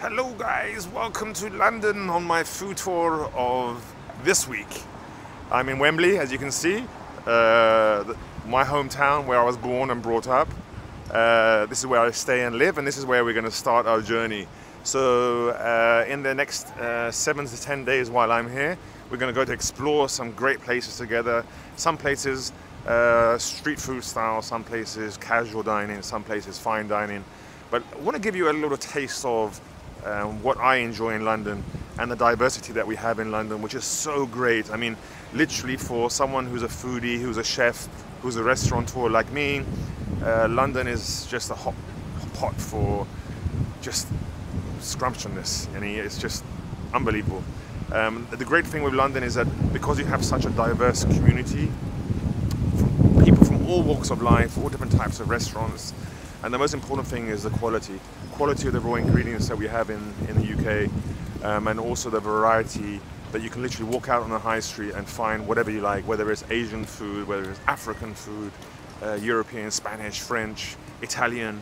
Hello guys, welcome to London on my food tour of this week. I'm in Wembley, as you can see, my hometown where I was born and brought up. This is where I stay and live, and this is where we're going to start our journey. So in the next 7 to 10 days while I'm here, we're going to go to explore some great places together. Some places street food style, some places casual dining, some places fine dining. But I want to give you a little taste of what I enjoy in London and the diversity that we have in London, which is so great. I mean, literally for someone who's a foodie, who's a chef, who's a restaurateur like me, London is just a hot pot for just scrumptiousness, and it's just unbelievable. The great thing with London is that because you have such a diverse community, people from all walks of life, all different types of restaurants, and the most important thing is the quality of the raw ingredients that we have in the UK, and also the variety that you can literally walk out on the high street and find whatever you like, whether it's Asian food, whether it's African food, European, Spanish, French, Italian,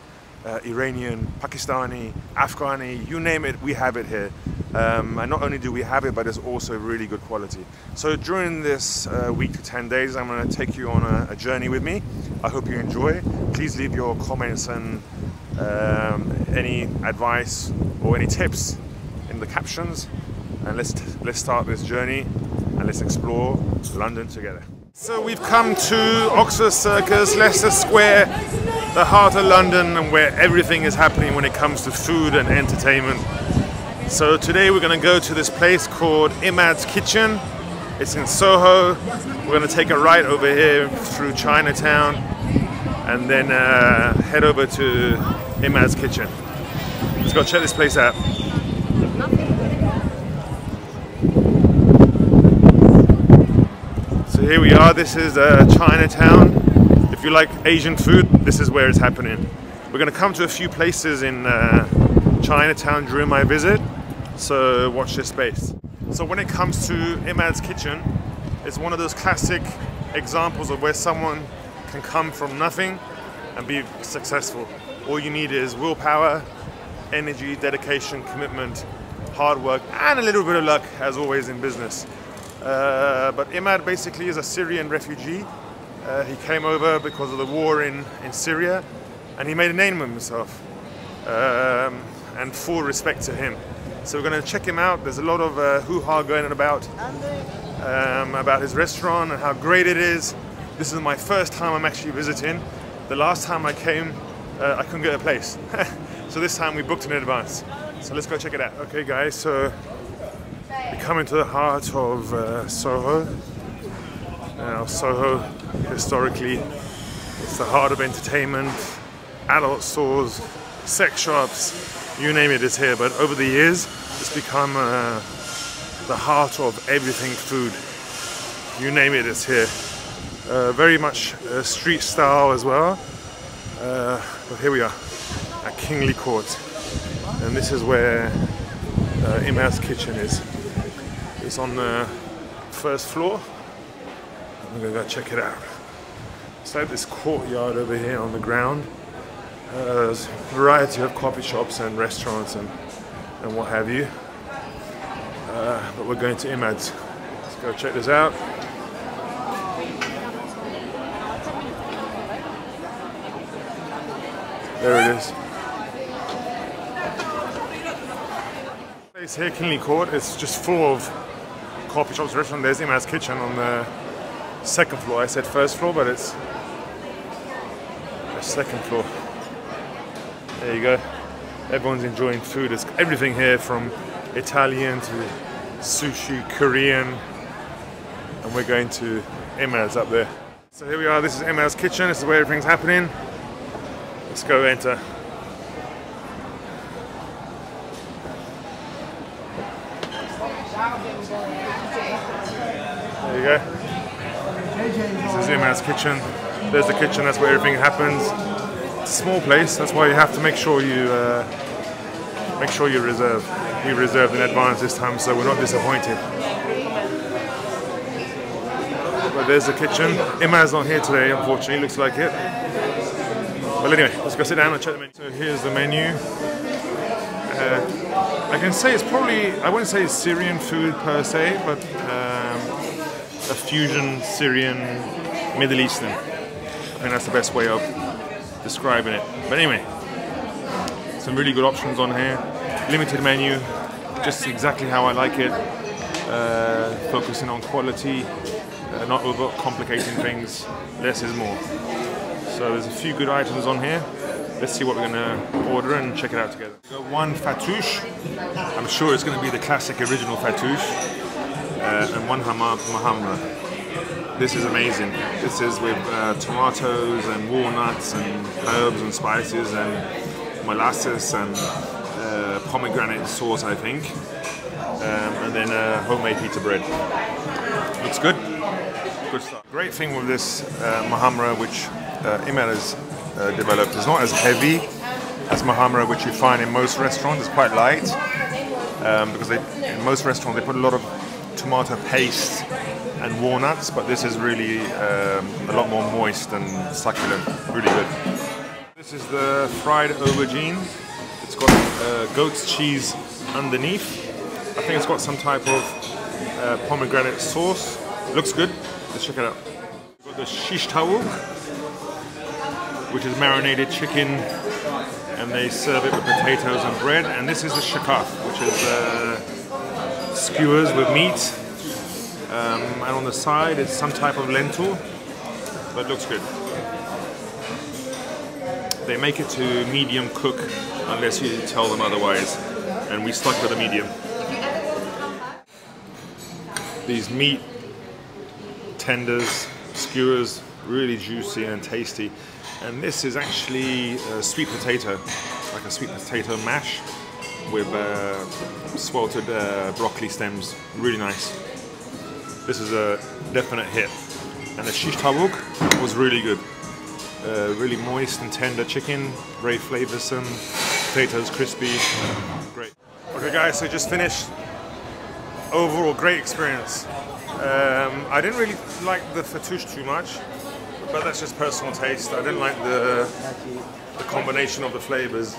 Iranian, Pakistani, Afghani, you name it, we have it here. And not only do we have it, but it's also really good quality. So during this week to 10 days, I'm going to take you on a journey with me. I hope you enjoy. Please leave your comments and any advice or any tips in the captions, and let's start this journey and let's explore London together. So we've come to Oxford Circus, Leicester Square, the heart of London, and where everything is happening when it comes to food and entertainment. So today we're going to go to this place called Imads Kitchen. It's in Soho. We're going to take a right over here through Chinatown and then head over to Imads Kitchen. Let's go check this place out. So here we are. This is Chinatown. If you like Asian food, this is where it's happening. We're going to come to a few places in Chinatown during my visit, so watch this space. So when it comes to Imads Kitchen, it's one of those classic examples of where someone can come from nothing and be successful. All you need is willpower, energy, dedication, commitment, hard work, and a little bit of luck, as always in business. But Imad basically is a Syrian refugee. He came over because of the war in Syria, and he made a name of himself. And full respect to him. So we're going to check him out. There's a lot of hoo-ha going on about his restaurant and how great it is. This is my first time I'm actually visiting. The last time I came, I couldn't get a place. So this time we booked in advance. So let's go check it out. Okay guys, so we come into the heart of Soho. Now Soho, historically, it's the heart of entertainment, adult stores, sex shops, you name it, is here. But over the years, it's become the heart of everything food. You name it, it's here. Very much street style as well. But here we are at Kingly Court, and this is where Imads Kitchen is. It's on the first floor. I'm gonna go check it out. It's like this courtyard over here on the ground. There's a variety of coffee shops and restaurants and what have you. But we're going to Imads. Let's go check this out. There it is. Place here, Kingly Court, it's just full of coffee shops, restaurants. There's Imads Kitchen on the second floor. I said first floor, but it's the second floor. There you go. Everyone's enjoying food. There's everything here from Italian to sushi, Korean, and we're going to Imads up there. So here we are. This is Imads Kitchen. This is where everything's happening. Let's go enter. There you go. This is Imads Kitchen. There's the kitchen. That's where everything happens. Small place, that's why you have to make sure you reserve. We reserved in advance this time, so we're not disappointed. But there's the kitchen. Imad's not here today, unfortunately, looks like it. Well, anyway, let's go sit down and check the menu. So here's the menu. I can say it's probably, I wouldn't say it's Syrian food per se, but a fusion Syrian, Middle Eastern. I think that's the best way of describing it. But anyway, some really good options on here. Limited menu, just exactly how I like it. Focusing on quality, not over complicating things. Less is more. So there's a few good items on here. Let's see what we're gonna order and check it out together. We got one fattoush. I'm sure it's gonna be the classic original fattoush. And one mahamra. This is amazing. This is with tomatoes and walnuts and herbs and spices and molasses and pomegranate sauce, I think. And then homemade pita bread. Looks good. Good stuff. Great thing with this mahamra, which Imad has developed, is not as heavy as mahamra, which you find in most restaurants. It's quite light because in most restaurants they put a lot of tomato paste and walnuts, but this is really a lot more moist and succulent. Really good. This is the fried aubergine. It's got goat's cheese underneath. I think it's got some type of pomegranate sauce. Looks good. Let's check it out. We've got the shish tawuk, which is marinated chicken, and they serve it with potatoes and bread. And this is the shakaf, which is skewers with meat. And on the side, it's some type of lentil, but looks good. They make it to medium cook unless you tell them otherwise, and we stuck with a medium. These meat tenders, skewers, really juicy and tasty. And this is actually sweet potato, like a sweet potato mash with sweltered broccoli stems. Really nice. This is a definite hit. And the shish tawuk was really good. Really moist and tender chicken, very flavoursome, potatoes crispy, great. Okay guys, so just finished. Overall, great experience. I didn't really like the fattoush too much, but that's just personal taste. I didn't like the combination of the flavors,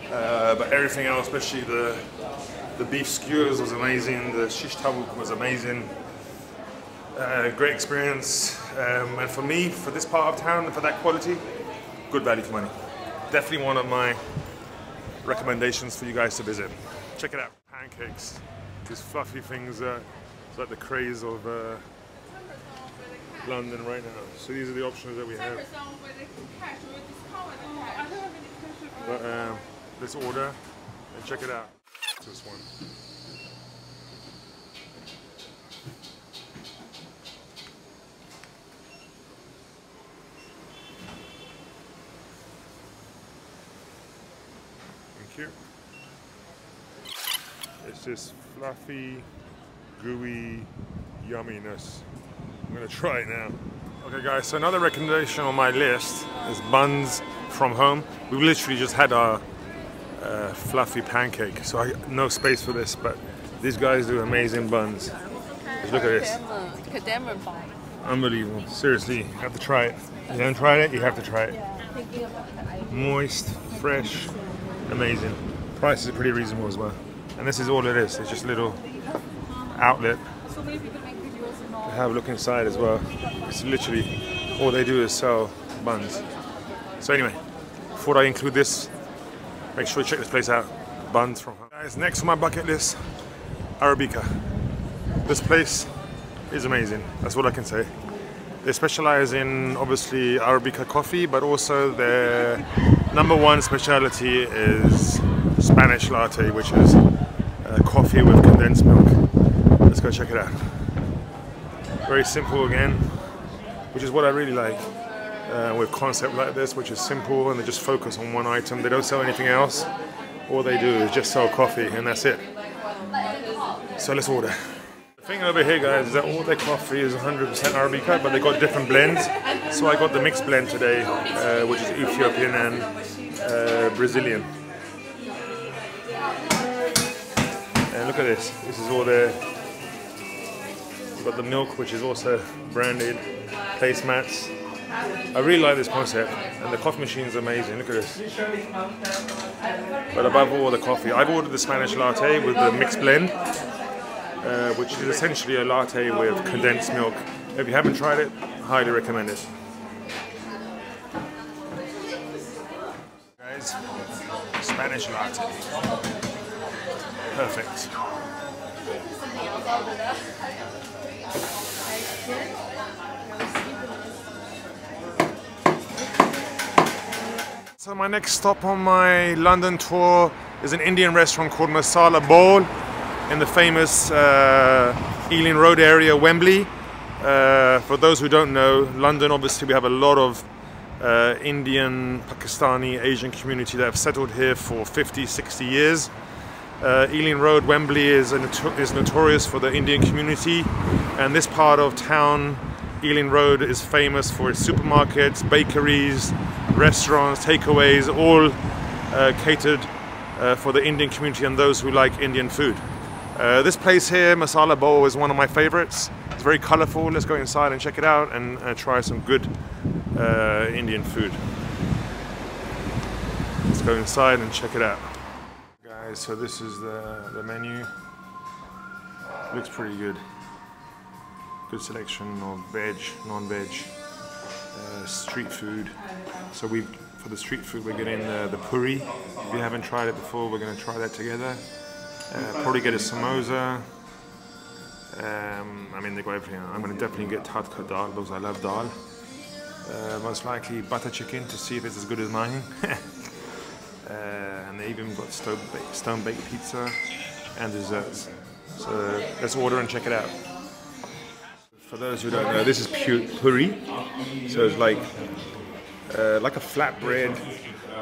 but everything else, especially the beef skewers was amazing, the shish tawuk was amazing. Great experience, and for me, for this part of town, for that quality, good value for money. Definitely one of my recommendations for you guys to visit. Check it out. Pancakes, these fluffy things. It's like the craze of London right now. So these are the options that we have. But let's order and check it out. This one. Thank you. It's this fluffy, gooey yumminess. I'm gonna try it now. Okay guys, so another recommendation on my list is Buns from home. We literally just had our fluffy pancake, so I got no space for this, but these guys do amazing buns. Just look at this. Unbelievable. Seriously, you have to try it. If you haven't tried it, you have to try it. Moist, fresh, amazing. Price is pretty reasonable as well. And this is all it is. It's just a little outlet. Have a look inside as well. It's literally all they do is sell buns. So anyway, before I include this, make sure you check this place out. Buns from home. Guys, next on my bucket list, Arabica. This place is amazing. That's what I can say. They specialize in obviously Arabica coffee, but also their #1 specialty is Spanish latte, which is coffee with condensed milk. Let's go check it out. Very simple again, which is what I really like with concept like this, which is simple and they just focus on one item. They don't sell anything else. All they do is just sell coffee and that's it. So let's order. The thing over here, guys, is that all their coffee is 100% Arabica, but they got different blends. So I got the mixed blend today, which is Ethiopian and Brazilian. And look at this. This is all their. We've got the milk, which is also branded, placemats, I really like this concept, and the coffee machine is amazing. Look at this. But above all, the coffee. I've ordered the Spanish latte with the mixed blend, which is essentially a latte with condensed milk. If you haven't tried it, highly recommend it. Guys, Spanish latte. Perfect. So my next stop on my London tour is an Indian restaurant called Masala Bowl in the famous Ealing Road area, Wembley. For those who don't know, London, obviously we have a lot of Indian, Pakistani, Asian community that have settled here for 50, 60 years. Ealing Road, Wembley is notorious for the Indian community, and this part of town, Ealing Road, is famous for its supermarkets, bakeries, restaurants, takeaways, all catered for the Indian community and those who like Indian food. This place here, Masala Bowl, is one of my favorites. It's very colorful. Let's go inside and check it out and try some good Indian food. Let's go inside and check it out. Guys, so this is the menu. Looks pretty good. Good selection of veg, non-veg, street food. So for the street food, we're getting the puri. If you haven't tried it before, we're going to try that together. Probably get a samosa. I mean, they got everything. I'm going to definitely get tadka dal because I love dal. Most likely butter chicken to see if it's as good as mine. And they even got stone-baked pizza and desserts. So let's order and check it out. For those who don't know, this is puri. So it's like a flatbread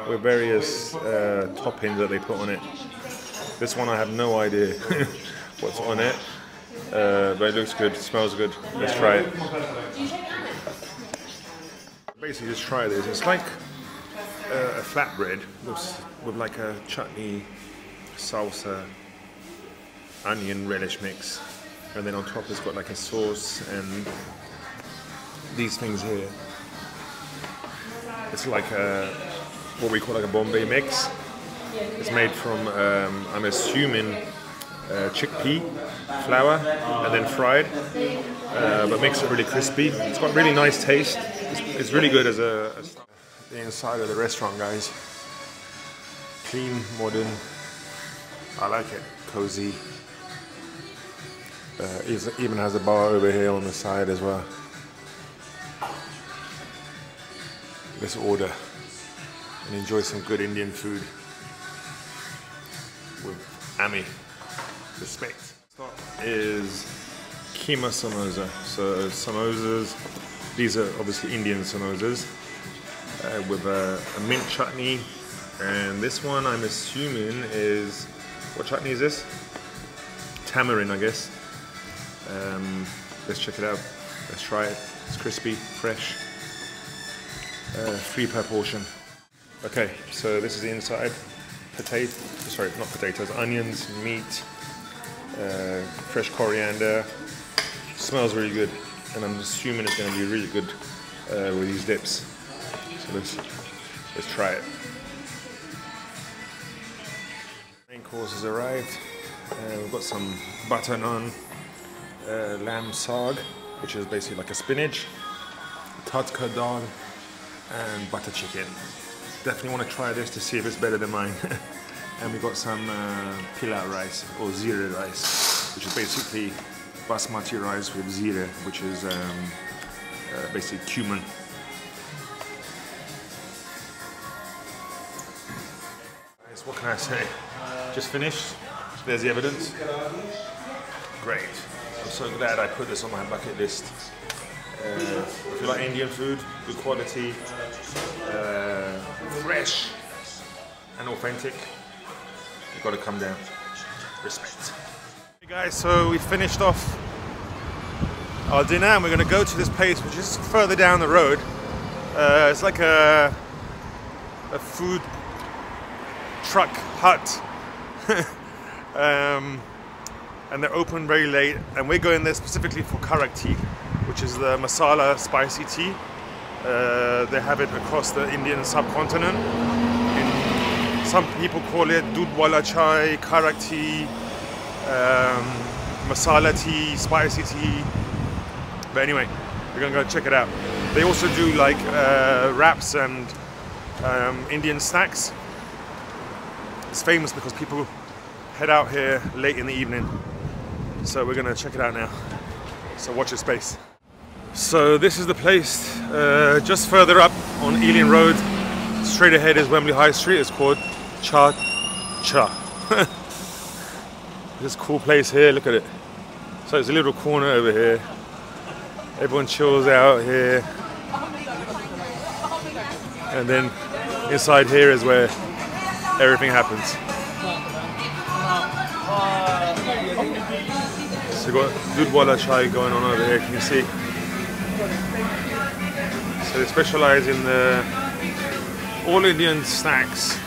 with various toppings that they put on it. This one I have no idea what's on it, but it looks good, smells good. Let's try it. Basically, just try this. It's like a flatbread with like a chutney, salsa, onion relish mix, and then on top it's got like a sauce and these things here. It's like what we call like a Bombay mix. It's made from, I'm assuming, chickpea flour and then fried, but makes it really crispy. It's got really nice taste. It's really good as the inside of the restaurant, guys. Clean, modern. I like it. Cozy. It even has a bar over here on the side as well. Let's order and enjoy some good Indian food with Ami. Respect. Stop is keema samosa. So samosas, these are obviously Indian samosas with a mint chutney, and this one I'm assuming is, what chutney is this? Tamarind, I guess. Let's check it out. Let's try it. It's crispy, fresh. 3 per portion. Okay, so this is the inside. Not potatoes, onions, meat, fresh coriander. Smells really good, and I'm assuming it's going to be really good with these dips. So let's try it. Main course has arrived. We've got some butter naan, lamb saag, which is basically like a spinach, tadka dal, and butter chicken. Definitely want to try this to see if it's better than mine. And we got some pilau rice or zira rice, which is basically basmati rice with zira, which is basically cumin. Guys, what can I say? Just finished. There's the evidence. Great. I'm so glad I put this on my bucket list. If you like Indian food, good quality, fresh and authentic, you've got to come down. Respect. Hey guys, so we finished off our dinner and we're going to go to this place which is further down the road. It's like a food truck hut. And they're open very late, and we're going there specifically for karak tea, which is the masala spicy tea. They have it across the Indian subcontinent. Some people call it Dudh wala chai, karak tea, masala tea, spicy tea. But anyway, we're gonna go check it out. They also do like wraps and Indian snacks. It's famous because people head out here late in the evening. So we're gonna check it out now. So watch your space. So this is the place just further up on Ealing Road. Straight ahead is Wembley High Street. It's called Cha Cha. This cool place here, look at it. So it's a little corner over here. Everyone chills out here. And then inside here is where everything happens. So we've got Dudh wala chai going on over here, can you see? So they specialize in the all Indian snacks,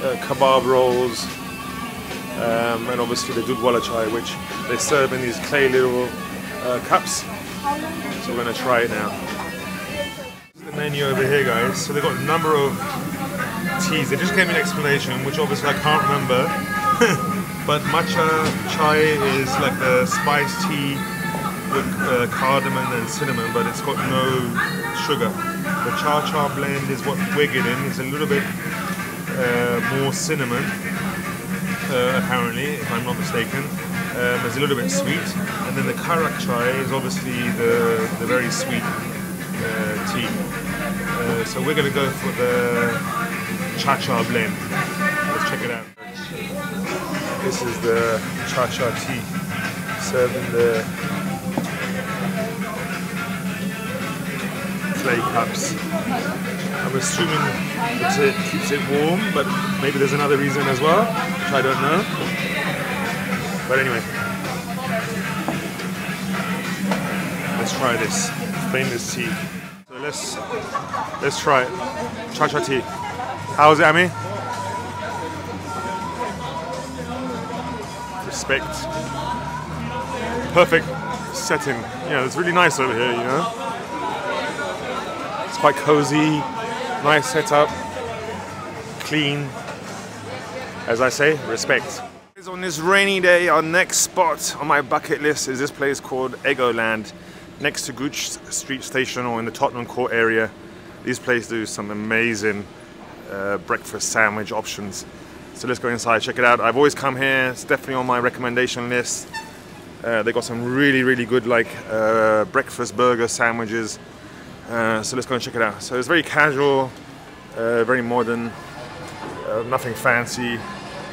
kebab rolls, and obviously the Dudh wala chai, which they serve in these clay little cups. So we're going to try it now. This is the menu over here, guys. So they've got a number of teas. They just gave me an explanation, which obviously I can't remember. But matcha chai is like the spice tea with cardamom and cinnamon, but it's got no sugar. The cha cha blend is what we're getting. It's a little bit more cinnamon, apparently, if I'm not mistaken. It's a little bit sweet, and then the karak chai is obviously the very sweet tea. So we're going to go for the cha cha blend. Let's check it out. This is the cha cha tea served in the clay cups. I'm assuming it keeps it warm, but maybe there's another reason as well, which I don't know. But anyway, let's try this famous tea. So let's try it. Cha cha tea. How's it, Ami? Respect. Perfect setting. Yeah, it's really nice over here, you know. It's quite cozy, nice setup, clean. As I say, respect. On this rainy day, our next spot on my bucket list is this place called Egoland, next to Gooch Street Station or in the Tottenham Court area. These places do some amazing breakfast sandwich options. So let's go inside, check it out. I've always come here, it's definitely on my recommendation list. They got some really good like breakfast burger sandwiches. So let's go and check it out. So it's very casual, very modern, nothing fancy.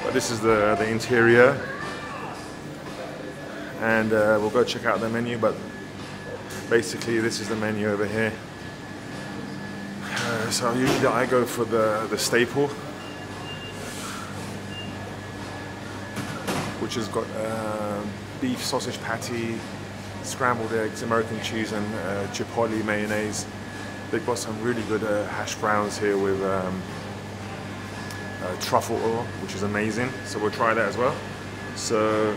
But this is the interior, and we'll go check out the menu, but basically this is the menu over here. So usually I go for the staple, which has got beef sausage patty, scrambled eggs, American cheese, and chipotle mayonnaise. They've got some really good hash browns here with truffle oil, which is amazing, so we'll try that as well. So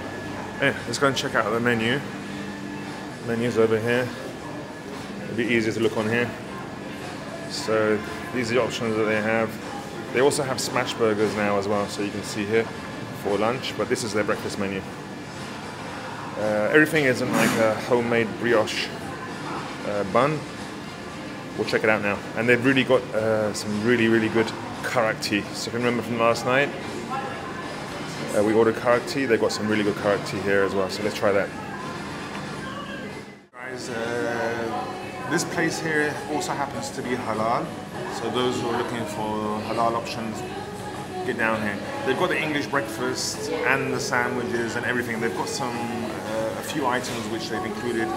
yeah, let's go and check out the menu. Menu's over here. It'll be easier to look on here. So these are the options that they have. They also have smash burgers now as well, so you can see here for lunch, but this is their breakfast menu. Everything is in like a homemade brioche bun. We'll check it out now. And they've really got some really good karak tea. So if you remember from last night, we ordered karak tea. They've got some really good karak tea here as well. So let's try that. Guys, this place here also happens to be halal. So those who are looking for halal options, get down here. They've got the English breakfast and the sandwiches and everything. They've got some a few items which they've included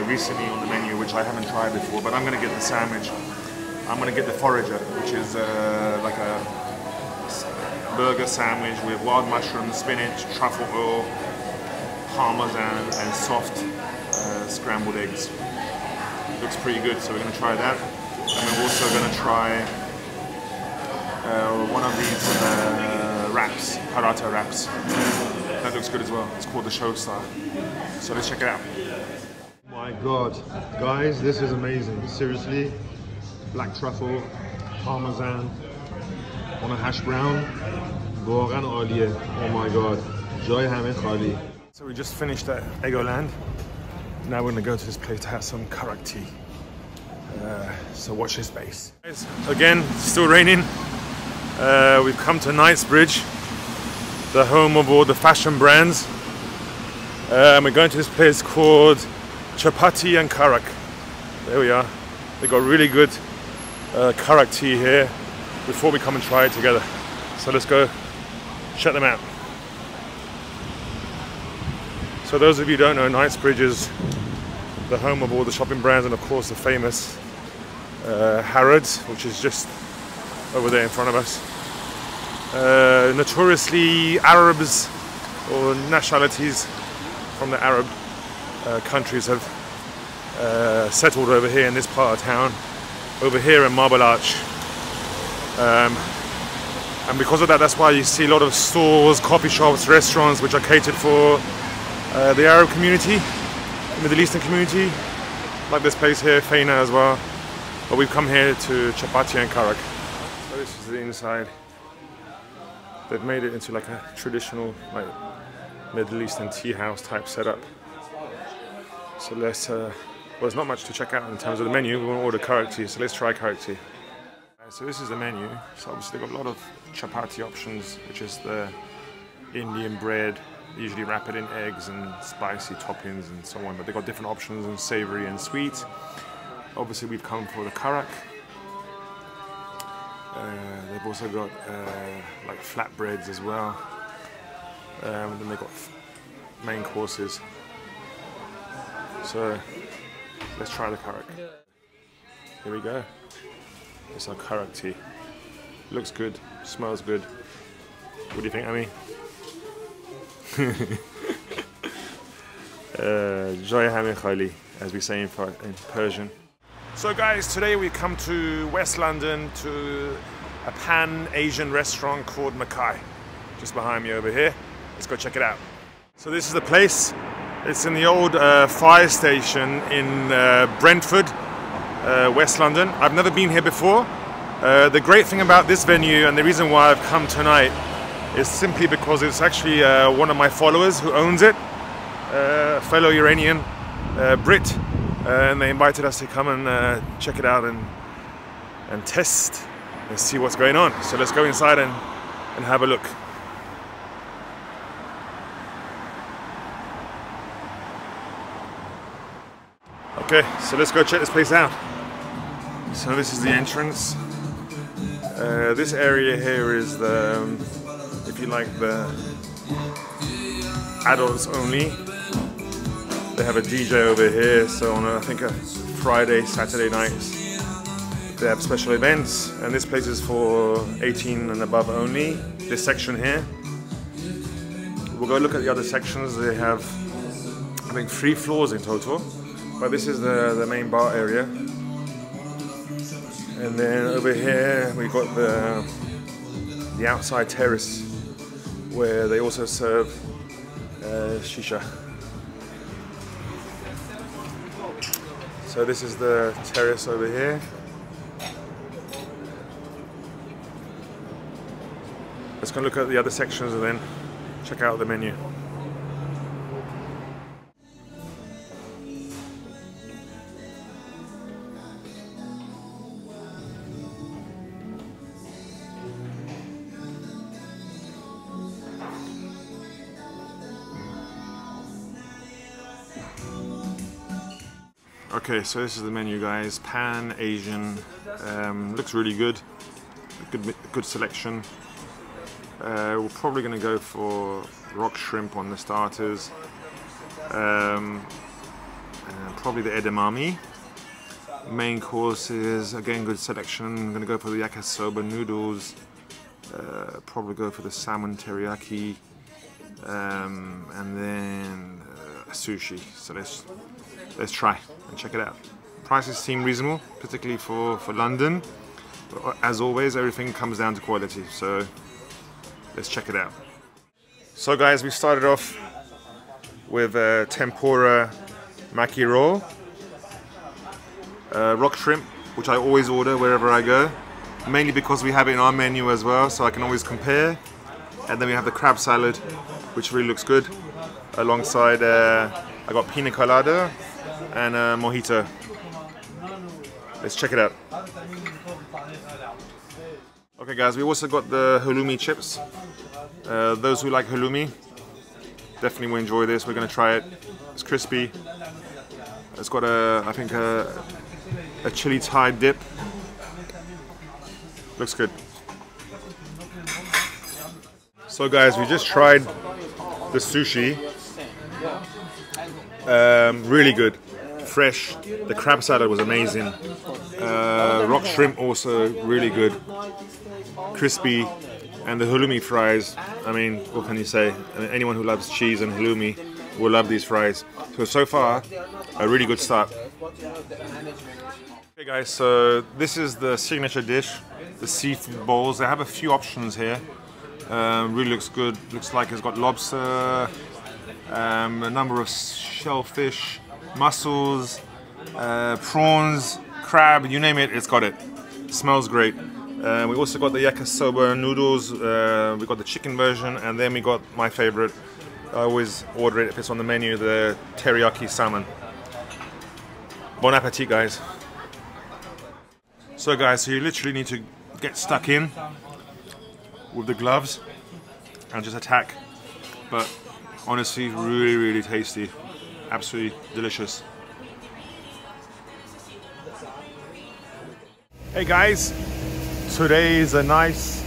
recently on the menu, which I haven't tried before. But I'm going to get the sandwich. I'm going to get the Farrier, which is like a burger sandwich with wild mushrooms, spinach, truffle oil, parmesan, and soft scrambled eggs. Looks pretty good, so we're going to try that. And we're also going to try one of these wraps, paratha wraps. That looks good as well. It's called the Show Star. So let's check it out. My God, guys, this is amazing. Seriously, black truffle, parmesan on a hash brown. واقعاً عالیه. Oh my God, جای همه خالی. So we just finished at Egoland. Now we're gonna go to this place to have some karak tea. So watch this space. Again, still raining. We've come to Knightsbridge, the home of all the fashion brands. We're going to this place called Chapati and Karak. There we are. They got really good karak tea here. Before we come and try it together. So let's go check them out. So those of you who don't know, Knightsbridge is the home of all the shopping brands, and of course the famous Harrods, which is just over there in front of us. Notoriously Arabs or nationalities from the Arab countries have settled over here in this part of town, over here in Marble Arch. And because of that, that's why you see a lot of stores, coffee shops, restaurants which are catered for the Arab community, the Middle Eastern community, like this place here, Feina as well. But we've come here to chapati and karak. So this is the inside. They've made it into like a traditional like Middle Eastern tea house type setup. So let's, well, there's not much to check out in terms of the menu. We want to order karak tea, so let's try karak tea. So this is the menu. So obviously they've got a lot of chapati options, which is the Indian bread. They usually wrap it in eggs and spicy toppings and so on, but they've got different options in savory and sweet. Obviously we've come for the karak. They've also got like flatbreads as well. And then they've got main courses. So let's try the karak. Here we go. It's our karak tea. Looks good, smells good. What do you think, Ami? Joy hame khali, as we say in Persian. So guys, today we come to West London to a Pan-Asian restaurant called Mackay. Just behind me over here. Let's go check it out. So this is the place. It's in the old fire station in Brentford, West London. I've never been here before. The great thing about this venue and the reason why I've come tonight is simply because it's actually one of my followers who owns it, fellow Iranian Brit, and they invited us to come and check it out and test and see what's going on. So let's go inside and have a look. Okay, so let's go check this place out. So this is the entrance. This area here is the, if you like, the adults only. They have a DJ over here, so on I think a Friday, Saturday nights, they have special events, and this place is for 18 and above only, this section here. We'll go look at the other sections. They have, I think, 3 floors in total, but this is the main bar area. And then over here we got the outside terrace where they also serve shisha. So this is the terrace over here. Let's go look at the other sections and then check out the menu. Okay, so this is the menu, guys. Pan-Asian, looks really good. Good selection. We're probably going to go for rock shrimp on the starters. Probably the edamame. Main courses, again, good selection. I'm going to go for the yakisoba noodles. Probably go for the salmon teriyaki. And then sushi. So let's try and check it out. Prices seem reasonable, particularly for London. But as always, everything comes down to quality. So let's check it out. So guys, we started off with a tempura maki roll. rock shrimp, which I always order wherever I go, mainly because we have it in our menu as well, so I can always compare. And then we have the crab salad, which really looks good. Alongside, I got pina colada and mojito. Let's check it out. Okay guys, we also got the halloumi chips. Those who like halloumi definitely will enjoy this. We're going to try it. It's crispy. It's got I think a chili Thai dip. Looks good. So guys, we just tried the sushi. Really good. Fresh. The crab salad was amazing. Rock shrimp also really good. Crispy. And the halloumi fries, I mean, what can you say? I mean, anyone who loves cheese and halloumi will love these fries. So far, a really good start. Okay guys, so this is the signature dish, the seafood bowls. They have a few options here. Really looks good. Looks like it's got lobster, a number of shellfish, mussels, prawns, crab, you name it, it's got it. Smells great. We also got the yakisoba noodles, we got the chicken version, and then we got my favorite. I always order it if it's on the menu, the teriyaki salmon. Bon appetit guys. So guys, so you literally need to get stuck in with the gloves and just attack. But honestly, really, really tasty. Absolutely delicious. Hey guys, today is a nice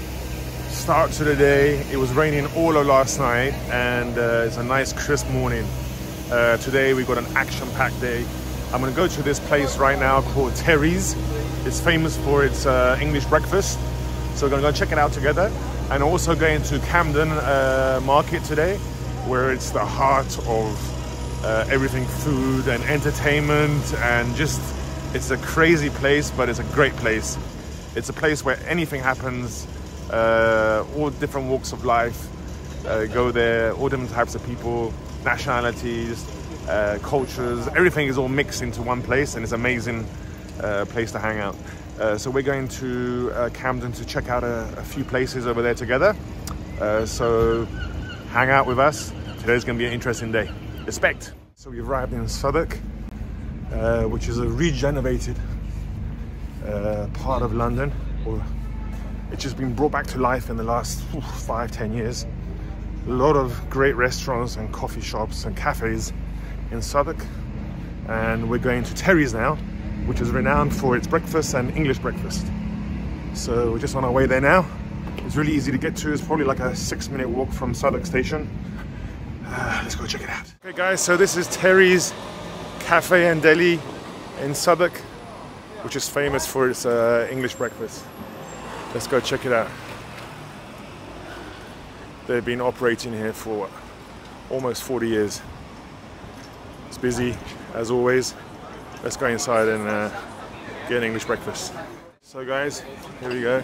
start to the day. It was raining all of last night and it's a nice crisp morning. Today we got an action-packed day. I'm gonna go to this place right now called Terry's. It's famous for its English breakfast. So we're gonna go check it out together. And also going to Camden Market today, where it's the heart of everything food and entertainment, and just, it's a crazy place, but it's a great place. It's a place where anything happens, all different walks of life go there, all different types of people, nationalities, cultures, everything is all mixed into one place, and it's an amazing place to hang out. So we're going to Camden to check out a few places over there together. So hang out with us. Today's going to be an interesting day. Respect. So we've arrived in Southwark, which is a regenerated part of London. Or it's just been brought back to life in the last 5-10 years. A lot of great restaurants and coffee shops and cafes in Southwark. And we're going to Terry's now, which is renowned for its breakfast and English breakfast. So we're just on our way there now. It's really easy to get to. It's probably like a 6-minute walk from Southwark Station. Let's go check it out. Okay guys, so this is Terry's Cafe and Deli in Southwark, which is famous for its English breakfast. Let's go check it out. They've been operating here for almost 40 years. It's busy as always. Let's go inside and get an English breakfast. So guys, here we go.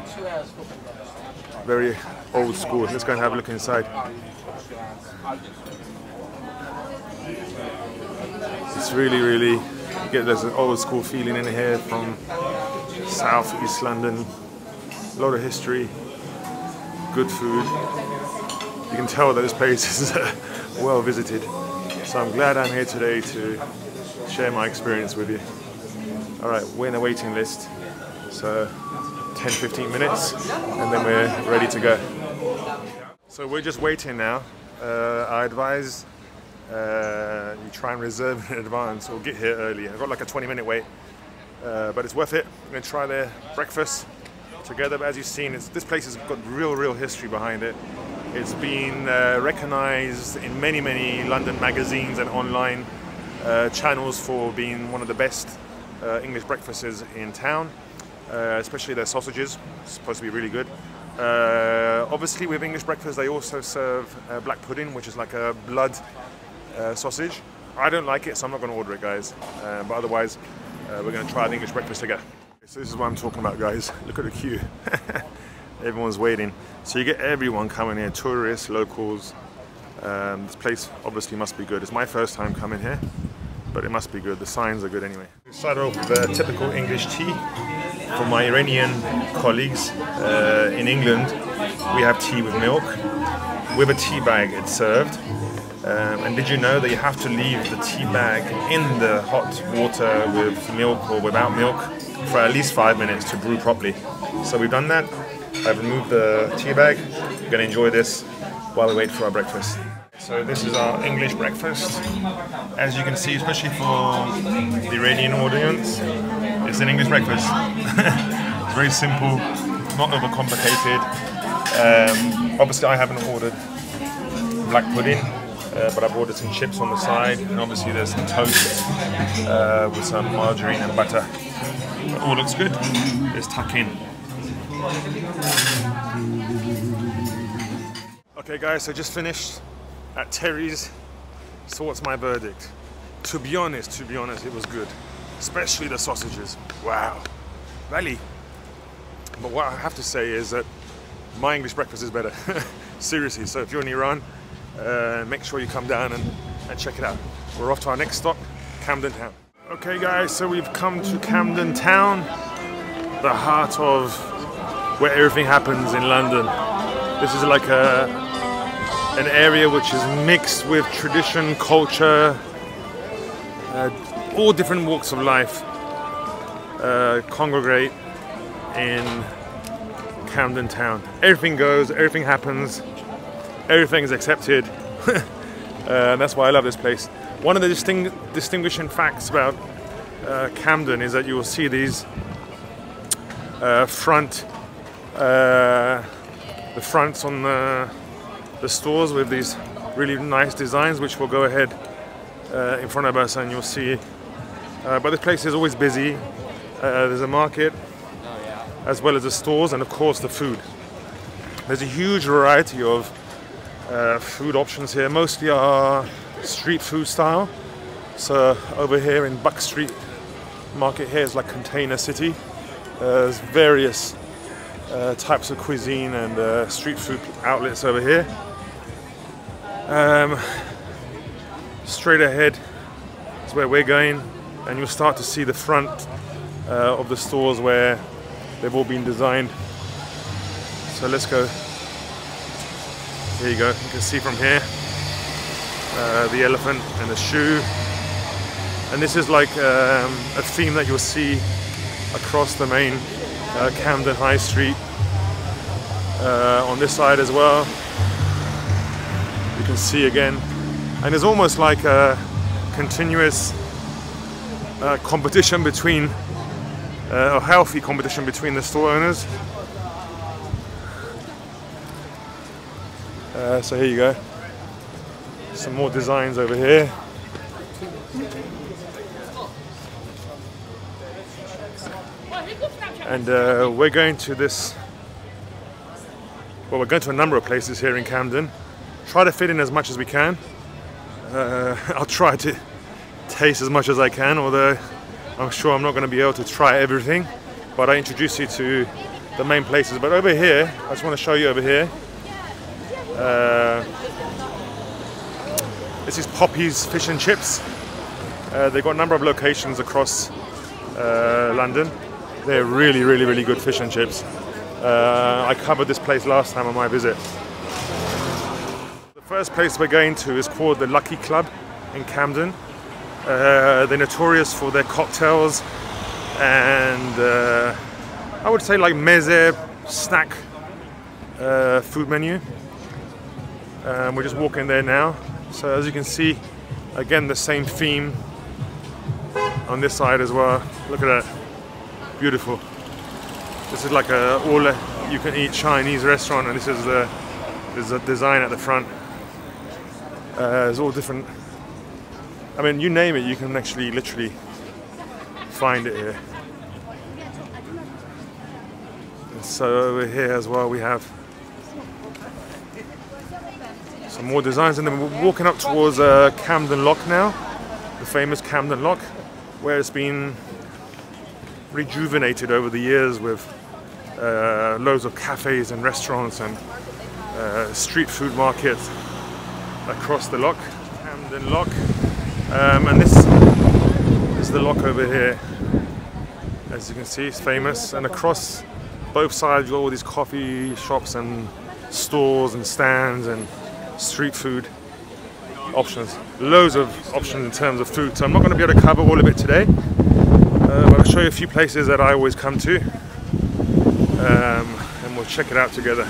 Very old school. Let's go and have a look inside. It's really, you get this old school feeling in here from South East London. A lot of history, good food. You can tell that this place is well visited. So I'm glad I'm here today to share my experience with you. All right, we're in a waiting list, so 10-15 minutes and then we're ready to go. So we're just waiting now. I advise you try and reserve in advance or get here early. I've got like a 20-minute wait, but it's worth it. I'm going to try their breakfast together, but as you've seen, this place has got real history behind it. It's been recognized in many London magazines and online channels for being one of the best English breakfasts in town, especially their sausages. It's supposed to be really good. Obviously with English breakfast they also serve black pudding, which is like a blood sausage. I don't like it, so I'm not going to order it, guys, but otherwise we're going to try the English breakfast together. So this is what I'm talking about, guys. Look at the queue. Everyone's waiting. So you get everyone coming here, tourists, locals. This place obviously must be good. It's my first time coming here, but it must be good. The signs are good anyway. Start off with a typical English tea. For my Iranian colleagues in England, we have tea with milk. With a tea bag, it's served. And did you know that you have to leave the tea bag in the hot water with milk or without milk for at least 5 minutes to brew properly? So we've done that. I've removed the tea bag. We're going to enjoy this while we wait for our breakfast. So this is our English breakfast. As you can see, especially for the Iranian audience, it's an English breakfast. It's very simple, not overcomplicated. Obviously I haven't ordered black pudding, but I've ordered some chips on the side, and obviously there's some toast with some margarine and butter. It all looks good. Let's tuck in. Okay guys, so just finished at Terry's. So what's my verdict? To be honest, it was good. Especially the sausages. Wow. Really. But what I have to say is that my English breakfast is better. Seriously. So if you're in Iran, make sure you come down and check it out. We're off to our next stop, Camden Town. Okay guys, so we've come to Camden Town, the heart of where everything happens in London. This is like an area which is mixed with tradition, culture, all different walks of life congregate in Camden Town. Everything goes, everything happens, everything is accepted. That's why I love this place. One of the distinguishing facts about Camden is that you will see these the fronts on the stores with these really nice designs, which will go ahead in front of us, and you'll see. But this place is always busy. There's a market, as well as the stores, and of course the food. There's a huge variety of food options here. Mostly are street food style. So over here in Buck Street Market here is like Container City. There's various types of cuisine and street food outlets over here. Straight ahead is where we're going, and you'll start to see the front of the stores where they've all been designed. So let's go. Here you go. You can see from here the elephant and the shoe, and this is like a theme that you'll see across the main Camden High Street. On this side as well, you can see again, and there's almost like a continuous competition between a healthy competition between the store owners. So here you go, some more designs over here. And we're going to this, well, we're going to a number of places here in Camden. Try to fit in as much as we can. I'll try to taste as much as I can, although I'm sure I'm not going to be able to try everything. But I introduce you to the main places. But over here, I just want to show you over here. This is Poppy's Fish and Chips. They've got a number of locations across London. They're really, really, really good fish and chips. I covered this place last time on my visit. The first place we're going to is called the Lucky Club in Camden. They're notorious for their cocktails and I would say like meze snack food menu. We're just walking there now. So as you can see, again the same theme on this side as well. Look at that. Beautiful. This is like a all-you-can-eat Chinese restaurant, and this is there's a design at the front. There's all different. I mean, you name it, you can actually literally find it here. And so over here as well, we have some more designs, and then we're walking up towards Camden Lock now, the famous Camden Lock, where it's been rejuvenated over the years with loads of cafes and restaurants and street food markets across the lock, Camden Lock. And This is the lock over here. As you can see, it's famous. And across both sides, you've got all these coffee shops and stores and stands and street food options. Loads of options in terms of food. So I'm not going to be able to cover all of it today. But I'll show you a few places that I always come to. And we'll check it out together.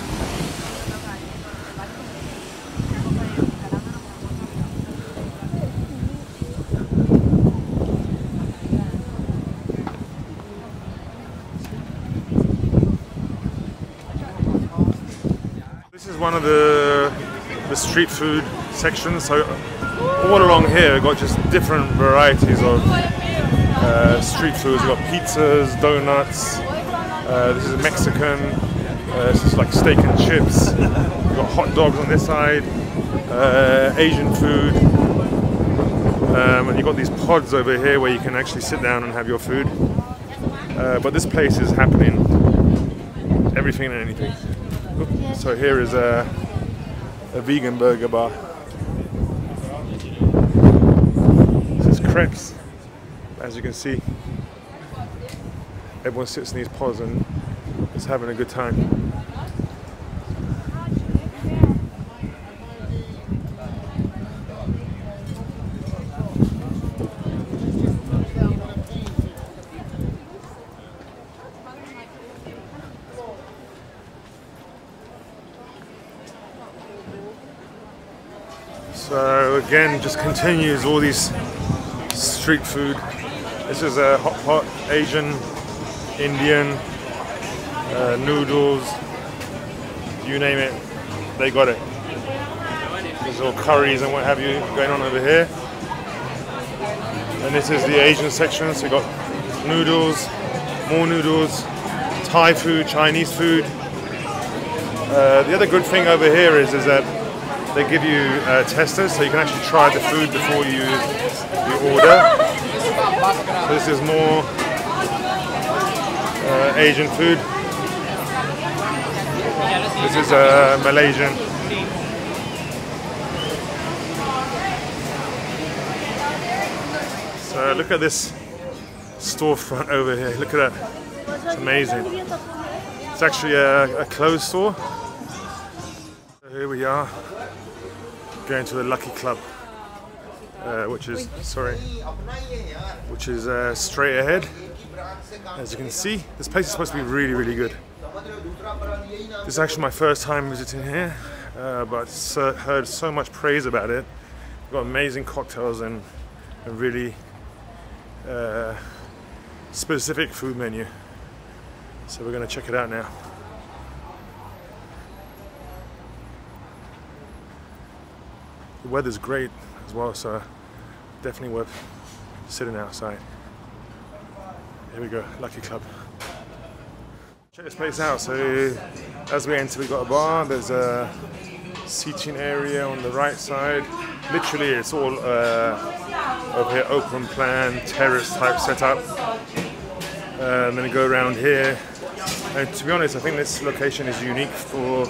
This is one of the street food sections. So all along here, we've got just different varieties of street foods. We've got pizzas, donuts. This is Mexican. This is like steak and chips. We've got hot dogs on this side. Asian food. And you've got these pods over here where you can actually sit down and have your food. But this place is happening everything and anything. So here is a vegan burger bar. This is crepes. As you can see, everyone sits in these pods and is having a good time. So again, just continues all these street food. This is a hot pot, Asian, Indian, noodles, you name it, they got it. There's all curries and what have you going on over here. And this is the Asian section, so you got noodles, more noodles, Thai food, Chinese food. The other good thing over here is that they give you testers, so you can actually try the food before you order. So this is more Asian food. This is Malaysian. So look at this storefront over here. Look at that. It's amazing. It's actually a clothes store. So here we are, going to the Lucky Club, which is straight ahead. As you can see, this place is supposed to be really, really good. This is actually my first time visiting here, but heard so much praise about it. We've got amazing cocktails and a really specific food menu. So we're going to check it out now. The weather's great as well, so definitely worth sitting outside. Here we go, Lucky Club. Check this place out. So as we enter, we've got a bar. There's a seating area on the right side. Literally, it's all over here, open plan, terrace type setup. And then we go around here. And to be honest, I think this location is unique for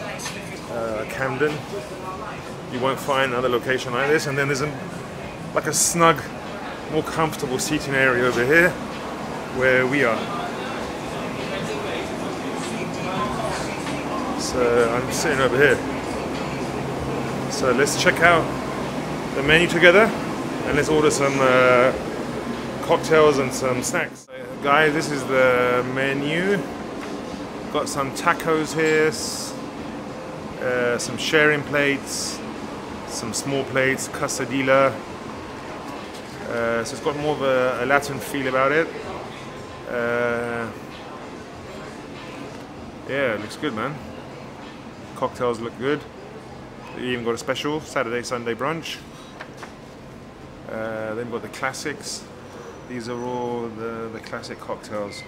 Camden. You won't find another location like this. And then there's like a snug, more comfortable seating area over here where we are. So I'm sitting over here. So let's check out the menu together and let's order some cocktails and some snacks. Guys, this is the menu. Got some tacos here, some sharing plates, some small plates, quesadilla. So it's got more of a Latin feel about it. Yeah, it looks good, man. Cocktails look good. They even got a special Saturday, Sunday brunch. Then we've got the classics. These are all the classic cocktails.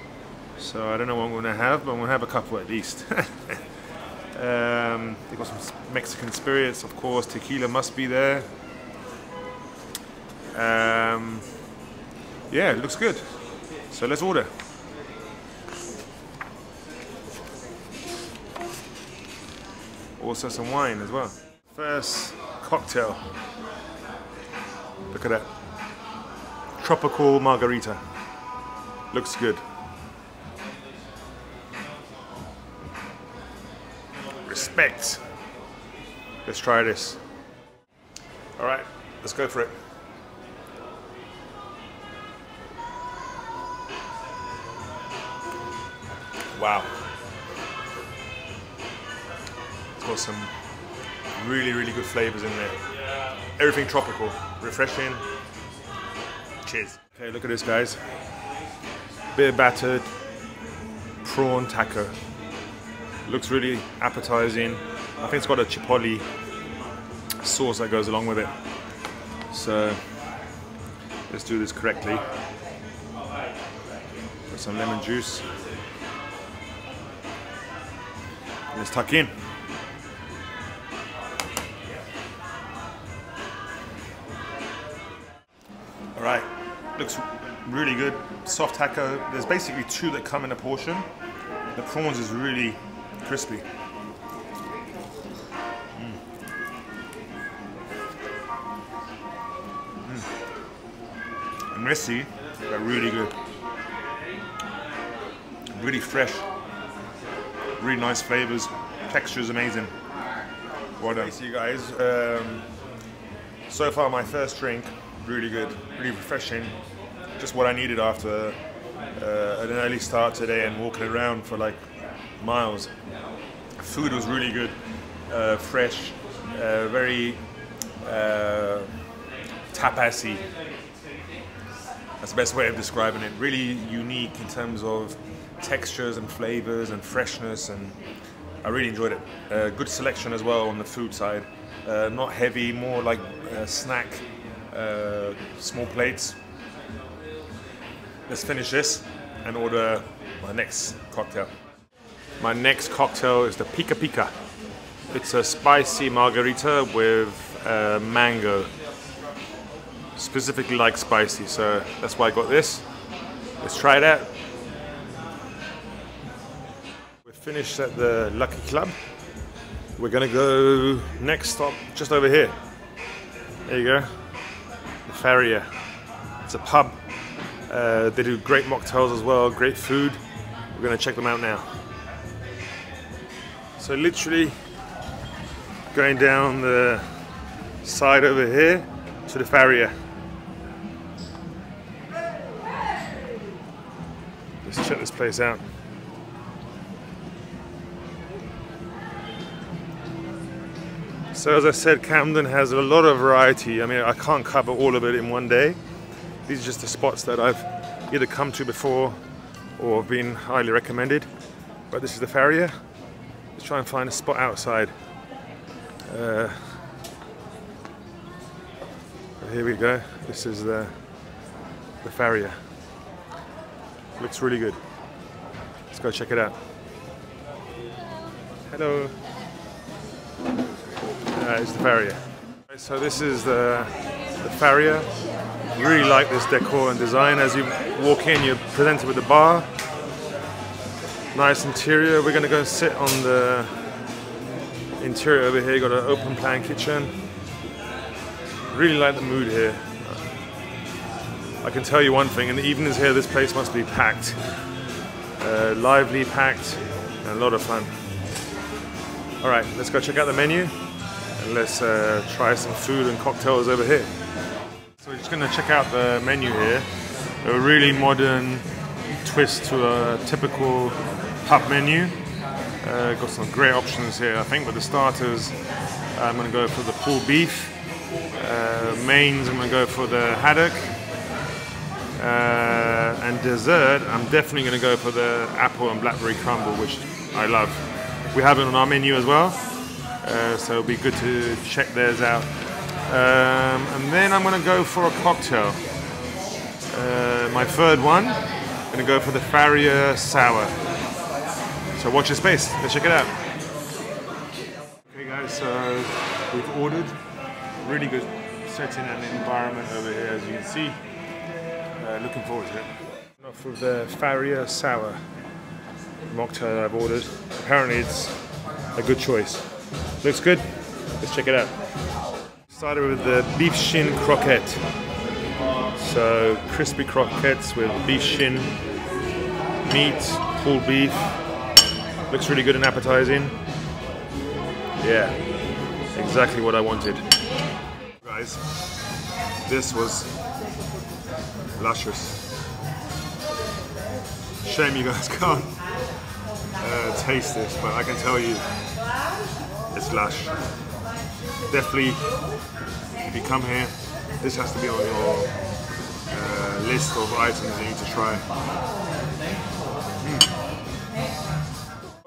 So I don't know what I'm going to have, but I'm going to have a couple at least. They've got some Mexican spirits, of course. Tequila must be there. Yeah, it looks good. So let's order. Also some wine as well. First cocktail. Look at that. tropical margarita. Looks good. Respect. Let's try this. All right, let's go for it. Wow. It's got some really, really good flavors in there. Everything tropical, refreshing. Cheers. Okay, look at this, guys. Bit of battered prawn taco. Looks really appetizing. I think it's got a chipotle sauce that goes along with it. So let's do this correctly. Put some lemon juice. Let's tuck in. All right, looks really good. Soft taco. There's basically two that come in a portion. The prawns is really crispy. Messy, but really good. Really fresh. Really nice flavors. Texture is amazing. Well done. See you guys. So far, my first drink, really good, really refreshing. Just what I needed after an early start today and walking around for like miles. Food was really good, fresh, very tapasy. That's the best way of describing it. Really unique in terms of textures and flavors and freshness, and I really enjoyed it. Good selection as well on the food side. Not heavy, more like snack, small plates. Let's finish this and order my next cocktail. My next cocktail is the Pika Pika. It's a spicy margarita with mango. Specifically like spicy, so that's why I got this. Let's try it out. We're finished at the Lucky Club. We're gonna go next stop just over here. There you go, the Farrier. It's a pub. They do great mocktails as well, great food. We're gonna check them out now. So literally going down the side over here to the Farrier. Let's check this place out. So as I said, Camden has a lot of variety. I mean, I can't cover all of it in one day. These are just the spots that I've either come to before or been highly recommended. But this is the Farrier. Let's try and find a spot outside. Here we go. This is the Farrier. Looks really good. Let's go check it out. Hello. It's the Farrier. So this is the Farrier. Really like this decor and design. As you walk in, you're presented with the bar. Nice interior. We're going to go sit on the interior over here. Got an open plan kitchen. Really like the mood here. I can tell you one thing, in the evenings here, this place must be packed. Lively, packed, and a lot of fun. All right, let's go check out the menu, and let's try some food and cocktails over here. So we're just gonna check out the menu here. A really modern twist to a typical pub menu. Got some great options here, I think. With the starters, I'm gonna go for the pulled beef. Mains, I'm gonna go for the haddock. And dessert, I'm definitely going to go for the apple and blackberry crumble, which I love. We have it on our menu as well, so it'll be good to check theirs out. And then I'm going to go for a cocktail. My third one, I'm going to go for the Farrier Sour. So watch your space, let's check it out. Okay guys, so we've ordered. Really good setting and environment over here, as you can see. Looking forward to it. Off with the Farrier Sour mocktail I've ordered. Apparently it's a good choice. Looks good. Let's check it out. Started with the beef shin croquette. So crispy croquettes with beef shin, meat, pulled beef. Looks really good and appetizing. Yeah, exactly what I wanted. Guys, this was luscious. Shame you guys can't taste this, but I can tell you it's lush. Definitely, if you come here, this has to be on your list of items you need to try.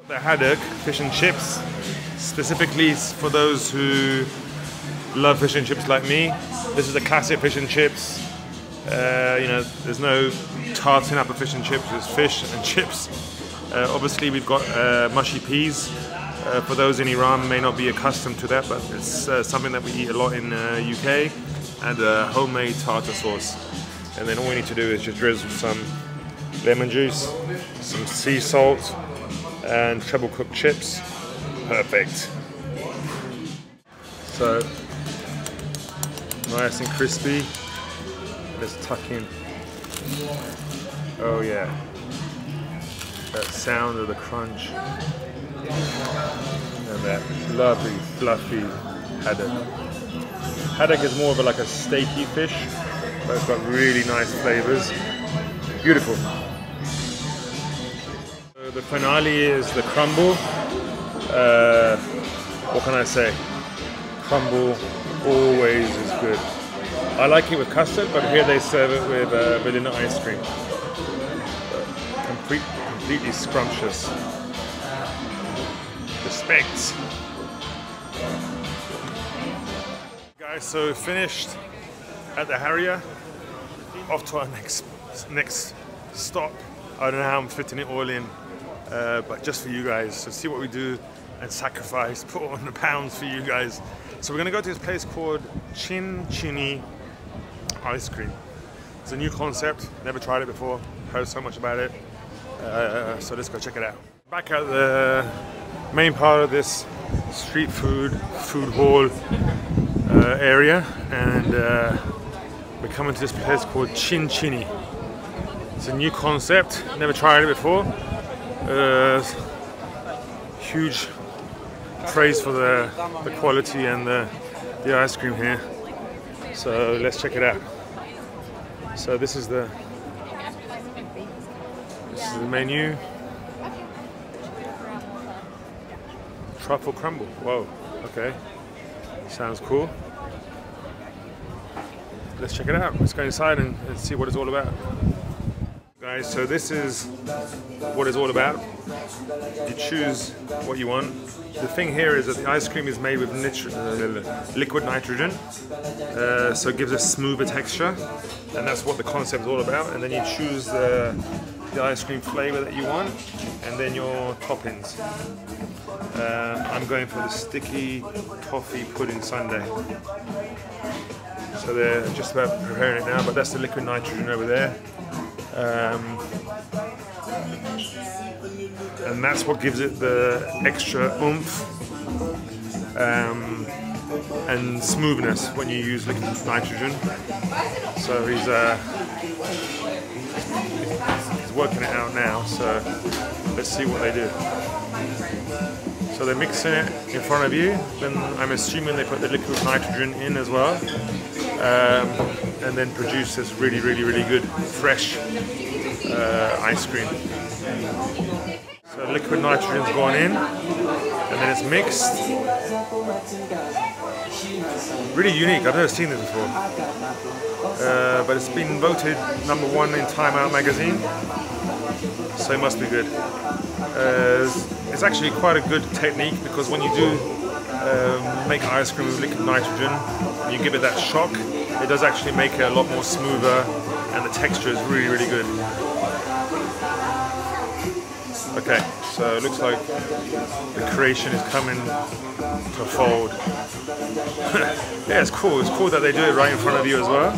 The haddock fish and chips, specifically for those who love fish and chips like me. This is a classic fish and chips. You know, there's no tarting up of fish and chips. There's fish and chips. Obviously, we've got mushy peas. For those in Iran, may not be accustomed to that, but it's something that we eat a lot in UK. And homemade tartar sauce. And then all we need to do is just drizzle some lemon juice, some sea salt, and treble cooked chips. Perfect. So nice and crispy. Let's tuck in. Oh yeah, that sound of the crunch and that lovely fluffy haddock. Haddock is more of like a steaky fish, but it's got really nice flavors. Beautiful. So the finale is the crumble. What can I say? Crumble always is good. I like it with custard, but here they serve it with vanilla ice cream. Completely scrumptious. Respect. Guys, so finished at the Farrier. Off to our next stop. I don't know how I'm fitting it all in, but just for you guys. So see what we do and sacrifice, put on the pounds for you guys. So we're gonna go to this place called Chin Chini Ice Cream. It's a new concept, never tried it before, heard so much about it. So let's go check it out. Back at the main part of this street food hall area, and we're coming to this place called Chin Chini. It's a new concept, never tried it before. Huge praise for the quality and the ice cream here. So let's check it out. So this is the menu. Truffle crumble. Whoa. Okay. Sounds cool. Let's check it out. Let's go inside and see what it's all about. Guys, so this is what it's all about. You choose what you want. The thing here is that the ice cream is made with liquid nitrogen, so it gives a smoother texture, and that's what the concept is all about. And then you choose the ice cream flavor that you want, and then your toppings. I'm going for the sticky toffee pudding sundae. So they're just about preparing it now, but that's the liquid nitrogen over there. And that's what gives it the extra oomph and smoothness when you use liquid nitrogen. So he's working it out now, so let's see what they do. So they're mixing it in front of you, then I'm assuming they put the liquid nitrogen in as well, and then produce this really good fresh ice cream. So liquid nitrogen's gone in, and then it's mixed. Really unique, I've never seen this before. But it's been voted #1 in Time Out magazine, so it must be good. It's actually quite a good technique, because when you do make ice cream with liquid nitrogen, and you give it that shock, it does actually make it a lot more smoother, and the texture is really good. Okay, so it looks like the creation is coming to fold. Yeah, it's cool. It's cool that they do it right in front of you as well.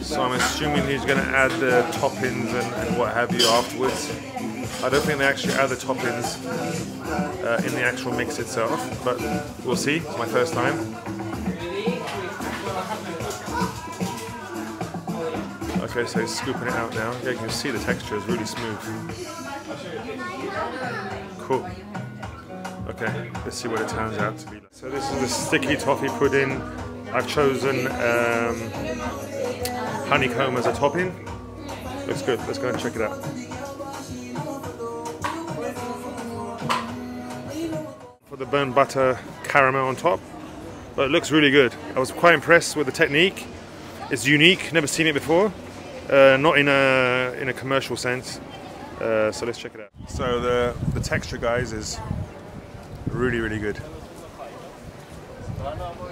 So I'm assuming he's going to add the toppings and what have you afterwards. I don't think they actually add the toppings in the actual mix itself, but we'll see. It's my first time. Okay, so he's scooping it out now. Yeah, you can see the texture is really smooth. Cool. Okay, let's see what it turns out to be. So this is the sticky toffee pudding. I've chosen honeycomb as a topping. Looks good. Let's go and check it out. For the burnt butter caramel on top, but it looks really good. I was quite impressed with the technique. It's unique. Never seen it before. Not in a commercial sense. So let's check it out. So the texture, guys, is really good.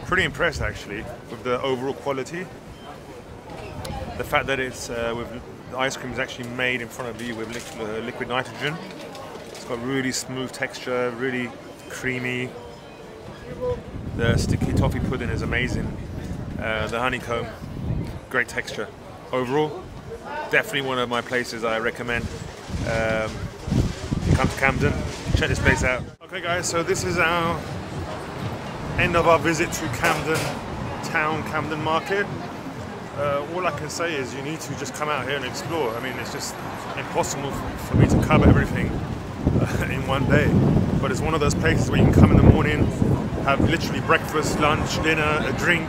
Pretty impressed actually with the overall quality. The fact that it's with the ice cream is actually made in front of you with liquid nitrogen. It's got really smooth texture, really creamy. The sticky toffee pudding is amazing. The honeycomb, great texture. Overall, definitely one of my places I recommend. Come to Camden, check this place out. Okay guys, so this is our end of our visit to Camden Town, Camden Market. All I can say is you need to just come out here and explore. I mean, it's just impossible for me to cover everything in one day. But it's one of those places where you can come in the morning, have literally breakfast, lunch, dinner, a drink,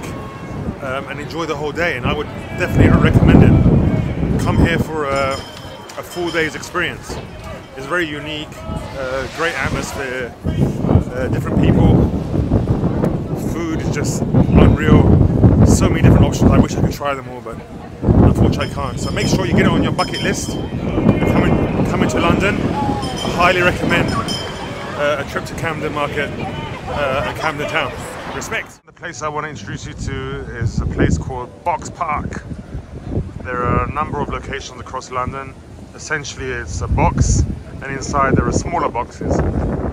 and enjoy the whole day. And I would definitely recommend it. Come here for a full day's experience. It's very unique, great atmosphere, different people. Food is just unreal. So many different options. I wish I could try them all, but unfortunately I can't. So make sure you get it on your bucket list. Coming to London, I highly recommend a trip to Camden Market and Camden Town. Respect. The place I want to introduce you to is a place called Box Park. There are a number of locations across London. Essentially it's a box, and inside there are smaller boxes.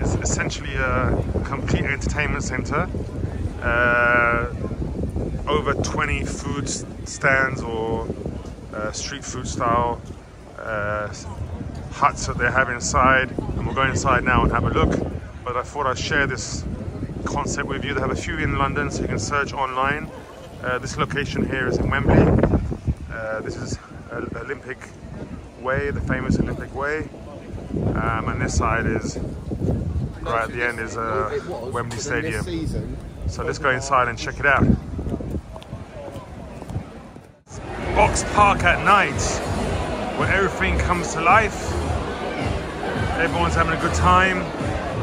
It's essentially a complete entertainment centre. Over 20 food stands or street food style huts that they have inside, and we'll go inside now and have a look. But I thought I'd share this concept with you. They have a few in London, so you can search online. This location here is in Wembley. This is Olympic Way, the famous Olympic Way, and this side is right at the end is Wembley Stadium. So let's go inside and check it out. Box Park at night, where everything comes to life. Everyone's having a good time.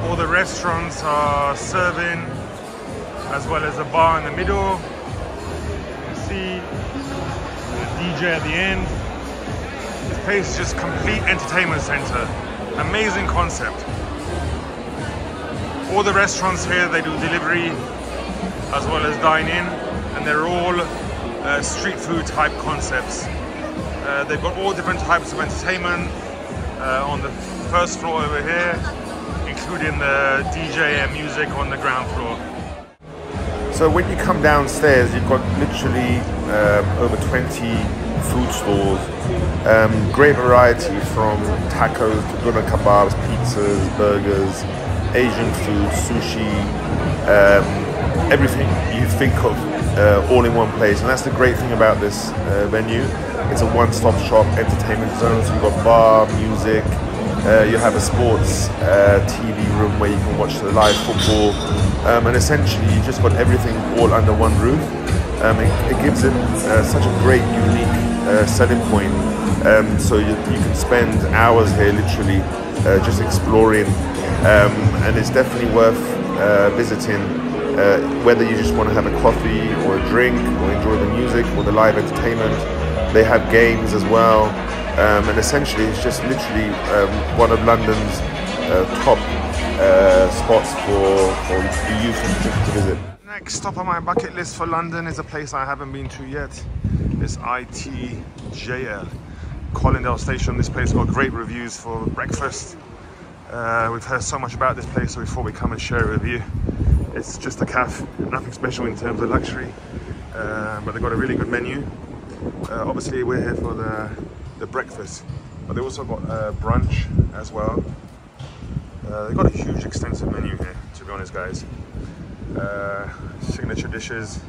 All the restaurants are serving, as well as a bar in the middle. You can see the DJ at the end. This place is just complete entertainment center. Amazing concept. All the restaurants here, they do delivery as well as dine in, and they're all street food type concepts. They've got all different types of entertainment on the first floor over here, including the DJ and music on the ground floor. So when you come downstairs, you've got literally over 20 food stores. Great variety from tacos to doner kebabs, pizzas, burgers, Asian food, sushi, everything you think of. All in one place, and that's the great thing about this venue. It's a one-stop shop entertainment zone, so you've got bar, music, you have a sports TV room where you can watch the live football, and essentially you just got everything all under one roof. It gives it such a great, unique selling point, so you can spend hours here literally just exploring, and it's definitely worth visiting. Whether you just want to have a coffee or a drink or enjoy the music or the live entertainment. They have games as well, and essentially it's just literally one of London's top spots for the youth to visit. Next stop on my bucket list for London is a place I haven't been to yet. It's ITJL, Colindale Station. This place got great reviews for breakfast. We've heard so much about this place, so we thought we'd come and share it with you. It's just a cafe, nothing special in terms of luxury, but they've got a really good menu. Obviously we're here for the breakfast, But they also got brunch as well. They've got a huge extensive menu here, to be honest guys. Signature dishes,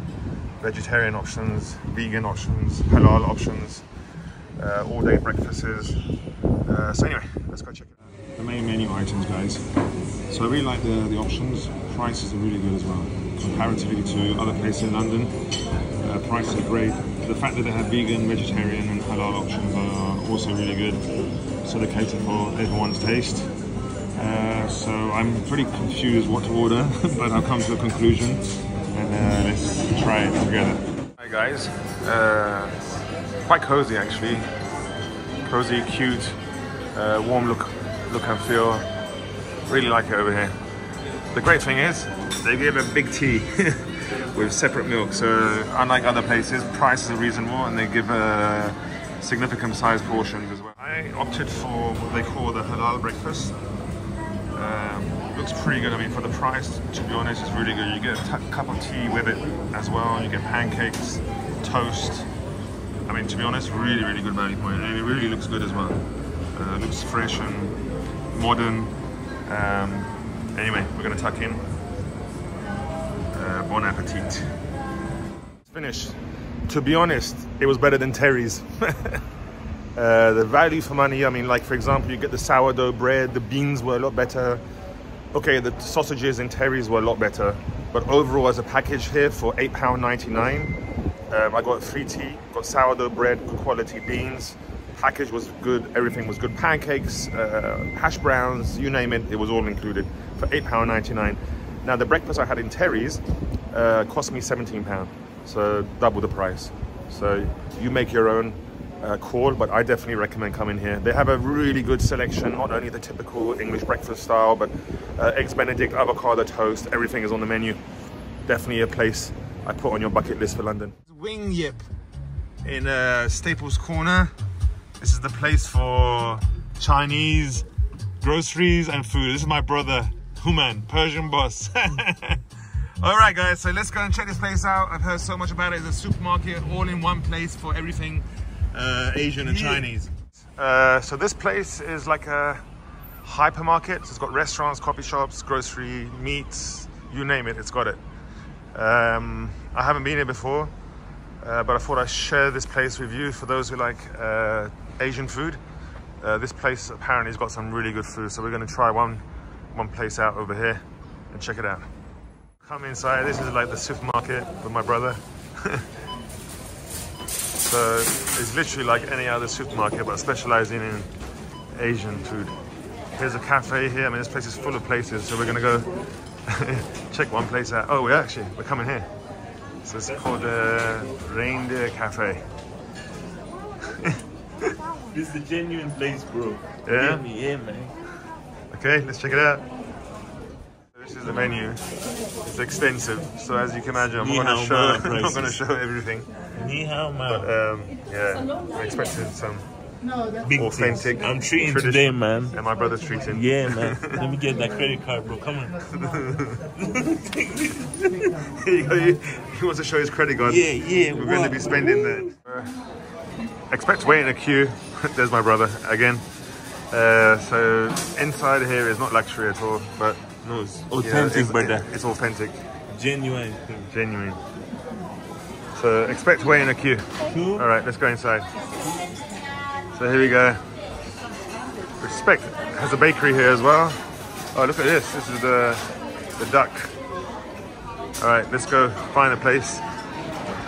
vegetarian options, vegan options, halal options, all day breakfasts. So anyway, let's go check it out. The main menu items guys. So I really like the options. Prices are really good as well. Comparatively to other places in London, prices are great. The fact that they have vegan, vegetarian and halal options are also really good. So they cater for everyone's taste. So I'm pretty confused what to order, but I've come to a conclusion and let's try it together. Hi guys, quite cozy actually. Cozy, cute, warm look and feel. Really like it over here. The great thing is they give a big tea with separate milk. So unlike other places, prices are reasonable and they give significant size portions as well. I opted for what they call the halal breakfast. Looks pretty good. I mean, for the price, to be honest, it's really good. You get a cup of tea with it as well. You get pancakes, toast. I mean, to be honest, really, really good value for it. And it really looks good as well. Looks fresh and modern. Anyway, we're gonna tuck in. Bon appetit. It's finished. To be honest, it was better than Terry's. The value for money, I mean, like for example, you get the sourdough bread, the beans were a lot better. Okay, the sausages in Terry's were a lot better. But overall, as a package here for £8.99, I got free tea, got sourdough bread, good quality beans. Package was good, everything was good. Pancakes, hash browns, you name it, it was all included for £8.99. Now the breakfast I had in Terry's cost me £17, so double the price. So you make your own call, but I definitely recommend coming here. They have a really good selection, not only the typical English breakfast style, but eggs Benedict, avocado toast, everything is on the menu. Definitely a place I put on your bucket list for London. Wing Yip in Staples Corner. This is the place for Chinese groceries and food. This is my brother, Human, Persian boss. All right, guys, so let's go and check this place out. I've heard so much about it. It's a supermarket, all in one place for everything Asian and Chinese. So this place is like a hypermarket. It's got restaurants, coffee shops, grocery, meats, you name it, it's got it. I haven't been here before, but I thought I'd share this place with you for those who like Asian food. This place apparently has got some really good food, so we're going to try one place out over here and check it out. Come inside. This is like the supermarket with my brother. So it's literally like any other supermarket, but specializing in Asian food. Here's a cafe here. I mean, this place is full of places, so we're gonna go check one place out. Oh, we're coming here. So it's called Reindeer Cafe. This is a genuine place, bro. Yeah? Yeah, man. Okay, let's check it out. This is the menu. It's extensive, so as you can imagine, I'm not going to show everything. But yeah, I expected some big authentic. Things. I'm treating today, man. And my brother's treating. Yeah, man. Let me get that credit card, bro. Come on. He wants to show his credit card. Yeah. We're going to be spending that. Expect to wait in a queue. There's my brother again. So inside here is not luxury at all, but no, it's authentic, brother. It's authentic. Genuine. Genuine. So expect to wait in a queue. Cool. All right, let's go inside. So here we go. Respect has a bakery here as well. Oh, look at this. This is the duck. All right, let's go find a place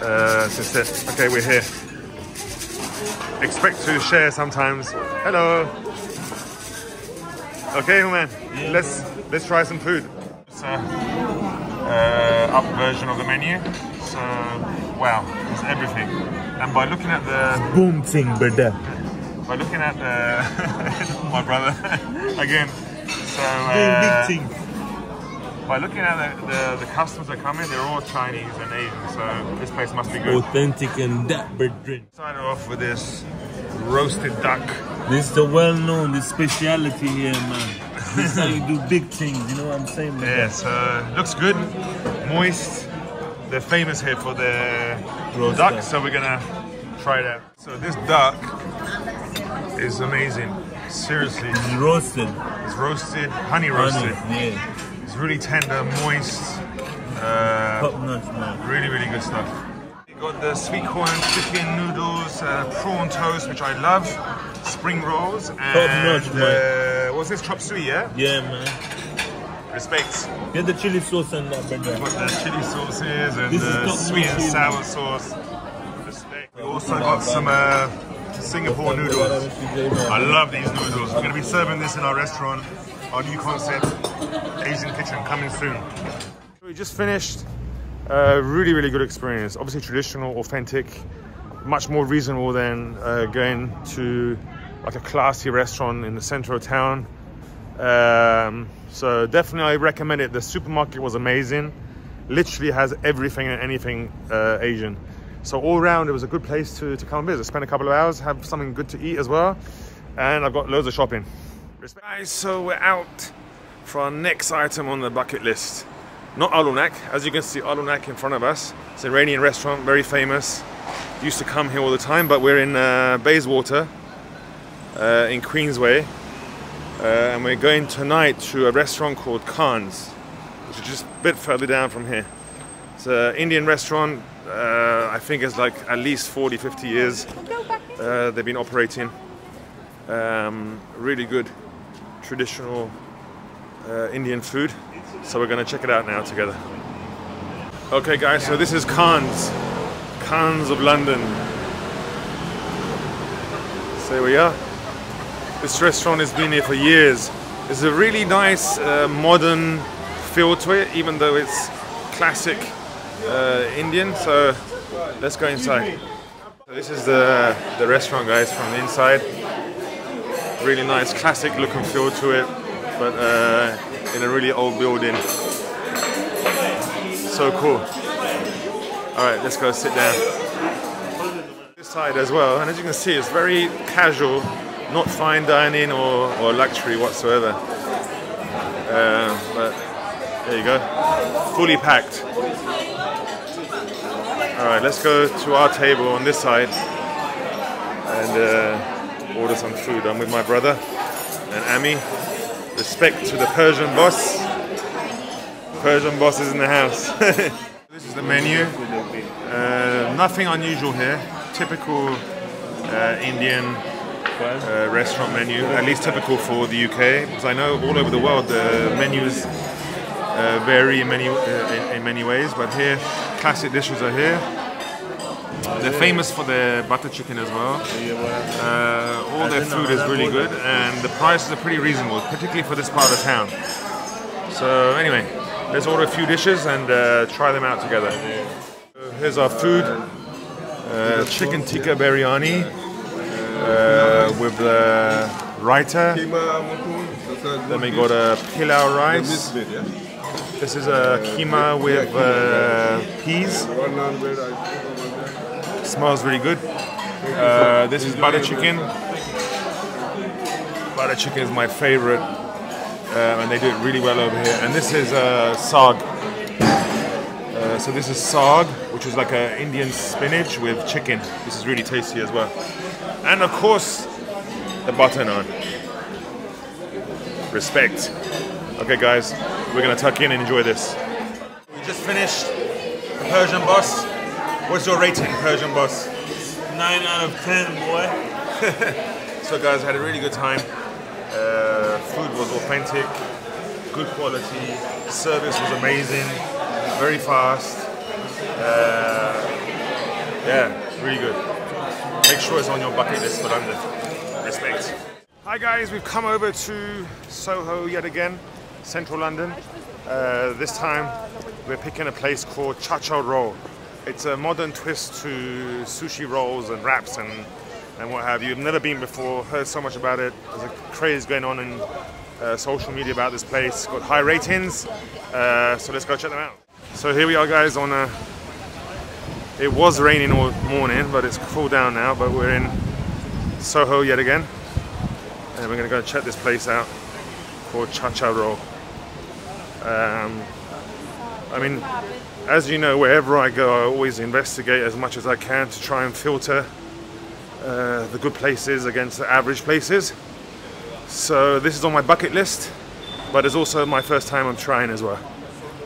to sit. Okay, we're here. Expect to share sometimes. Hello. Okay, man. Yeah, let's try some food. It's a up version of the menu. So wow, it's everything. And by looking at the boom thing, brother. By looking at the my brother again. So big thing. By looking at the customers that come in, they're all Chinese and Asian. So this place must be good. Authentic and that brother. Started off with this roasted duck. This is the well-known, the speciality here, man. This is how you do big things, you know what I'm saying? Man? Yeah, so looks good, moist. They're famous here for their roast duck, so we're gonna try it out. So this duck is amazing. Seriously. It's roasted. It's roasted, honey roasted. Honey, yeah. It's really tender, moist. Top notch, man. Really, really good stuff. You got the sweet corn and chicken noodles, prawn toast, which I love, spring rolls, and Top notch, man. what's this, chop suey, yeah? Yeah, man. Respect. Get the chili sauce and that, brother. Got the chili sauces and the sweet and sour sauce. Respect. We also got some Singapore noodles. I love these noodles. We're going to be serving this in our restaurant, our new concept, Asian Kitchen, coming soon. We just finished a really, really good experience. Obviously traditional, authentic, much more reasonable than going to like a classy restaurant in the center of town. So definitely I recommend it. The supermarket was amazing. Literally has everything and anything Asian. So all around it was a good place to come and visit. Spend a couple of hours, have something good to eat as well. And I've got loads of shopping. Guys, so we're out for our next item on the bucket list. Not Alunak. As you can see, Alunak in front of us. It's an Iranian restaurant, very famous. Used to come here all the time, but we're in Bayswater in Queensway. And we're going tonight to a restaurant called Khan's, which is just a bit further down from here. It's an Indian restaurant. I think it's like at least 40-50 years they've been operating. Really good traditional Indian food. So we're going to check it out now together. Okay guys, so this is Khan's of London. So here we are. This restaurant has been here for years. There's a really nice modern feel to it, even though it's classic Indian. So let's go inside. So this is the restaurant, guys, from the inside. Really nice classic look and feel to it, but in a really old building. So cool. All right, let's go sit down. This side as well, and as you can see, it's very casual. Not fine dining or luxury whatsoever. But there you go. Fully packed. Alright, let's go to our table on this side and order some food. I'm with my brother and Ami. Respect to the Persian boss. Persian boss is in the house. This is the menu. Nothing unusual here. Typical Indian restaurant menu, at least typical for the UK, because I know all over the world the menus vary in many ways, but here classic dishes are here. They're famous for their butter chicken as well. All their food is really good and the prices are pretty reasonable, particularly for this part of town. So anyway, let's order a few dishes and try them out together. So here's our food. Chicken tikka biryani with the raita. Then we got a pilau rice. This is a keema with peas. Smells really good. This is butter chicken. Butter chicken is my favorite, and they do it really well over here. And this is saag. So this is saag, which is like an Indian spinach with chicken. This is really tasty as well. And of course, the butter naan. Respect. Okay guys, we're gonna tuck in and enjoy this. We just finished the Persian boss. What's your rating, Persian boss? 9 out of 10, boy. So guys, I had a really good time. Food was authentic, good quality, service was amazing, very fast. Yeah, really good. Make sure it's on your bucket list for London. Respect. Hi guys, we've come over to Soho yet again, central London. This time we're picking a place called Cha-Cha Roll. It's a modern twist to sushi rolls and wraps and what have you. I've never been before, heard so much about it. There's a craze going on in social media about this place. Got high ratings, so let's go check them out. So here we are guys on a... It was raining all morning, but it's cooled down now, but we're in Soho yet again. And we're gonna go check this place out called Cha-Cha Roll. I mean, as you know, wherever I go, I always investigate as much as I can to try and filter the good places against the average places. So this is on my bucket list, but it's also my first time I'm trying as well.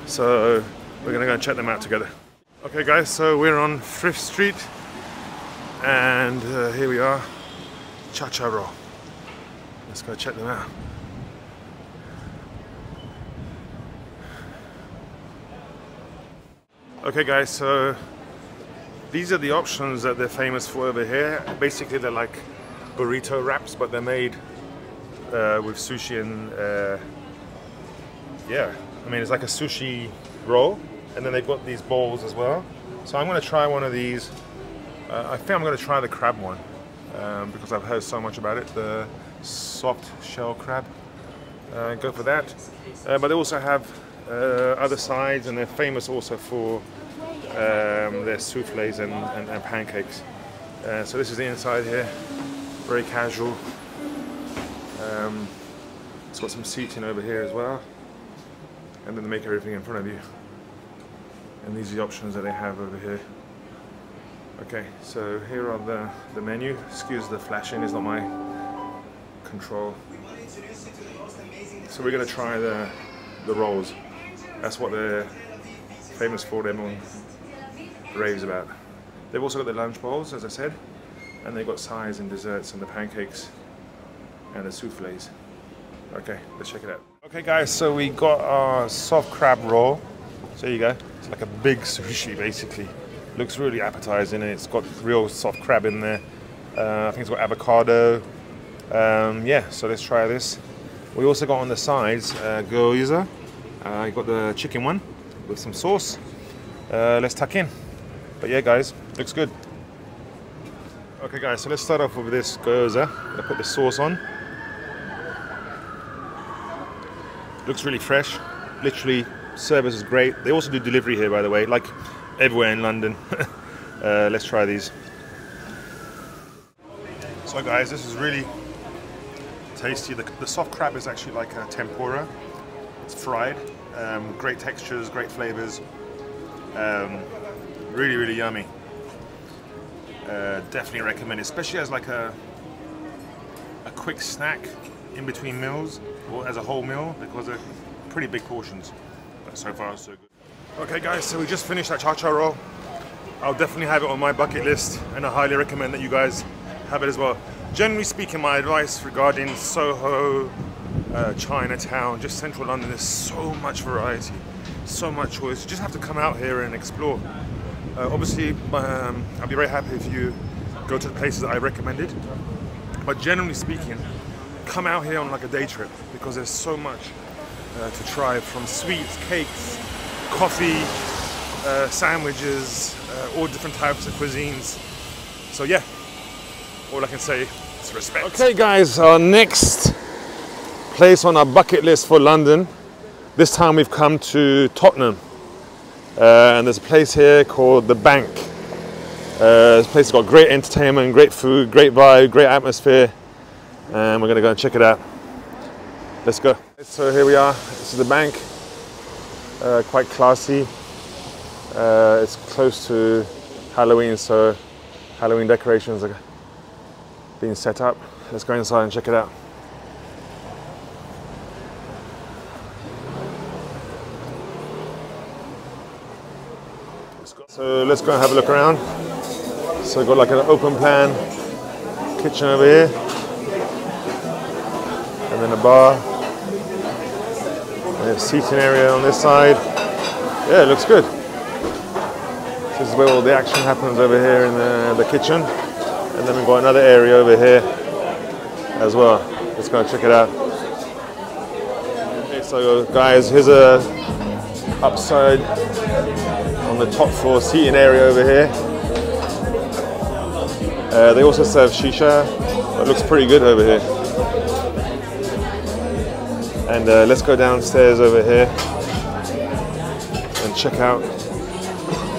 So we're gonna go and check them out together. Okay guys, so we're on Thrift Street, and here we are, Chacharo. Let's go check them out. Okay guys, so these are the options that they're famous for over here. Basically they're like burrito wraps, but they're made with sushi and yeah, I mean it's like a sushi roll, and then they've got these bowls as well. So I'm going to try one of these. I think I'm going to try the crab one because I've heard so much about it, the soft shell crab. Go for that. But they also have other sides, and they're famous also for their souffles and pancakes. So this is the inside here, very casual. It's got some seating over here as well, and then they make everything in front of you. And these are the options that they have over here. Okay, so here are the menu. Excuse the flashing, it's not my control. So we're going to try the rolls. That's what they're famous for, everyone raves about. They've also got the lunch bowls, as I said, and they've got sides and desserts and the pancakes and the souffles. Okay, let's check it out. Okay guys, so we got our soft crab roll. So there you go. It's like a big sushi basically. Looks really appetizing, and it's got real soft crab in there. I think it's got avocado. Yeah, so let's try this. We also got on the sides gyoza. I got the chicken one with some sauce. Let's tuck in. But yeah guys, looks good. Okay guys, so let's start off with this gyoza. I'll put the sauce on. Looks really fresh. Literally, service is great. They also do delivery here, by the way, like everywhere in London. Let's try these. So guys, this is really tasty. The soft crab is actually like a tempura. It's fried. Great textures, great flavors. Really, really yummy. Definitely recommend it, especially as like a quick snack in between meals, or as a whole meal, because they're pretty big portions. But so far, so good. Okay guys, so we just finished that cha-cha roll. I'll definitely have it on my bucket list, and I highly recommend that you guys have it as well. Generally speaking, my advice regarding Soho, Chinatown, just central London, there's so much variety, so much choice. You just have to come out here and explore. Obviously, I'll be very happy if you go to the places that I recommended. But generally speaking, come out here on like a day trip, because there's so much to try, from sweets, cakes, coffee, sandwiches, all different types of cuisines. So yeah, all I can say is respect. Okay guys, our next place on our bucket list for London, this time we've come to Tottenham. And there's a place here called The Bank. This place has got great entertainment, great food, great vibe, great atmosphere. And we're gonna go and check it out. Let's go. So here we are, this is The Bank. Quite classy. It's close to Halloween, so Halloween decorations are being set up. Let's go inside and check it out. So let's go and have a look around. So we've got like an open plan kitchen over here, and then a bar, and a seating area on this side. Yeah, it looks good. This is where all the action happens over here in the kitchen, and then we've got another area over here as well. Let's go and check it out. Okay, so guys, here's a upside on the top floor seating area over here. They also serve shisha. It looks pretty good over here. And let's go downstairs over here and check out.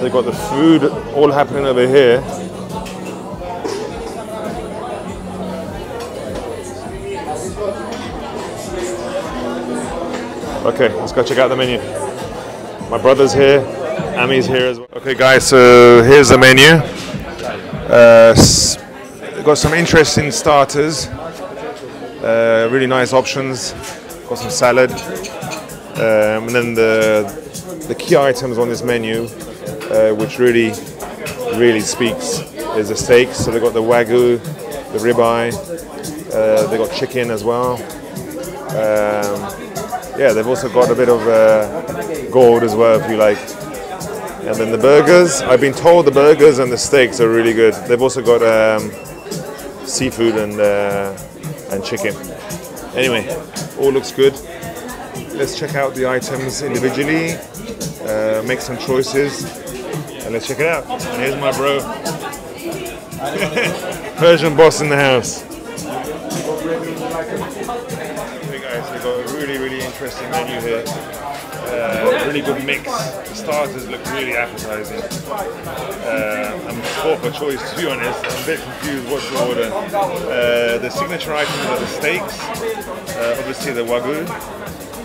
They've got the food all happening over here. Okay, let's go check out the menu. My brother's here, Ami's here as well. Okay guys, so here's the menu. They've got some interesting starters, really nice options. Got some salad, and then the key items on this menu, which really speaks, is the steaks. So they've got the wagyu, the ribeye, they've got chicken as well. Yeah, they've also got a bit of gold as well, if you like. And then the burgers, I've been told the burgers and the steaks are really good. They've also got seafood and chicken. Anyway, all looks good. Let's check out the items individually, make some choices, and let's check it out. And here's my bro, Persian boss in the house. Hey guys, we've got a really interesting menu here. Really good mix. The starters look really appetizing. I'm sport for choice, to be honest. I'm a bit confused what to order. The signature items are the steaks, obviously the wagyu,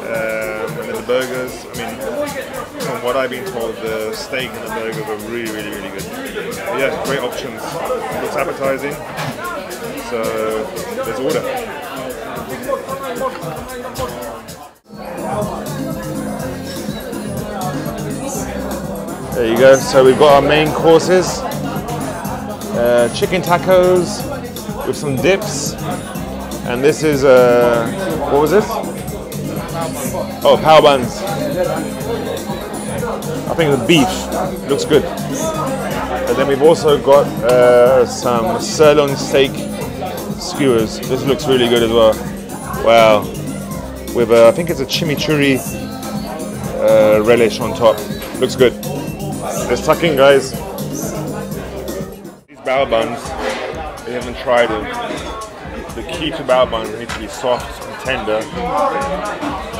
and then the burgers. I mean, from what I've been told, the steak and the burgers are really good. But yeah, great options. Looks appetizing. So let's order. There you go. So we've got our main courses, chicken tacos with some dips, and this is what was this? Oh, power buns. I think the beef looks good. And then we've also got some sirloin steak skewers. This looks really good as well. Wow. With I think it's a chimichurri relish on top. Looks good. Let's tuck in, guys. These bao buns, we haven't tried them. The key to bao buns need to be soft and tender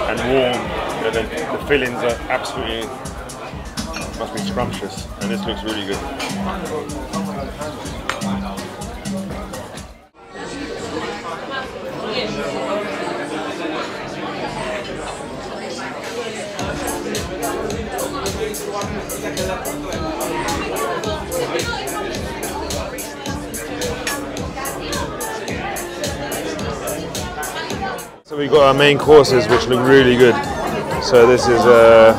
and warm. And then the fillings are absolutely, must be scrumptious. And this looks really good. So we've got our main courses, which look really good. So this is the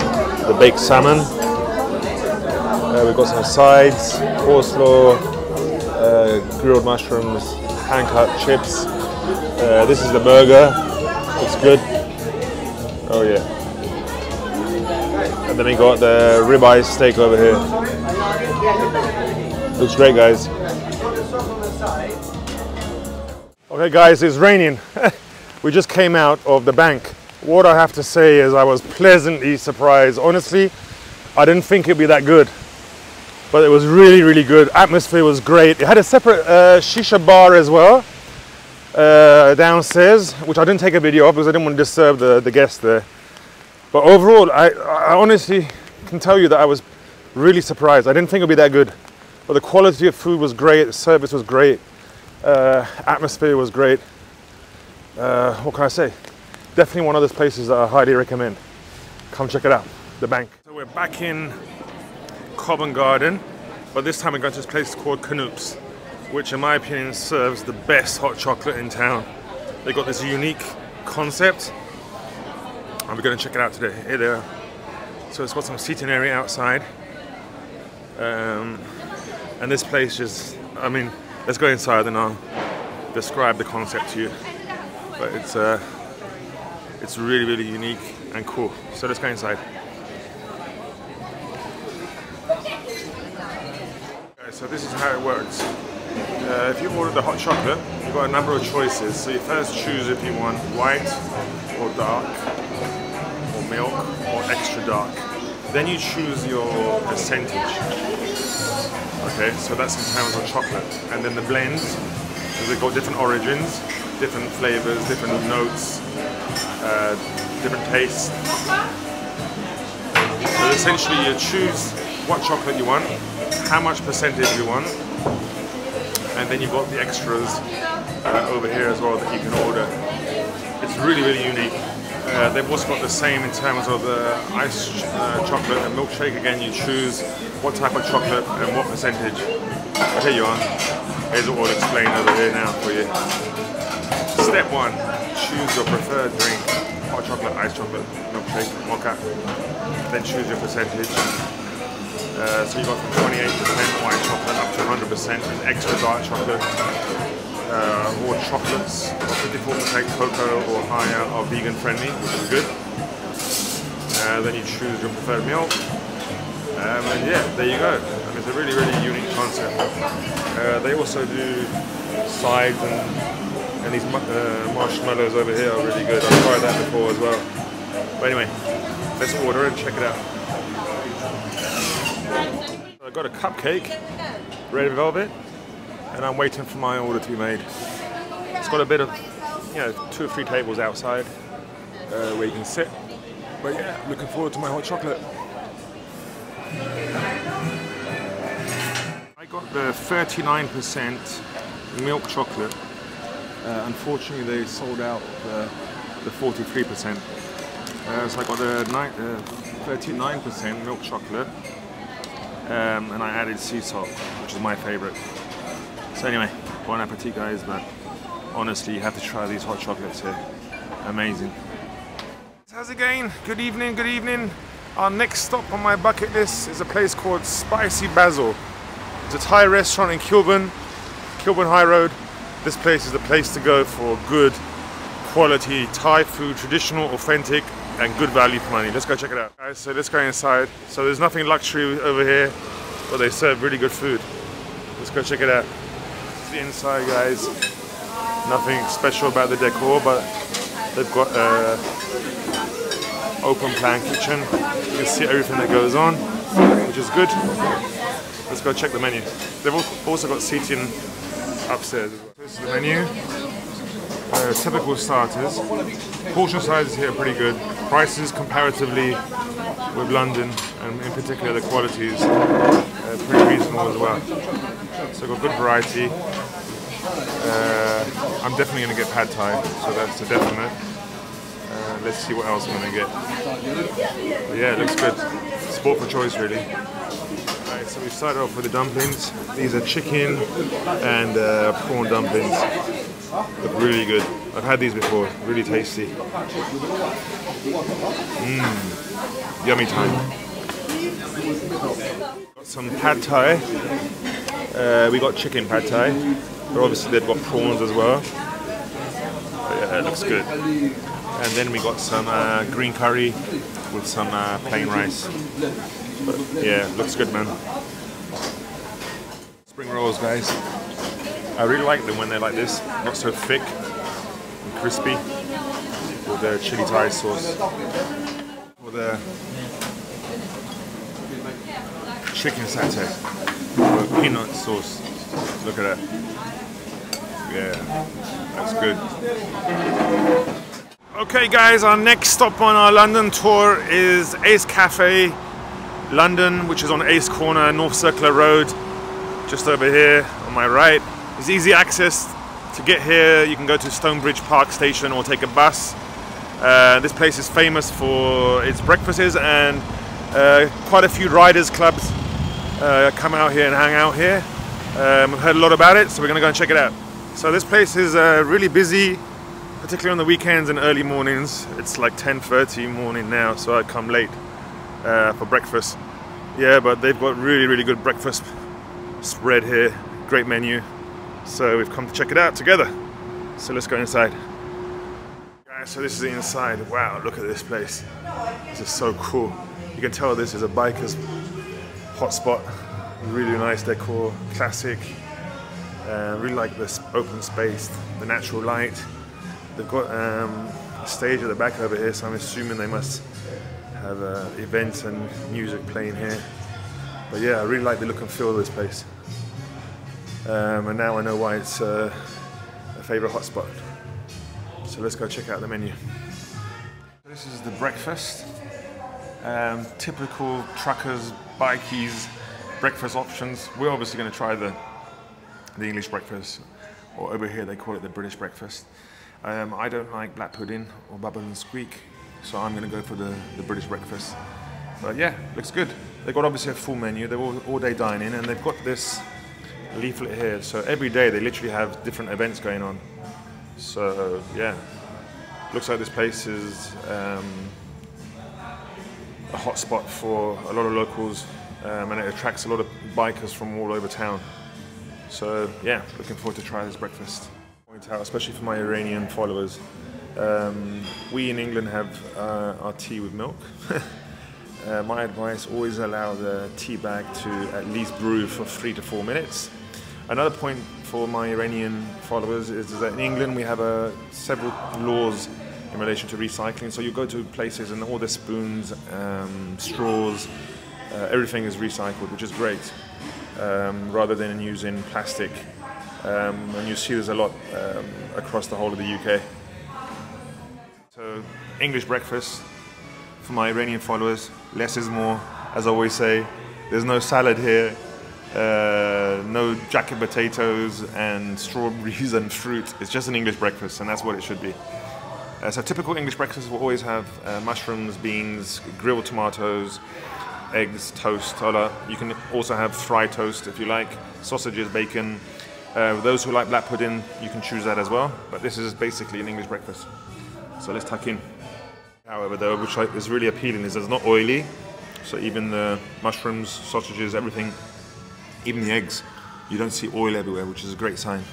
baked salmon. We've got some sides, coleslaw, grilled mushrooms, hand-cut chips. This is the burger. It's good. Oh yeah. And then we got the ribeye steak over here. Looks great, guys. Okay, guys, it's raining. We just came out of the bank. What I have to say is I was pleasantly surprised. Honestly, I didn't think it'd be that good, but it was really good. Atmosphere was great. It had a separate shisha bar as well downstairs, which I didn't take a video of because I didn't want to disturb the guests there. But overall, I honestly can tell you that I was really surprised. I didn't think it'd be that good, but the quality of food was great. The service was great. Atmosphere was great. What can I say? Definitely one of those places that I highly recommend. Come check it out, the bank. So we're back in Covent Garden, but this time we're going to this place called Canoops, which in my opinion serves the best hot chocolate in town. They've got this unique concept, and we're going to check it out today. Here they are. So it's got some seating area outside, and this place just, I mean, let's go inside and I'll describe the concept to you. But it's really unique and cool. So let's go inside. Okay, so this is how it works. If you order the hot chocolate, you've got a number of choices. So you first choose if you want white or dark, or milk, or extra dark. Then you choose your percentage. Okay, so that's in terms of chocolate. And then the blends, because they've got different origins, different flavors, different notes, different tastes. So essentially you choose what chocolate you want, how much percentage you want, and then you've got the extras over here as well that you can order. It's really unique. They've also got the same in terms of the iced chocolate and milkshake. Again, you choose what type of chocolate and what percentage. Here you are. Here's what we'll explain over here now for you. Step 1, choose your preferred drink. Hot chocolate, iced chocolate, milkshake, mocha. Then choose your percentage. So you got from 28% white chocolate up to 100% extra dark chocolate. Or chocolates, 54% cocoa or higher are vegan friendly, which is good. Then you choose your preferred milk. And yeah, there you go. I mean, it's a really, really unique concept. They also do sides and these marshmallows over here are really good. I've tried that before as well. But anyway, let's order and check it out. I got a cupcake, red velvet, and I'm waiting for my order to be made. It's got a bit of, 2 or 3 tables outside where you can sit. But yeah, looking forward to my hot chocolate. I got the 39% milk chocolate. Unfortunately, they sold out the 43%. So I got the 39% milk chocolate, and I added sea salt, which is my favorite. So anyway, bon appetit, guys. But honestly, you have to try these hot chocolates here. Amazing. How's it going? Good evening, good evening. Our next stop on my bucket list is a place called Spicy Basil. It's a Thai restaurant in Kilburn High Road. This place is the place to go for good quality Thai food, traditional, authentic, and good value for money. Let's go check it out. Guys, so let's go inside. So there's nothing luxury over here, but they serve really good food. Let's go check it out. This is the inside, guys. Nothing special about the decor, but they've got open plan kitchen. You can see everything that goes on, which is good. Let's go check the menu. They've also got seating upstairs as well. This is the menu. Typical starters. Portion sizes here are pretty good. Prices comparatively with London, and in particular the quality is pretty reasonable as well. So we've got good variety. I'm definitely going to get pad thai, so that's a definite. Let's see what else I'm going to get. But yeah, it looks good. Sport for choice, really. Alright, so we started off with the dumplings. These are chicken and prawn dumplings. Look really good. I've had these before. Really tasty. Yummy time. Got some pad thai. We got chicken pad thai. But obviously they've got prawns as well. But yeah, it looks good. And then we got some green curry with some plain rice. But yeah, looks good, man. Spring rolls, guys. I really like them when they're like this, not so thick and crispy, with the chili Thai sauce. Or the chicken satay with peanut sauce. Look at that. Yeah, that's good. Okay guys, our next stop on our London tour is Ace Cafe, London, which is on Ace Corner, North Circular Road, just over here on my right. There's easy access to get here. You can go to Stonebridge Park Station or take a bus. This place is famous for its breakfasts, and quite a few riders clubs come out here and hang out here. We've heard a lot about it, so we're going to go and check it out. So this place is really busy, particularly on the weekends and early mornings. It's like 10:30 morning now, so I come late for breakfast. Yeah, but they've got really, really good breakfast spread here. Great menu. So we've come to check it out together. So let's go inside. Guys, so this is the inside. Wow, look at this place. This is so cool. You can tell this is a biker's hotspot. Really nice decor, classic. Really like this open space, the natural light. They've got a stage at the back over here, so I'm assuming they must have events and music playing here. But yeah, I really like the look and feel of this place. And now I know why it's a favourite hotspot. So let's go check out the menu. This is the breakfast. Typical truckers, bikies breakfast options. We're obviously going to try the English breakfast, or over here they call it the British breakfast. I don't like black pudding or bubble and squeak, so I'm going to go for the British breakfast. But yeah, looks good. They've got obviously a full menu. They're all day dining, and they've got this leaflet here. So every day they literally have different events going on. So yeah, looks like this place is a hot spot for a lot of locals, and it attracts a lot of bikers from all over town. So yeah, looking forward to try this breakfast. Point out, especially for my Iranian followers, we in England have our tea with milk. My advice, always allow the tea bag to at least brew for 3 to 4 minutes. Another point for my Iranian followers is that in England we have several laws in relation to recycling. So you go to places and all the spoons, straws, everything is recycled, which is great, rather than using plastic. And you see there's a lot across the whole of the UK. So English breakfast for my Iranian followers, less is more, as I always say. There's no salad here, no jacket potatoes and strawberries and fruit. It's just an English breakfast, and that's what it should be. So typical English breakfast will always have mushrooms, beans, grilled tomatoes, eggs, toast. You can also have fried toast if you like, sausages, bacon. Those who like black pudding, you can choose that as well. But this is basically an English breakfast. So let's tuck in. However, though, which is really appealing, is it's not oily. So even the mushrooms, sausages, everything, even the eggs, you don't see oil everywhere, which is a great sign.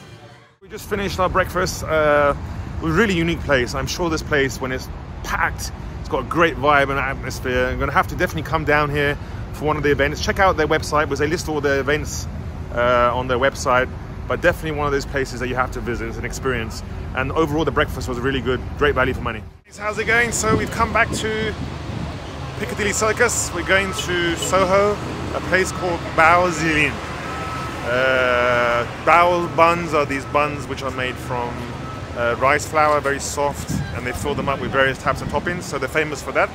We just finished our breakfast. A really unique place. I'm sure this place, when it's packed, it's got a great vibe and atmosphere. I'm going to have to definitely come down here for one of the events. Check out their website, because they list all the events on their website. But definitely one of those places that you have to visit. It's an experience. And overall, the breakfast was really good. Great value for money. How's it going? So we've come back to Piccadilly Circus. We're going to Soho, a place called Buns. Buns are these buns which are made from rice flour, very soft, and they fill them up with various types of toppings. So they're famous for that,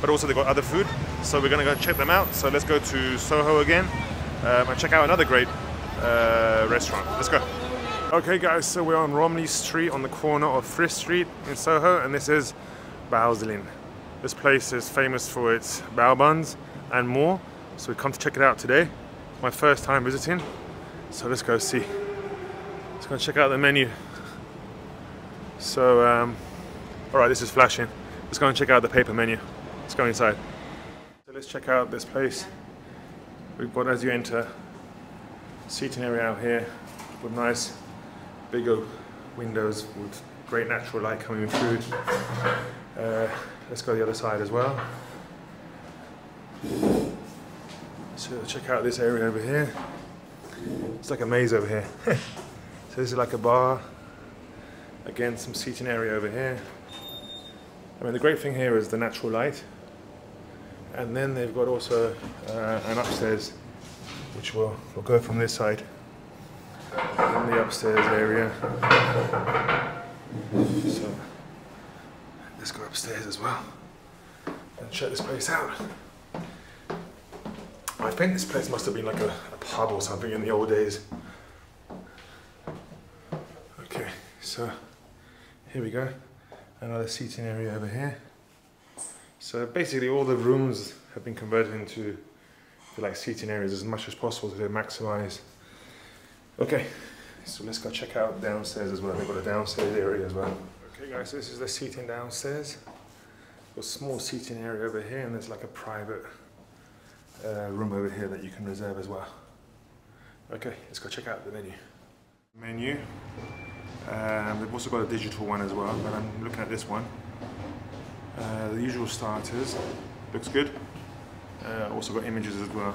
but also they've got other food. So we're going to go check them out. So let's go to Soho again and check out another great restaurant. Let's go. Okay guys, so we're on Romney Street on the corner of Frith Street in Soho, and this is Buns. This place is famous for its bao buns and more, so we've come to check it out today. My first time visiting, so let's go see. Let's go check out the menu. So, alright, this is flashing. Let's go and check out the paper menu. Let's go inside. So let's check out this place. We've got, as you enter, seating area out here with nice bigger windows with great natural light coming through. Let's go the other side as well. So check out this area over here. It's like a maze over here. So this is like a bar. Again, some seating area over here. I mean, the great thing here is the natural light. And then they've got also an upstairs, which will go from this side. In the upstairs area. So let's go upstairs as well and check this place out. I think this place must have been like a pub or something in the old days. Okay, so here we go. Another seating area over here. So basically all the rooms have been converted into like seating areas as much as possible to maximize. Okay, so let's go check out downstairs as well. They've got a downstairs area as well. Okay guys, so this is the seating downstairs. Got a small seating area over here, and there's like a private room over here that you can reserve as well. Okay, let's go check out the menu. They've also got a digital one as well, but I'm looking at this one. The usual starters, looks good. Also got images as well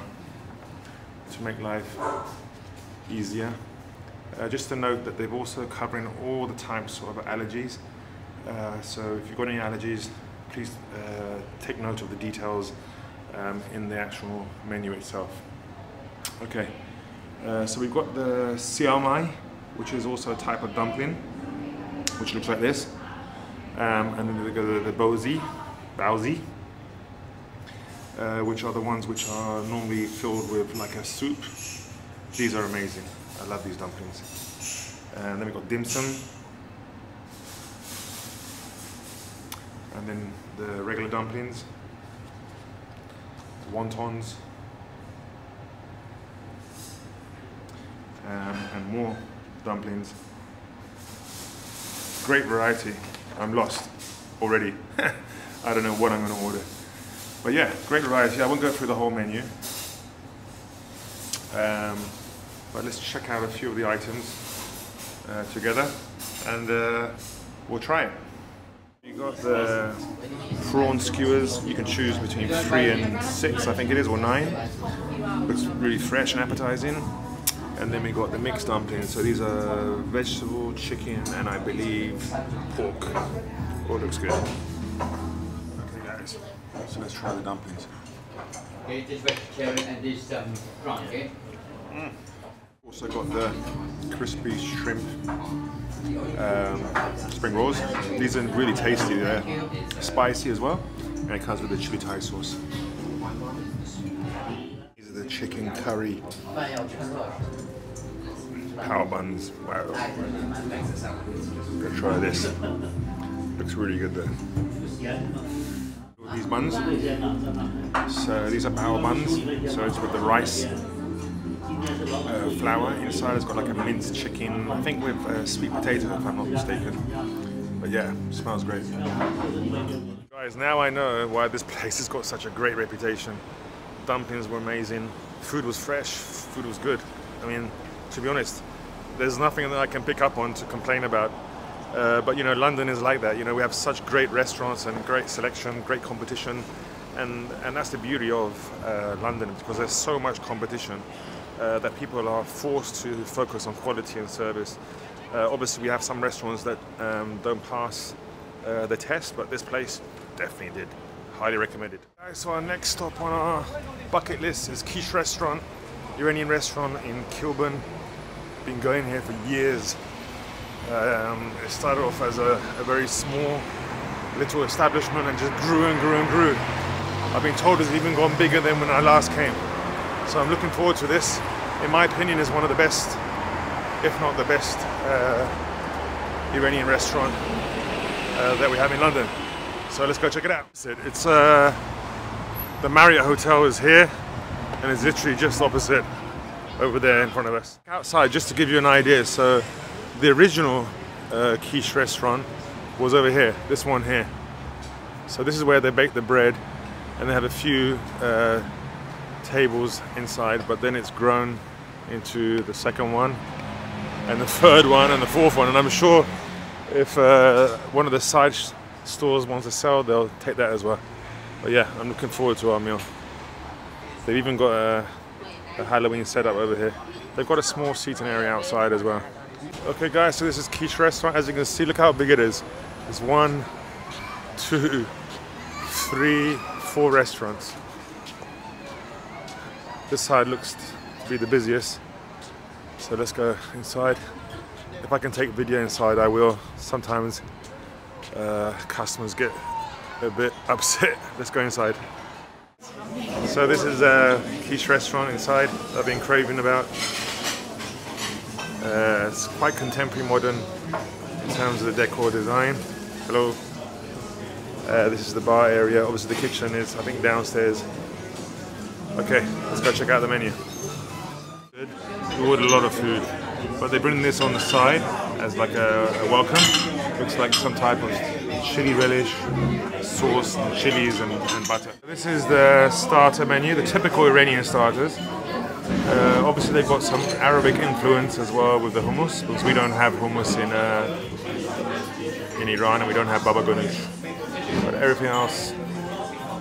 to make life easier. Just to note that they've also covering all the types of allergies. So if you've got any allergies, please take note of the details in the actual menu itself. Okay, so we've got the siomai, which is also a type of dumpling, which looks like this. And then we've got the baozi, which are the ones which are normally filled with like a soup. These are amazing. I love these dumplings. And then we've got dim sum. And then the regular dumplings. Wontons. and more dumplings. Great variety. I'm lost already. I don't know what I'm going to order. But yeah, great variety. I won't go through the whole menu. But let's check out a few of the items together, and we'll try it. You got the prawn skewers. You can choose between 3 and 6, I think it is, or 9. Looks really fresh and appetizing. And then we got the mixed dumplings. So these are vegetable, chicken, and I believe pork. All looks good. Okay, guys. So let's try the dumplings. Okay, this vegetarian and this prawn, okay? Also got the crispy shrimp spring rolls. These are really tasty. They're spicy as well, and it comes with the chili Thai sauce. These are the chicken curry power buns. Wow. Gonna try this. Looks really good though. These buns. So these are power buns. So it's with the rice. Flour inside. It's got like a minced chicken, I think with sweet potato if I'm not mistaken. But yeah, smells great. Guys, now I know why this place has got such a great reputation. Dumplings were amazing, food was fresh, food was good. I mean, to be honest, there's nothing that I can pick up on to complain about. But you know, London is like that. You know, we have such great restaurants and great selection, great competition, and that's the beauty of London, because there's so much competition. That people are forced to focus on quality and service. Obviously we have some restaurants that don't pass the test, but this place definitely did. Highly recommended. Guys, so our next stop on our bucket list is Quiche Restaurant, Iranian restaurant in Kilburn. Been going here for years. It started off as a very small little establishment and just grew and grew and grew. I've been told it's even gone bigger than when I last came. So I'm looking forward to this. In my opinion, is one of the best, if not the best, Iranian restaurant that we have in London. So let's go check it out. It's the Marriott Hotel is here, and it's literally just opposite over there in front of us. Outside, just to give you an idea, so the original quiche restaurant was over here, this one here. So this is where they bake the bread, and they have a few tables inside, but then it's grown into the second one and the third one and the fourth one, and I'm sure if one of the side stores wants to sell, they'll take that as well. But yeah, I'm looking forward to our meal. They've even got a Halloween setup over here. They've got a small seating area outside as well. Okay guys, so this is Quiche Restaurant. As you can see, look how big it is. There's 1, 2, 3, 4 restaurants. This side looks to be the busiest, so let's go inside. If I can take video inside, I will. Sometimes customers get a bit upset. Let's go inside. So this is a quiche restaurant inside that I've been craving about. It's quite contemporary modern in terms of the decor design. Hello. This is the bar area. Obviously the kitchen is, I think, downstairs. Okay, let's go check out the menu. Good. We ordered a lot of food, but they bring this on the side as like a welcome. Looks like some type of chili relish, sauce, and chilies and butter. This is the starter menu, the typical Iranian starters. Obviously they've got some Arabic influence as well with the hummus, because we don't have hummus in Iran, and we don't have baba ganoush. But everything else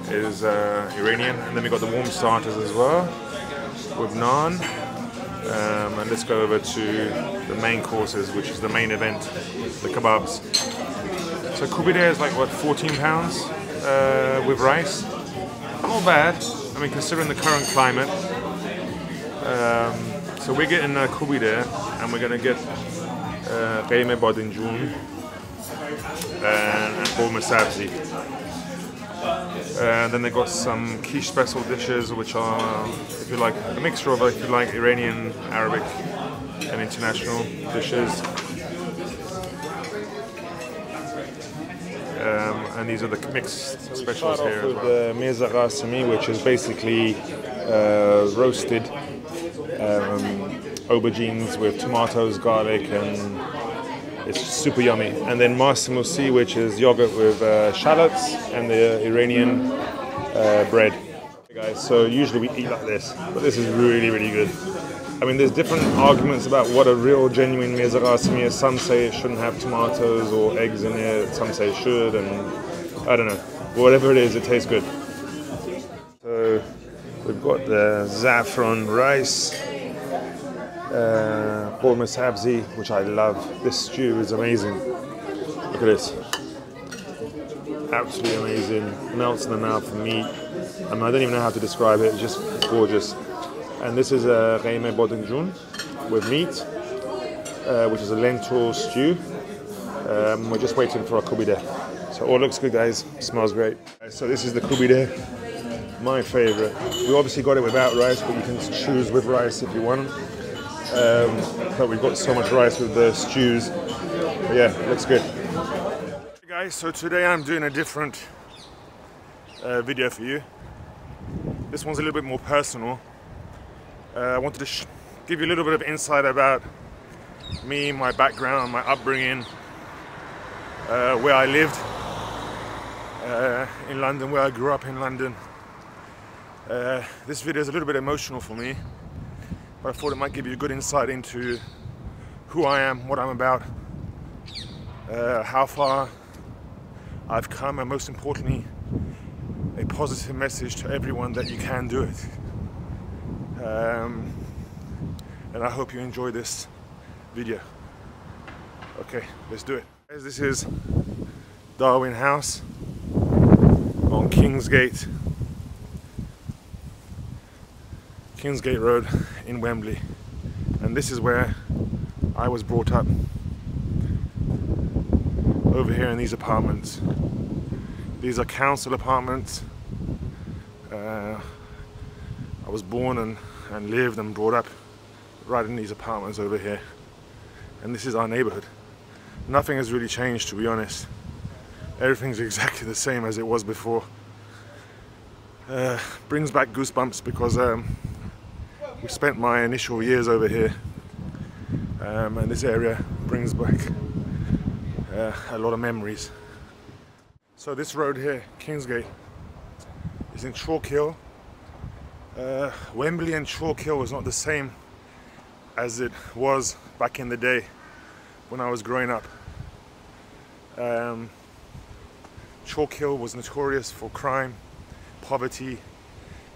is Iranian. And then we got the warm starters as well with naan. And let's go over to the main courses, which is the main event, the kebabs. So kubide is like what, £14 with rice. Not bad. I mean, considering the current climate. So we're getting kubide, and we're gonna get qeyme badinjun and bulma sabzi. And then they got some quiche special dishes, which are, if you like, a mixture of, if you like, Iranian, Arabic, and international dishes. And these are the mixed specials here as well. The mirza qasimi, which is basically roasted aubergines with tomatoes, garlic, and it's super yummy. And then masamousi, which is yogurt with shallots and the Iranian bread. Okay, guys, so usually we eat like this, but this is really, really good. I mean, there's different arguments about what a real, genuine mirza qasimi is. Some say it shouldn't have tomatoes or eggs in it. Some say it should, and I don't know. Whatever it is, it tastes good. So we've got the saffron rice, bol sabzi, which I love. This stew is amazing. Look at this. Absolutely amazing. Melts in the mouth of meat. I mean, I don't even know how to describe it. It's just gorgeous. And this is a qeime bodinjun with meat, which is a lentil stew. We're just waiting for our kubide. So all looks good, guys. Smells great. So this is the kubide, my favorite. We obviously got it without rice, but you can choose with rice if you want. But we've got so much rice with the stews. But yeah, looks good. Hey guys, so today I'm doing a different video for you. This one's a little bit more personal. I wanted to give you a little bit of insight about me, my background, my upbringing, where I lived in London, where I grew up in London. This video is a little bit emotional for me, but I thought it might give you a good insight into who I am, what I'm about, how far I've come, and most importantly, a positive message to everyone that you can do it. And I hope you enjoy this video. Okay, let's do it. Guys, this is Darwin House on Kingsgate Road in Wembley, and this is where I was brought up, over here in these apartments. These are council apartments. I was born and lived and brought up right in these apartments over here, and this is our neighborhood. Nothing has really changed, to be honest. Everything's exactly the same as it was before. Brings back goosebumps because we spent my initial years over here, and this area brings back a lot of memories. So this road here, Kingsgate, is in Chalk Hill. Wembley and Chalk Hill was not the same as it was back in the day when I was growing up. Chalk Hill was notorious for crime, poverty,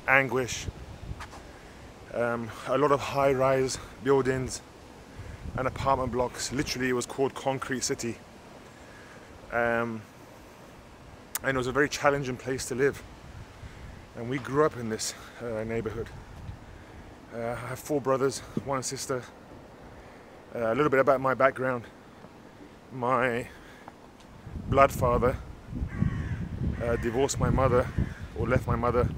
anguish, a lot of high-rise buildings and apartment blocks. Literally, it was called Concrete City. And it was a very challenging place to live. And we grew up in this neighborhood. I have 4 brothers, 1 sister. A little bit about my background. My blood father divorced my mother, or left my mother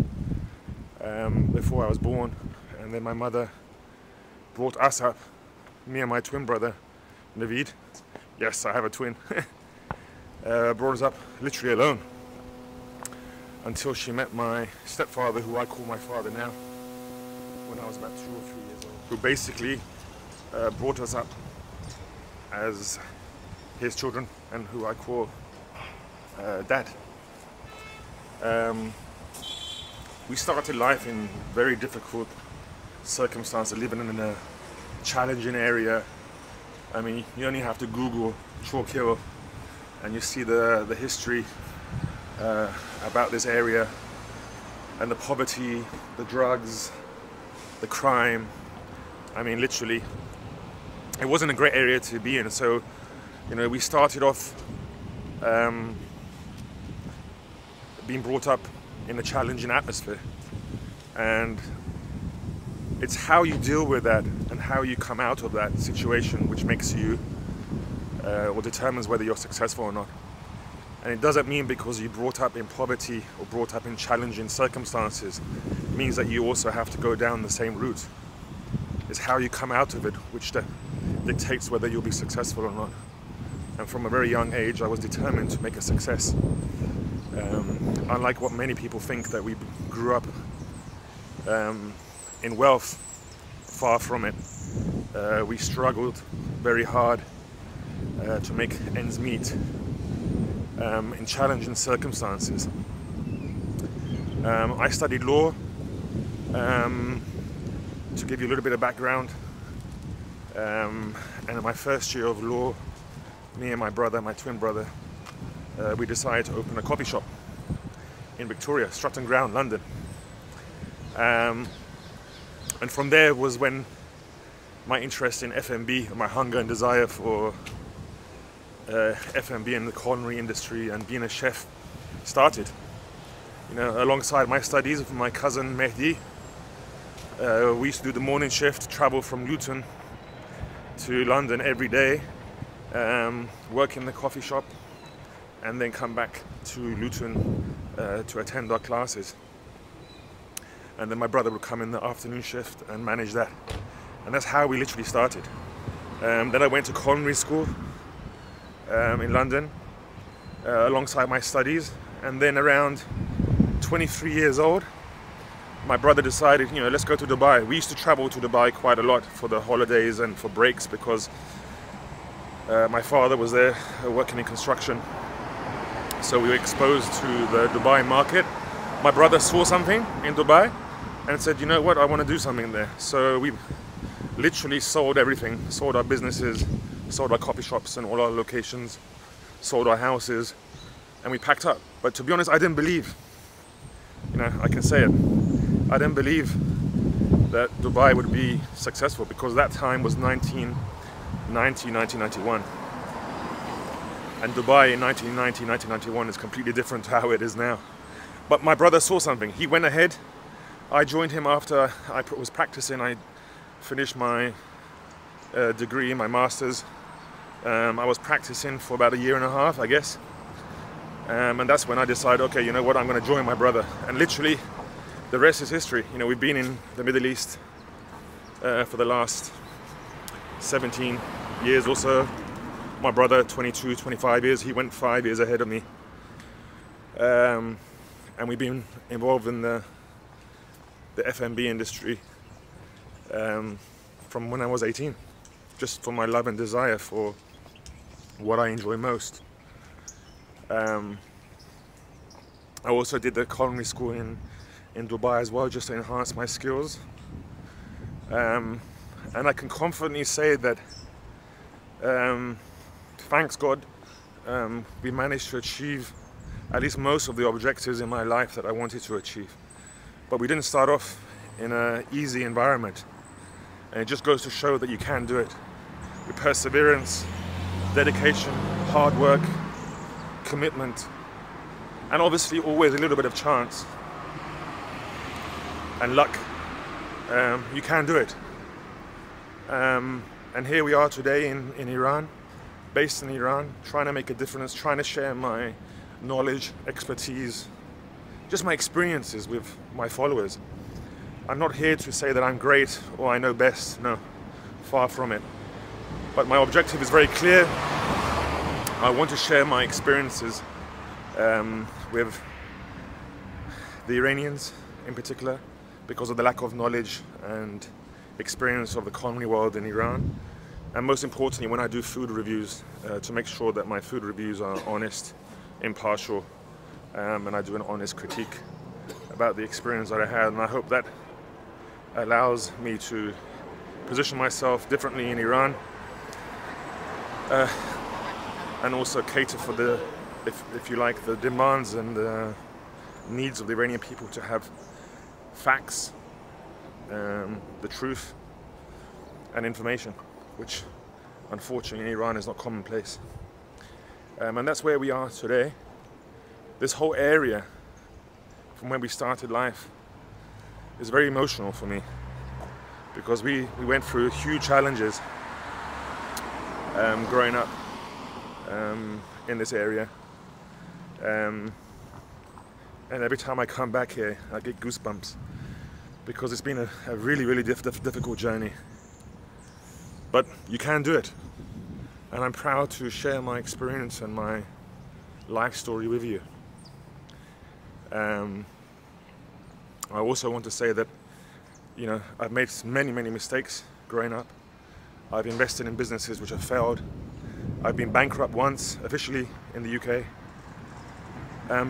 before I was born, and then my mother brought us up, me and my twin brother, Naveed. Yes, I have a twin. Brought us up literally alone, until she met my stepfather, who I call my father now, when I was about 2 or 3 years old, who basically brought us up as his children, and who I call Dad. We started life in very difficult circumstances, living in a challenging area. I mean, you only have to Google Chalk Hill and you see the history about this area, and the poverty, the drugs, the crime. I mean, literally, it wasn't a great area to be in. So, you know, we started off being brought up in a challenging atmosphere, and it's how you deal with that and how you come out of that situation which makes you or determines whether you're successful or not. And it doesn't mean because you brought up in poverty or brought up in challenging circumstances means that you also have to go down the same route. It's how you come out of it which dictates whether you'll be successful or not. And from a very young age, I was determined to make a success. Unlike what many people think, that we grew up in wealth, far from it. We struggled very hard to make ends meet in challenging circumstances. I studied law. To give you a little bit of background, and in my first year of law, me and my brother, my twin brother, we decided to open a coffee shop in Victoria, Stratton Ground, London. And from there was when my interest in F&B, my hunger and desire for F&B and the culinary industry and being a chef started. You know, alongside my studies with my cousin Mehdi, we used to do the morning shift, travel from Luton to London every day, work in the coffee shop, and then come back to Luton to attend our classes. And then my brother would come in the afternoon shift and manage that. And that's how we literally started. Then I went to culinary school in London alongside my studies. And then around 23 years old, my brother decided, you know, let's go to Dubai. We used to travel to Dubai quite a lot for the holidays and for breaks because my father was there working in construction. So we were exposed to the Dubai market. My brother saw something in Dubai and said, you know what, I want to do something there. So we literally sold everything, sold our businesses, sold our coffee shops and all our locations, sold our houses, and we packed up. But to be honest, I didn't believe, you know, I can say it, I didn't believe that Dubai would be successful because that time was 1990, 1991. And Dubai in 1990, 1991 is completely different to how it is now. But my brother saw something. He went ahead. I joined him after I was practicing. I finished my degree, my master's. I was practicing for about a year and a half, I guess. And that's when I decided, okay, you know what, I'm going to join my brother. And literally, the rest is history. You know, we've been in the Middle East for the last 17 years or so. My brother, 22, 25 years. He went 5 years ahead of me. And we've been involved in the F&B industry from when I was 18, just for my love and desire for what I enjoy most. I also did the culinary school in Dubai as well, just to enhance my skills. And I can confidently say that, thanks God, we managed to achieve at least most of the objectives in my life that I wanted to achieve. But we didn't start off in an easy environment. And it just goes to show that you can do it. With perseverance, dedication, hard work, commitment, and obviously always a little bit of chance and luck, you can do it. And here we are today in Iran, based in Iran, trying to make a difference, trying to share my knowledge, expertise, just my experiences with my followers. I'm not here to say that I'm great or I know best, no, far from it. But my objective is very clear. I want to share my experiences with the Iranians in particular, because of the lack of knowledge and experience of the culinary world in Iran. And most importantly, when I do food reviews, to make sure that my food reviews are honest, impartial, and I do an honest critique about the experience that I had. And I hope that allows me to position myself differently in Iran, and also cater for the, if you like, the demands and the needs of the Iranian people to have facts, the truth, and information, which unfortunately in Iran is not commonplace. And that's where we are today. This whole area, from when we started life, is very emotional for me, because we went through huge challenges growing up in this area. And every time I come back here, I get goosebumps, because it's been a really, really difficult journey. But you can do it. And I'm proud to share my experience and my life story with you. I also want to say that, you know, I've made many mistakes growing up. I've invested in businesses which have failed. I've been bankrupt once, officially, in the UK.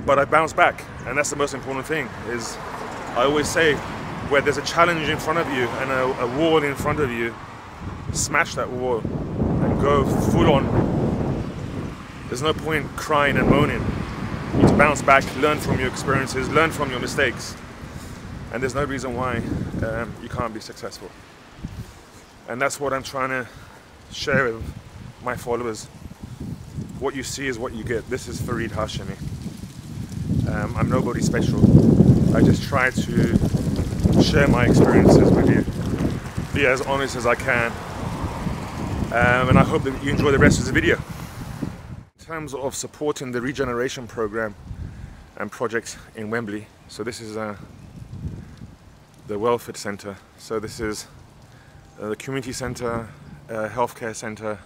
But I bounced back, and that's the most important thing. Is I always say, where there's a challenge in front of you and a wall in front of you, smash that wall and go full on. There's no point crying and moaning. You need to bounce back, learn from your experiences, learn from your mistakes, and there's no reason why you can't be successful. And that's what I'm trying to share with my followers. What you see is what you get. This is Farid Hashemi. I'm nobody special. I just try to share my experiences with you, be as honest as I can, and I hope that you enjoy the rest of the video. In terms of supporting the regeneration program and projects in Wembley, so this is the welfare centre. So this is the community centre, healthcare centre,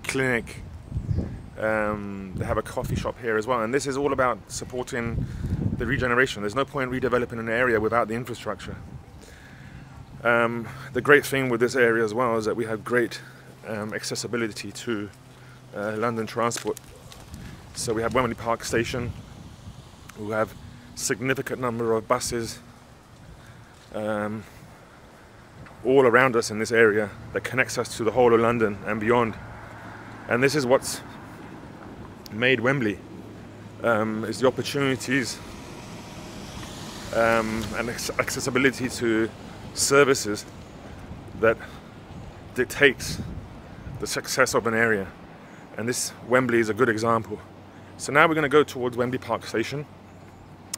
clinic. They have a coffee shop here as well, and this is all about supporting the regeneration. There's no point redeveloping an area without the infrastructure. The great thing with this area as well is that we have great accessibility to London transport. So we have Wembley Park Station, we have significant number of buses all around us in this area that connects us to the whole of London and beyond. And this is what's made Wembley, is the opportunities and accessibility to services that dictates the success of an area. And this Wembley is a good example. So now we're going to go towards Wembley Park Station,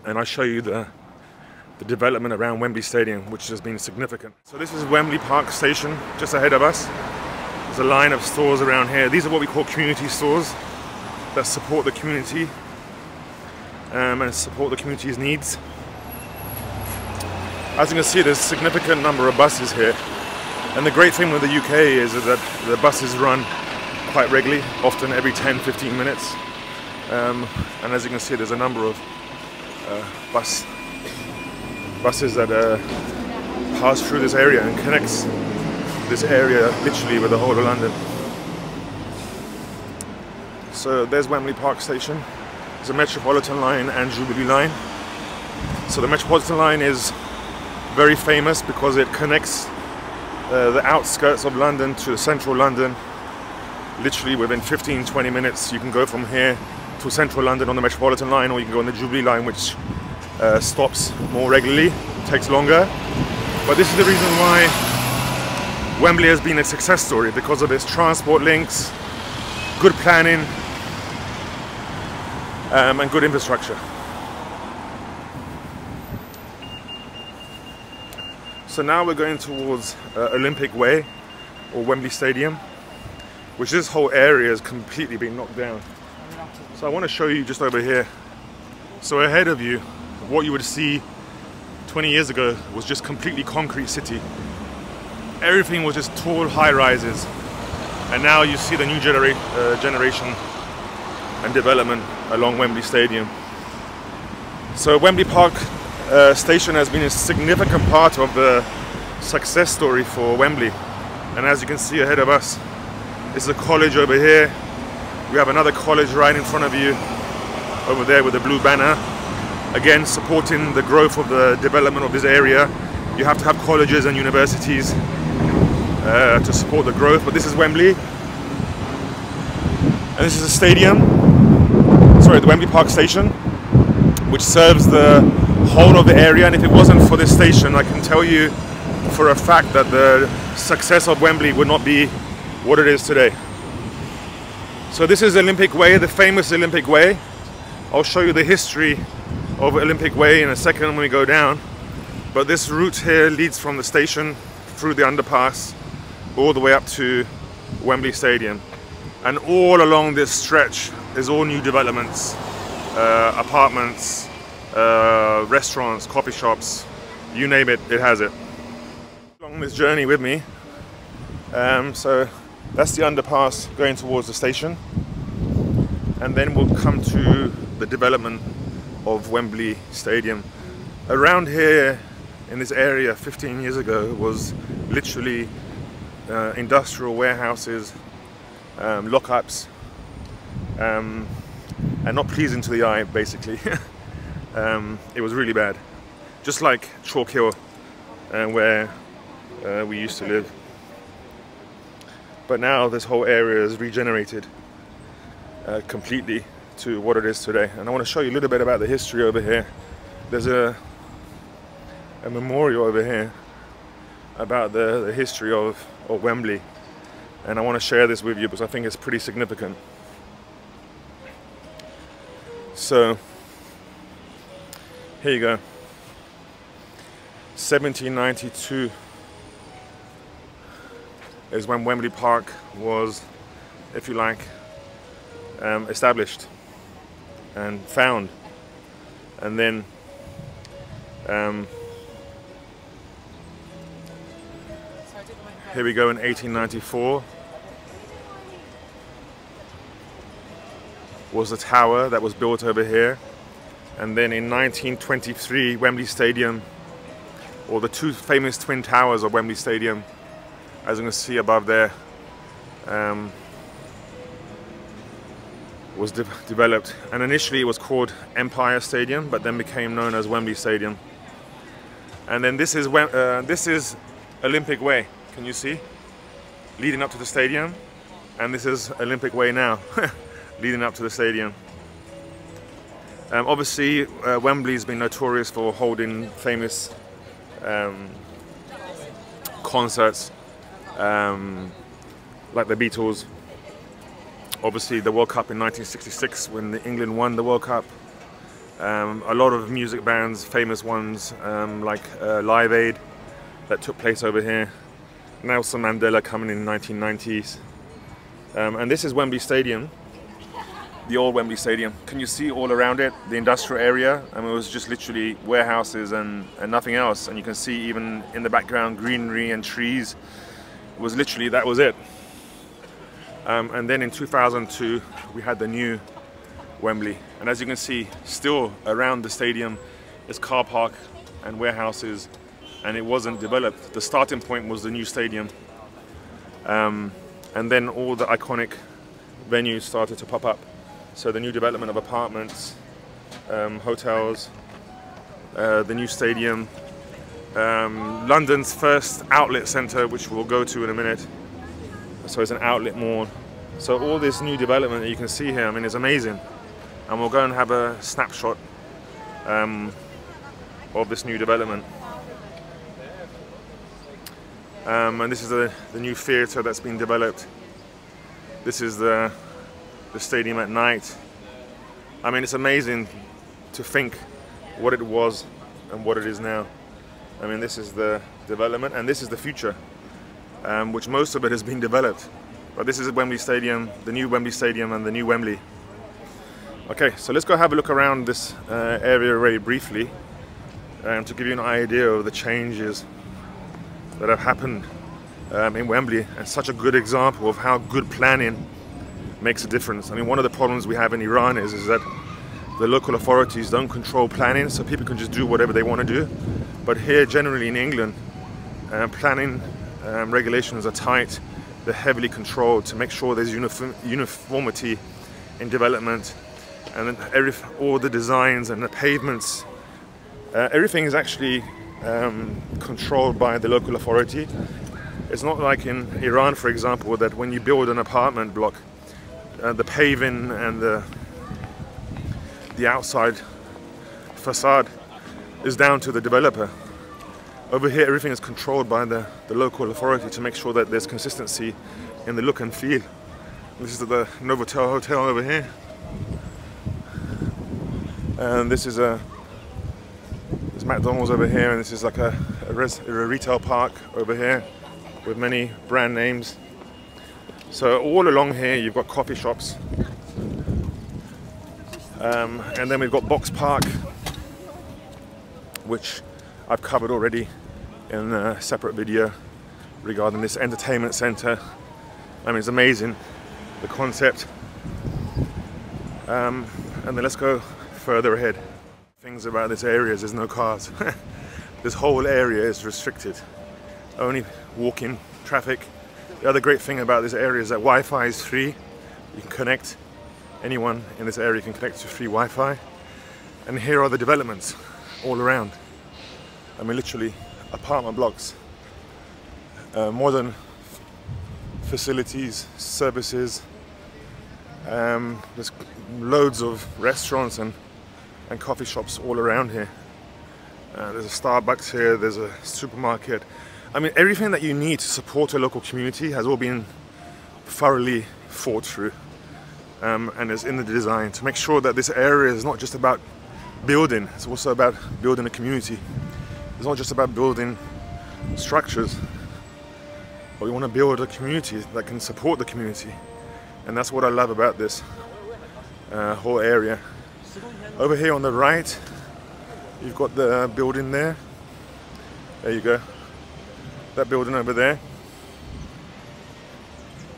and I'll show you the development around Wembley Stadium, which has been significant. So this is Wembley Park Station, just ahead of us. There's a line of stores around here. These are what we call community stores that support the community and support the community's needs. As you can see, there's a significant number of buses here. And the great thing with the UK is that the buses run quite regularly, often every 10-15 minutes. And as you can see, there's a number of buses that pass through this area and connects this area literally with the whole of London. So there's Wembley Park Station. There's a Metropolitan line and Jubilee line. So the Metropolitan line is very famous because it connects the outskirts of London to central London. Literally within 15-20 minutes you can go from here to central London on the Metropolitan line, or you can go on the Jubilee line, which stops more regularly, takes longer. But this is the reason why Wembley has been a success story, because of its transport links, good planning, and good infrastructure. So now we're going towards Olympic Way, or Wembley Stadium, which this whole area has completely been knocked down. So I want to show you just over here. So ahead of you, what you would see 20 years ago was just completely concrete city. Everything was just tall high-rises, and now you see the new generation and development along Wembley Stadium. So Wembley Park Station has been a significant part of the success story for Wembley. And as you can see ahead of us, this is a college over here. We have another college right in front of you over there with the blue banner. Again, supporting the growth of the development of this area. You have to have colleges and universities to support the growth. But this is Wembley. And this is a stadium, sorry, the Wembley Park Station, which serves the whole of the area. And if it wasn't for this station, I can tell you for a fact that the success of Wembley would not be what it is today. So this is Olympic Way, the famous Olympic Way. I'll show you the history of Olympic Way in a second when we go down. But this route here leads from the station through the underpass all the way up to Wembley Stadium. And all along this stretch is all new developments, apartments, restaurants, coffee shops, you name it, it has it. Along this journey with me, so that's the underpass going towards the station, and then we'll come to the development of Wembley Stadium. Around here in this area 15 years ago was literally industrial warehouses, lockups, and not pleasing to the eye, basically. It was really bad, just like Chalk Hill, where we used to live. But now this whole area is regenerated completely to what it is today. And I want to show you a little bit about the history over here. There's a memorial over here about the history of Wembley, and I want to share this with you because I think it's pretty significant. So here you go. 1792 is when Wembley Park was, if you like, established and found. And then here we go in 1894 was the tower that was built over here. And then in 1923, Wembley Stadium, or the two famous twin towers of Wembley Stadium, as you can see above there, was developed. And initially it was called Empire Stadium, but then became known as Wembley Stadium. And then this is Olympic Way. Can you see? Leading up to the stadium. And this is Olympic Way now, leading up to the stadium. Obviously, Wembley's been notorious for holding famous concerts, like the Beatles. Obviously, the World Cup in 1966 when England won the World Cup. A lot of music bands, famous ones like Live Aid, that took place over here. Nelson Mandela coming in the 1990s. And this is Wembley Stadium, the old Wembley Stadium. Can you see all around it, the industrial area? I mean, it was just literally warehouses and nothing else. And you can see even in the background greenery and trees. It was literally, that was it. And then in 2002, we had the new Wembley. And as you can see, still around the stadium is car park and warehouses, and it wasn't developed. The starting point was the new stadium. And then all the iconic venues started to pop up. So the new development of apartments, hotels, the new stadium, London's first outlet centre, which we'll go to in a minute. So it's an outlet mall. So all this new development that you can see here, I mean, is amazing. And we'll go and have a snapshot of this new development. And this is the new theatre that's been developed. This is the stadium at night. I mean, it's amazing to think what it was and what it is now. I mean, this is the development and this is the future, which most of it has been developed. But this is Wembley Stadium, the new Wembley Stadium and the new Wembley. Okay, so let's go have a look around this area very briefly to give you an idea of the changes that have happened in Wembley, and such a good example of how good planning makes a difference. I mean, one of the problems we have in Iran is that the local authorities don't control planning, so people can just do whatever they want to do. But here, generally in England, planning regulations are tight. They're heavily controlled to make sure there's uniformity in development, and then all the designs and the pavements, everything is actually controlled by the local authority. It's not like in Iran, for example, that when you build an apartment block, the paving and the outside facade is down to the developer. Over here, everything is controlled by the local authority to make sure that there's consistency in the look and feel. This is the Novotel Hotel over here. And this is there's McDonald's over here, and this is like a retail park over here with many brand names. So all along here you've got coffee shops, and then we've got Box Park, which I've covered already in a separate video regarding this entertainment center. I mean, it's amazing, the concept. And then let's go further ahead. Things about this area is there's no cars. This whole area is restricted. Only walking traffic, The other great thing about this area is that Wi-Fi is free. You can connect, anyone in this area can connect to free Wi-Fi. And here are the developments all around. I mean, literally apartment blocks, modern facilities, services. There's loads of restaurants and coffee shops all around here. There's a Starbucks here, there's a supermarket. I mean, everything that you need to support a local community has all been thoroughly thought through and is in the design to make sure that this area is not just about building, it's also about building a community. It's not just about building structures, but we want to build a community that can support the community. And that's what I love about this whole area. Over here on the right, you've got the building there. There you go. That building over there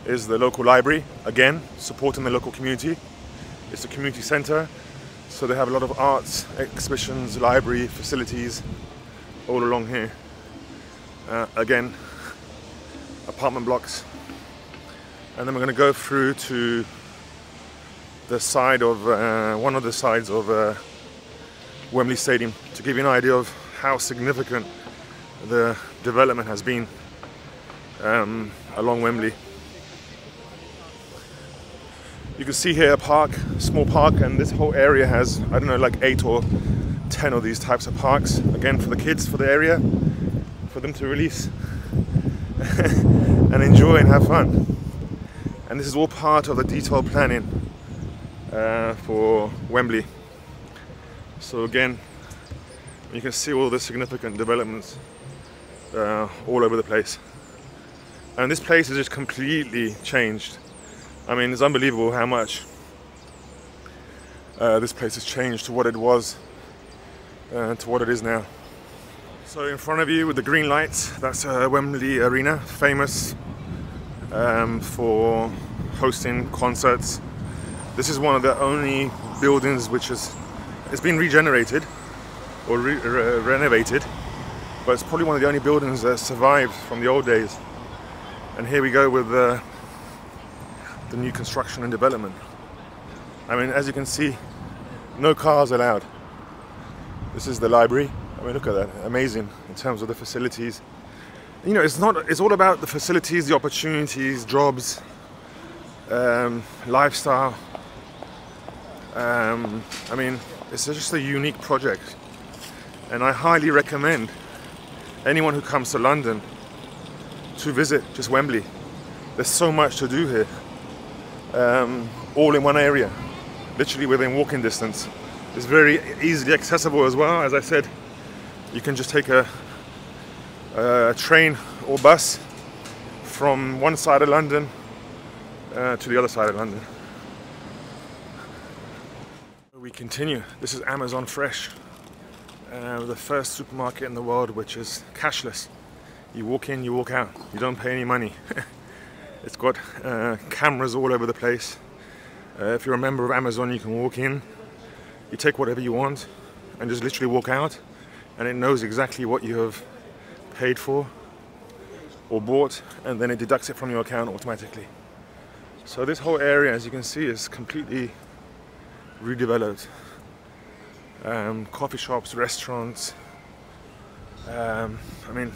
is the local library, again, supporting the local community. It's a community centre, so they have a lot of arts, exhibitions, library, facilities all along here. Again, apartment blocks. And then we're going to go through to the side of, one of the sides of Wembley Stadium to give you an idea of how significant the development has been along Wembley. You can see here a park, small park, and this whole area has, I don't know, like 8 or 10 of these types of parks, again for the kids, for the area, for them to release and enjoy and have fun. And this is all part of the detailed planning for Wembley. So again, you can see all the significant developments all over the place. And this place is just completely changed. I mean, it's unbelievable how much this place has changed to what it was, to what it is now. So in front of you with the green lights, that's Wembley Arena, famous for hosting concerts. This is one of the only buildings which it's been regenerated or renovated, but it's probably one of the only buildings that survived from the old days. And here we go with the new construction and development. I mean, as you can see, no cars allowed. This is the library. I mean, look at that, amazing in terms of the facilities. You know, it's all about the facilities, the opportunities, jobs, lifestyle. I mean, it's just a unique project, and I highly recommend anyone who comes to London to visit just Wembley. There's so much to do here, all in one area, literally within walking distance. It's very easily accessible as well. As I said, you can just take a train or bus from one side of London to the other side of London. We continue. This is Amazon Fresh, the first supermarket in the world which is cashless. You walk in, you walk out. You don't pay any money. It's got cameras all over the place. If you're a member of Amazon, you can walk in, you take whatever you want, and just literally walk out, and it knows exactly what you have paid for or bought, and then it deducts it from your account automatically. So this whole area, as you can see, is completely redeveloped. Coffee shops, restaurants. I mean,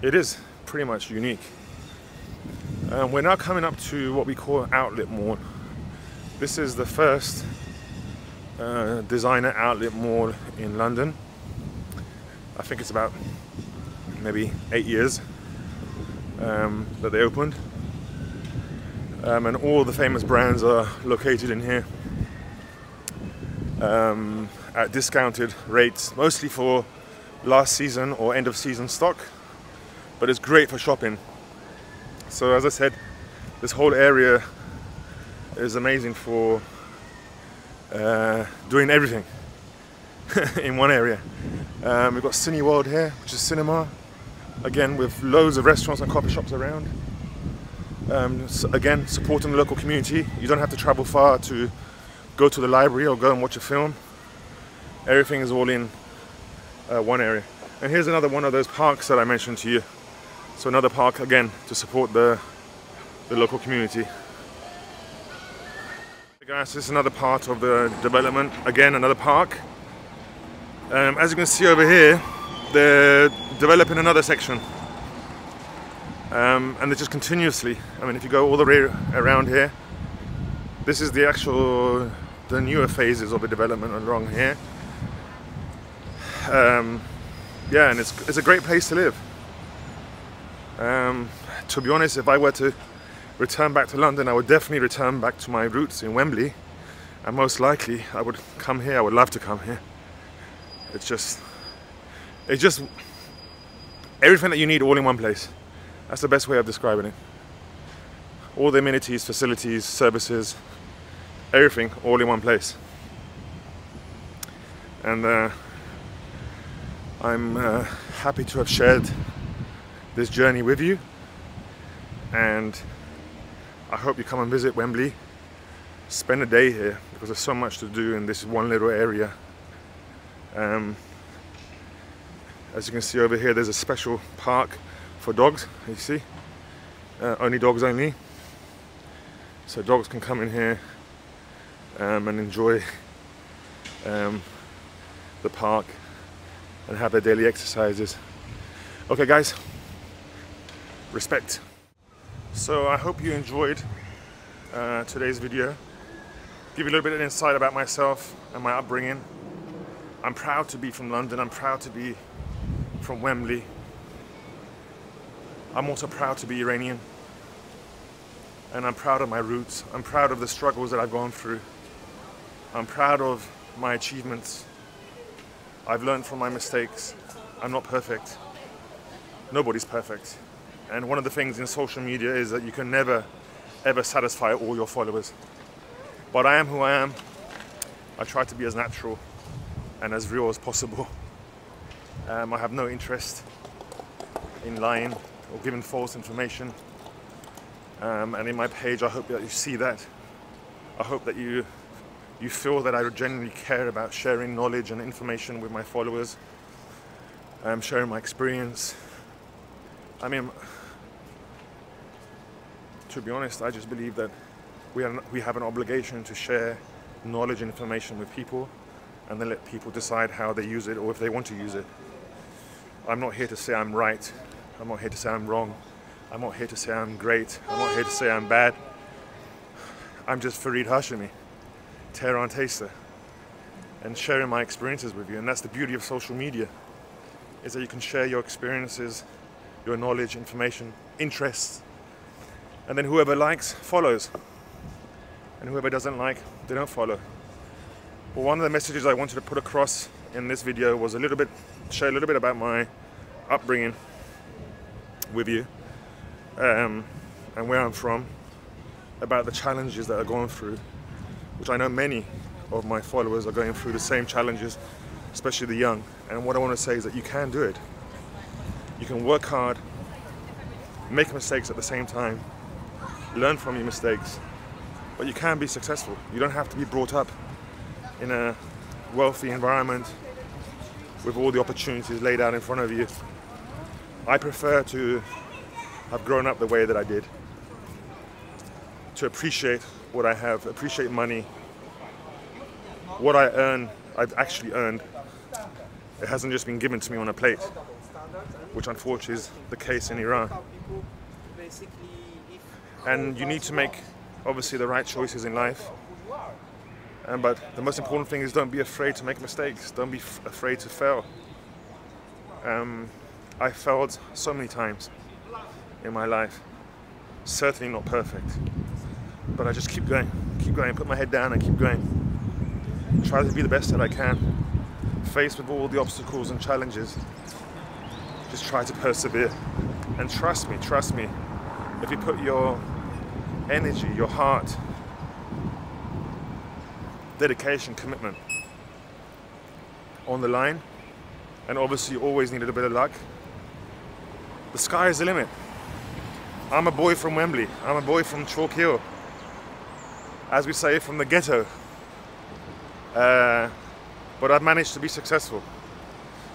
it is pretty much unique. We're now coming up to what we call Outlet Mall. This is the first designer outlet mall in London. I think it's about maybe 8 years that they opened. And all the famous brands are located in here at discounted rates, mostly for last season or end of season stock, but it's great for shopping. So as I said, this whole area is amazing for doing everything in one area. We've got Cineworld here, which is cinema, again with loads of restaurants and coffee shops around. So again, supporting the local community. You don't have to travel far to go to the library or go and watch a film. Everything is all in one area. And here's another one of those parks that I mentioned to you. So another park again to support the the local community. Hey guys, this is another part of the development. Again, another park. As you can see over here, they're developing another section. And they're just continuously, I mean, if you go all the way around here, this is the newer phases of the development along here. Yeah, and it's a great place to live. To be honest, if I were to return back to London, I would definitely return back to my roots in Wembley, and most likely I would come here. I would love to come here. It's just everything that you need all in one place. That's the best way of describing it. All the amenities, facilities, services, everything all in one place. And I'm happy to have shared this journey with you, and I hope you come and visit Wembley, spend a day here, because there's so much to do in this one little area. As you can see over here, there's a special park for dogs, you see, only dogs only, so dogs can come in here and enjoy the park and have their daily exercises. Okay guys, respect. So I hope you enjoyed today's video. Give you a little bit of insight about myself and my upbringing. I'm proud to be from London. I'm proud to be from Wembley. I'm also proud to be Iranian. And I'm proud of my roots. I'm proud of the struggles that I've gone through. I'm proud of my achievements. I've learned from my mistakes. I'm not perfect. Nobody's perfect. And one of the things in social media is that you can never, ever satisfy all your followers. But I am who I am. I try to be as natural and as real as possible. I have no interest in lying or giving false information. And in my page, I hope that you see that. I hope that you feel that I genuinely care about sharing knowledge and information with my followers. Sharing my experience. I mean, to be honest, I just believe that we have an obligation to share knowledge and information with people, and then let people decide how they use it or if they want to use it. I'm not here to say I'm right. I'm not here to say I'm wrong. I'm not here to say I'm great. I'm not here to say I'm bad. I'm just Farid Hashemi, Tehran taster, and sharing my experiences with you. And that's the beauty of social media, is that you can share your experiences, your knowledge, information, interests, and then whoever likes follows, and whoever doesn't like, they don't follow. Well, one of the messages I wanted to put across in this video was share a little bit about my upbringing with you, and where I'm from, about the challenges that are going through, which I know many of my followers are going through the same challenges, especially the young. And what I want to say is that you can do it. You can work hard, make mistakes at the same time, learn from your mistakes, but you can be successful. You don't have to be brought up in a wealthy environment with all the opportunities laid out in front of you. I prefer to have grown up the way that I did, to appreciate what I have, appreciate money. What I earn, I've actually earned. It hasn't just been given to me on a plate, which unfortunately is the case in Iran. And you need to make, obviously, the right choices in life. But the most important thing is, don't be afraid to make mistakes. Don't be afraid to fail. I failed so many times in my life. Certainly not perfect. But I just keep going, put my head down and keep going. Try to be the best that I can. Faced with all the obstacles and challenges, just try to persevere. And trust me, if you put your energy, your heart, dedication, commitment on the line, and obviously you always need a little bit of luck, the sky is the limit. I'm a boy from Wembley. I'm a boy from Chalk Hill. As we say, from the ghetto. But I've managed to be successful.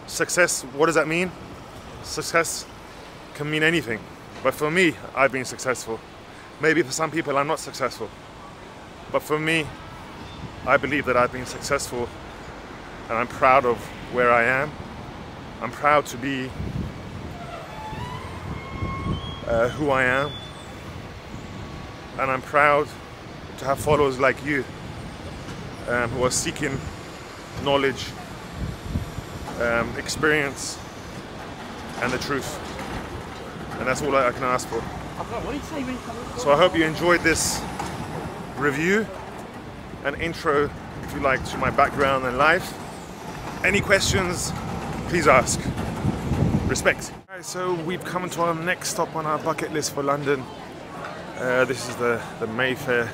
Success, what does that mean? Success can mean anything. But for me, I've been successful. Maybe for some people I'm not successful, but for me, I believe that I've been successful, and I'm proud of where I am. I'm proud to be who I am, and I'm proud to have followers like you who are seeking knowledge, experience, and the truth. And that's all I can ask for. So I hope you enjoyed this review, an intro, if you like, to my background and life. Any questions, please ask. Respect. Alright, so we've come to our next stop on our bucket list for London. This is the Mayfair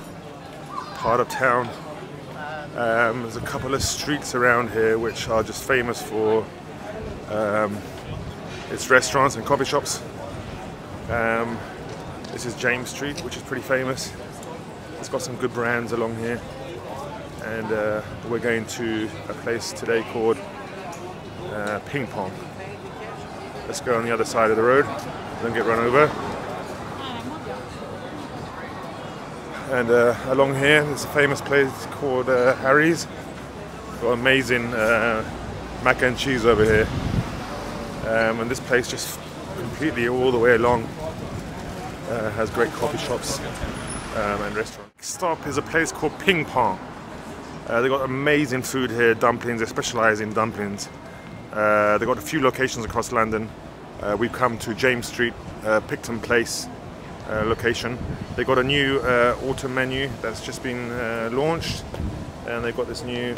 part of town. There's a couple of streets around here which are just famous for its restaurants and coffee shops. This is James Street, which is pretty famous. It's got some good brands along here. And we're going to a place today called Ping Pong. Let's go on the other side of the road, don't get run over. And along here, there's a famous place called Harry's. Got amazing mac and cheese over here. And this place just completely all the way along has great coffee shops and restaurants. Next stop is a place called Ping Pong. They've got amazing food here, dumplings. They specialise in dumplings. They've got a few locations across London. We've come to James Street, Picton Place location. They've got a new autumn menu that's just been launched, and they've got this new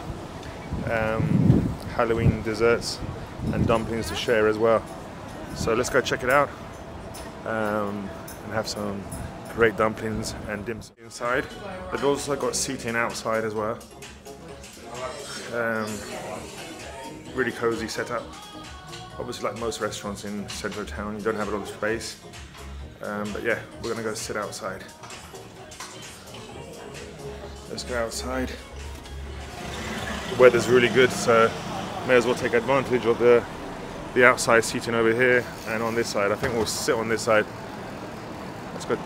Halloween desserts and dumplings to share as well. So let's go check it out and have some great dumplings and dim sum inside. They've also got seating outside as well. Really cozy setup. Obviously, like most restaurants in central town, you don't have a lot of space. But yeah, we're gonna go sit outside. Let's go outside. The weather's really good, so may as well take advantage of the outside seating over here and on this side. I think we'll sit on this side. That's good.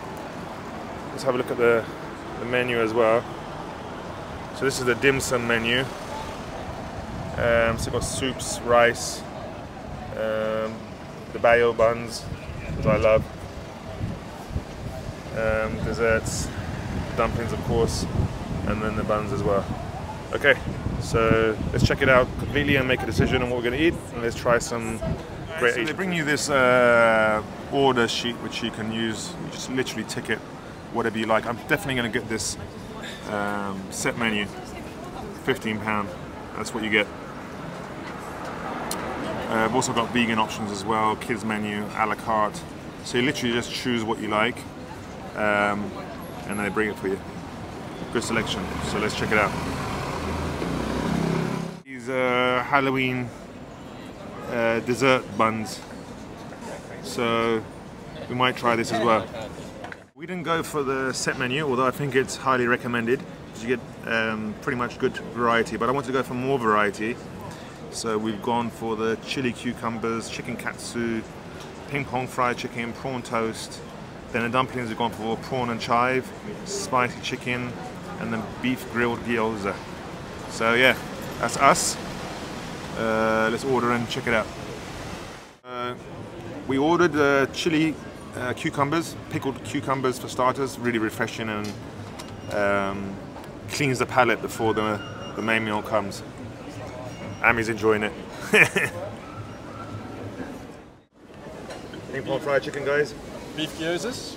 Let's have a look at the menu as well. So this is the dim sum menu. So we've got soups, rice, the bayo buns, which I love, desserts, dumplings of course, and then the buns as well. Okay, so let's check it out completely and make a decision on what we're going to eat, and let's try some great. So they bring you this order sheet which you can use. You just literally tick it, whatever you like. I'm definitely going to get this set menu, £15. That's what you get. I've also got vegan options as well, kids menu, a la carte. So you literally just choose what you like, and they bring it for you. Good selection. So let's check it out. These Halloween dessert buns. So we might try this as well. We didn't go for the set menu, although I think it's highly recommended because you get pretty much good variety. But I wanted to go for more variety. So we've gone for the chili cucumbers, chicken katsu, ping pong fried chicken, prawn toast. Then the dumplings we've gone for prawn and chive, spicy chicken, and then beef grilled gyoza. So yeah, that's us. Let's order and check it out. We ordered chili cucumbers, pickled cucumbers for starters, really refreshing and cleans the palate before the main meal comes. Ami's enjoying it. Ping pong fried chicken, guys. Beef gyozas.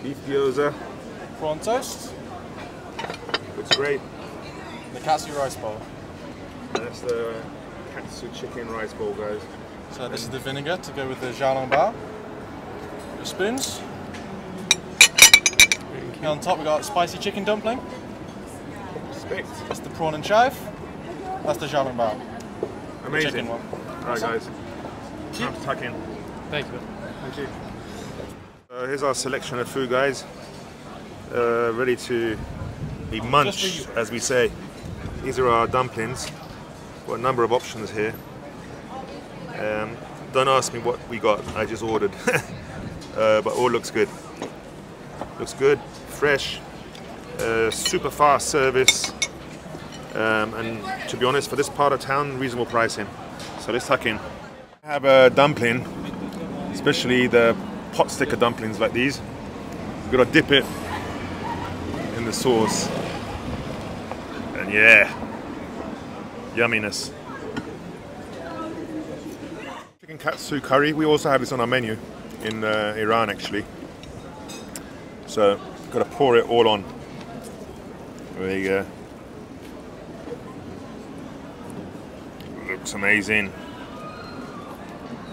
Beef gyoza. Prawn toast. Looks great. And the katsu rice bowl. And that's the katsu chicken rice bowl, guys. So this is the vinegar to go with the xiaolongbao. Your spoons. And on top we got spicy chicken dumpling. Respect. That's the prawn and chive. That's the xiaolongbao. Amazing. The chicken one. Alright guys, time to tuck in. Thank you. Thank you. Here's our selection of food, guys. Ready to be munched, as we say. These are our dumplings. Got a number of options here. Don't ask me what we got, I just ordered. But all looks good. Looks good, fresh, super fast service, and to be honest, for this part of town, reasonable pricing. So let's tuck in. I have a dumpling, especially the pot sticker dumplings like these. You've got to dip it in the sauce, and yeah, yumminess. Chicken katsu curry. We also have this on our menu in Iran, actually. So got to pour it all on. There you go. Looks amazing.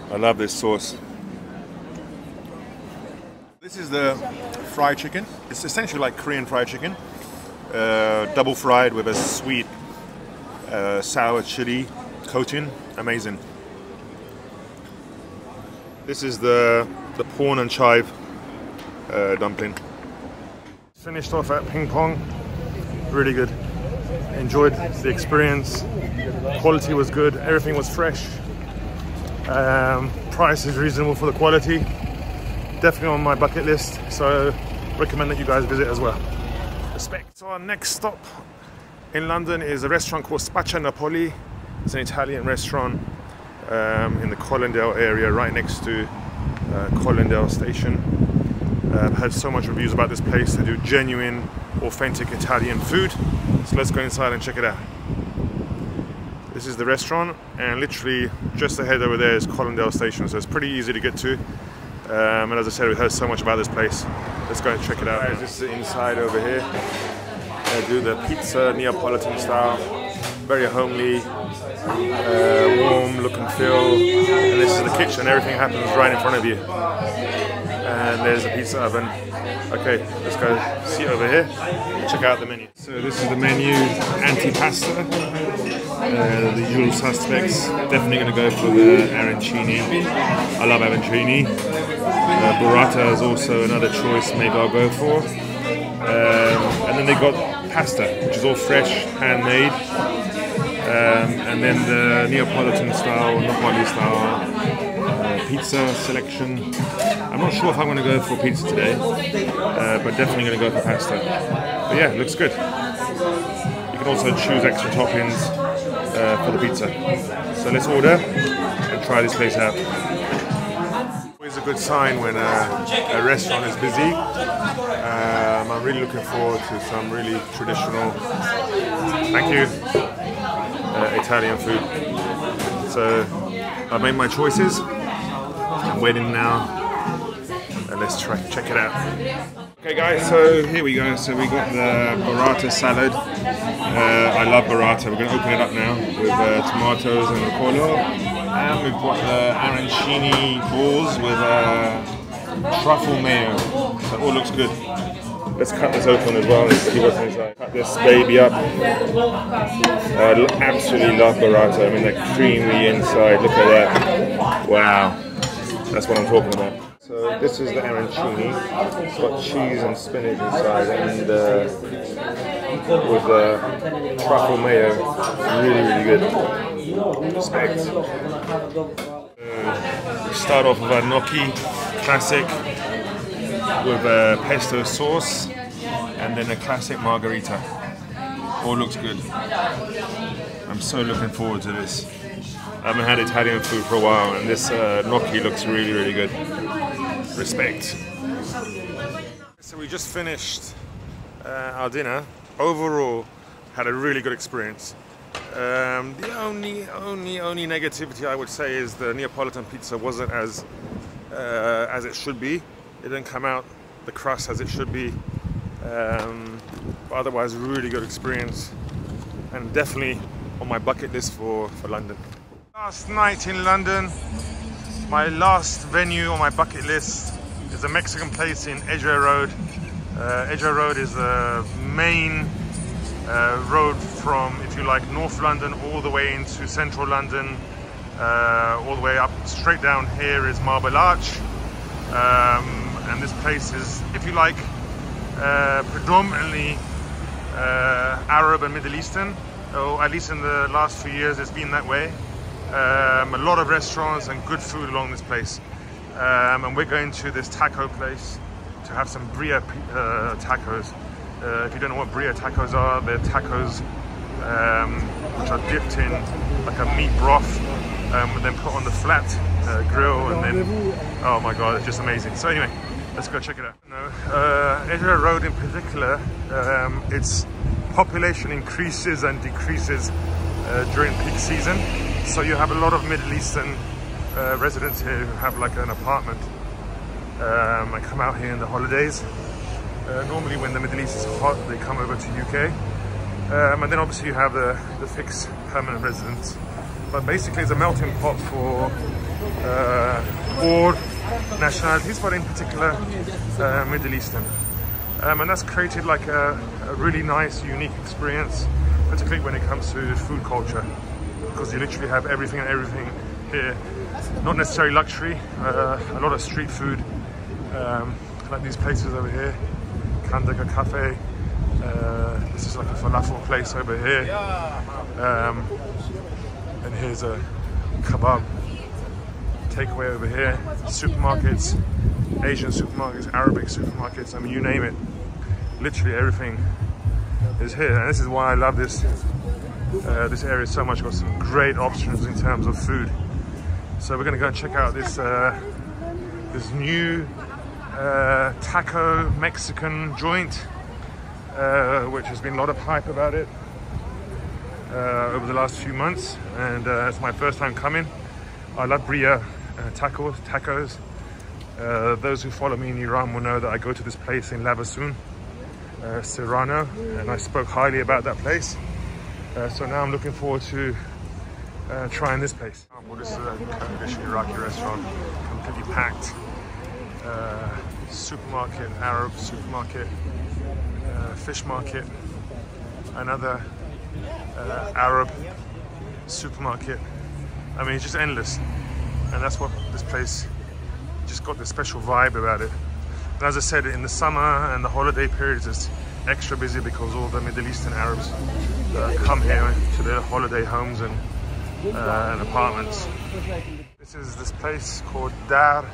I love this sauce. This is the fried chicken. It's essentially like Korean fried chicken, double fried with a sweet sour chili coating. Amazing. This is the prawn and chive dumpling. Finished off at Ping Pong. Really good. Enjoyed the experience. Quality was good. Everything was fresh. Price is reasonable for the quality. Definitely on my bucket list, so recommend that you guys visit as well. Respect. So our next stop in London is a restaurant called Spaccia Napoli. It's an Italian restaurant in the Colindale area, right next to Colindale station. I've heard so much reviews about this place. They do genuine, authentic Italian food. So let's go inside and check it out. This is the restaurant, and literally just ahead over there is Colindale station, so it's pretty easy to get to. And as I said, we've heard so much about this place. Let's go and check it out. Guys, this is the inside over here. They do the pizza Neapolitan style, very homely, warm look and feel. And this is the kitchen. Everything happens right in front of you. And there's the pizza oven. Okay, let's go see over here. Check out the menu. So this is the menu: antipasta. The usual suspects. Definitely going to go for the arancini. I love arancini. Burrata is also another choice. Maybe I'll go for. And then they got pasta, which is all fresh, handmade. And then the Neapolitan style, Napoli style pizza selection. I'm not sure if I'm going to go for pizza today, but definitely going to go for pasta. But yeah, looks good. You can also choose extra toppings for the pizza. So let's order and try this place out. Always a good sign when a restaurant is busy. I'm really looking forward to some really traditional, thank you, Italian food. So I've made my choices. I'm waiting now, and let's check it out. Okay guys, so here we go. So we got the burrata salad. I love burrata. We're going to open it up now with tomatoes and rucola. And we've got the arancini balls with truffle mayo. That all looks good. Let's cut this open as well and see what's inside. Cut this baby up. I absolutely love burrata. I mean, the creamy inside. Look at that. Wow. That's what I'm talking about. So this is the arancini. It's got cheese and spinach inside, and with truffle mayo. Really, really good. Respect. We start off with a gnocchi, classic, with a pesto sauce, and then a classic margarita. All looks good. I'm so looking forward to this. I haven't had Italian food for a while, and this gnocchi looks really, really good. Respect. So we just finished our dinner. Overall, had a really good experience. The only negativity I would say is the Neapolitan pizza wasn't as it should be. It didn't come out the crust as it should be. But otherwise, really good experience, and definitely on my bucket list for London. Last night in London, my last venue on my bucket list is a Mexican place in Edgware Road. Edgware Road is the main road from, if you like, North London all the way into central London, all the way up straight down here is Marble Arch. And this place is, if you like, predominantly Arab and Middle Eastern, or at least in the last few years it's been that way. A lot of restaurants and good food along this place. And we're going to this taco place to have some birria tacos. If you don't know what birria tacos are, they're tacos which are dipped in like a meat broth and then put on the flat grill, and then, oh my god, it's just amazing. So anyway, let's go check it out. Egoland Road in particular, its population increases and decreases during peak season. So you have a lot of Middle Eastern residents here who have like an apartment and come out here in the holidays. Normally when the Middle East is hot, they come over to UK. And then obviously you have the fixed permanent residents. But basically it's a melting pot for all nationalities, but in particular Middle Eastern. And that's created like a really nice, unique experience, particularly when it comes to food culture, because you literally have everything here. Not necessarily luxury, a lot of street food, like these places over here, Kandaka Cafe. This is like a falafel place over here, and here's a kebab takeaway over here. Supermarkets, Asian supermarkets, Arabic supermarkets, I mean, you name it, literally everything is here. And this is why I love this this area so much. Got some great options in terms of food. So we're going to go and check out this this new taco Mexican joint, which has been a lot of hype about it over the last few months, and it's my first time coming. I love birria tacos. Those who follow me in Iran will know that I go to this place in Lavasun, Serrano, and I spoke highly about that place. So now I'm looking forward to trying this place. Well, this is a Kurdish Iraqi restaurant, completely packed. Supermarket, Arab supermarket, fish market, another Arab supermarket. I mean, it's just endless, and that's what this place just got, this special vibe about it. And as I said, in the summer and the holiday periods, it's extra busy because all the Middle Eastern Arabs come here to their holiday homes and apartments. This is this place called Dar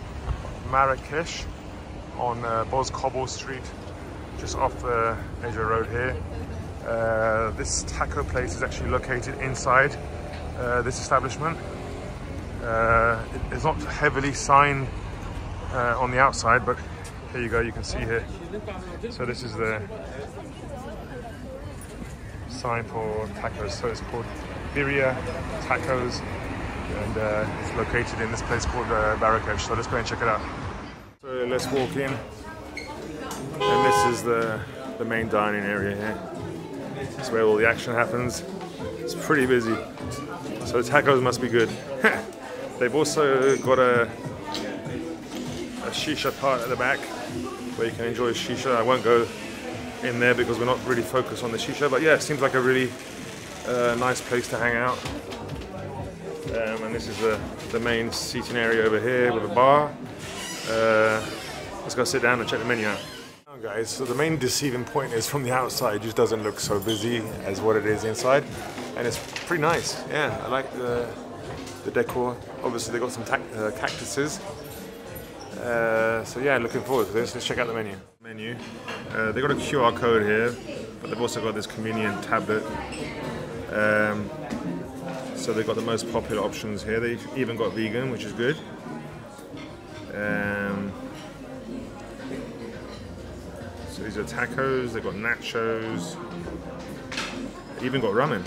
Marrakesh on Boz Cobble Street, just off the Asia Road here. This taco place is actually located inside this establishment. It's not heavily signed on the outside, but here you go, you can see here. So this is the sign for tacos. So it's called Birria Tacos, and it's located in this place called Marrakesh. So let's go and check it out. So let's walk in, and this is the main dining area here. It's where all the action happens. It's pretty busy, so the tacos must be good. They've also got a shisha part at the back where you can enjoy shisha. I won't go in there because we're not really focused on the shisha, but yeah, it seems like a really nice place to hang out. And this is the main seating area over here with a bar. Let's go sit down and check the menu out. Now guys, so the main deceiving point is from the outside, it just doesn't look so busy as what it is inside, and it's pretty nice. Yeah, I like the decor. Obviously they got some cactuses. So yeah, looking forward to this. Let's check out the menu. They got a QR code here, but they've also got this convenient tablet. So they've got the most popular options here. They've even got vegan, which is good. So these are tacos, they've got nachos, even got ramen.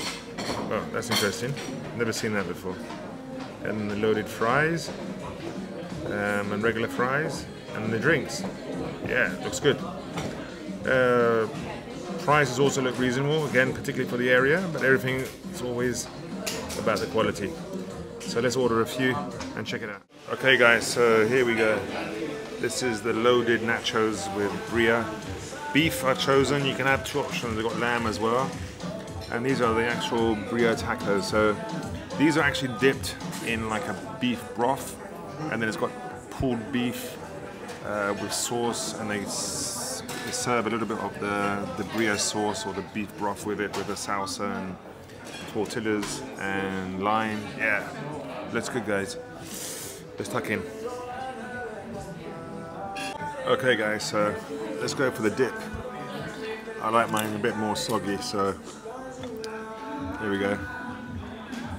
Oh, that's interesting. Never seen that before. And the loaded fries, and regular fries, and the drinks. Yeah, looks good. Prices also look reasonable, again, particularly for the area, but everything is always about the quality. So let's order a few and check it out. Okay guys, so here we go. This is the loaded nachos with birria. Beef are chosen. You can have two options. They've got lamb as well. And these are the actual birria tacos. So these are actually dipped in like a beef broth, and then it's got pulled beef with sauce, and they serve a little bit of the birria sauce or the beef broth with it, with the salsa and tortillas and lime. Yeah, let's go guys. Let's tuck in. Okay guys, so let's go for the dip. I like mine a bit more soggy, so here we go.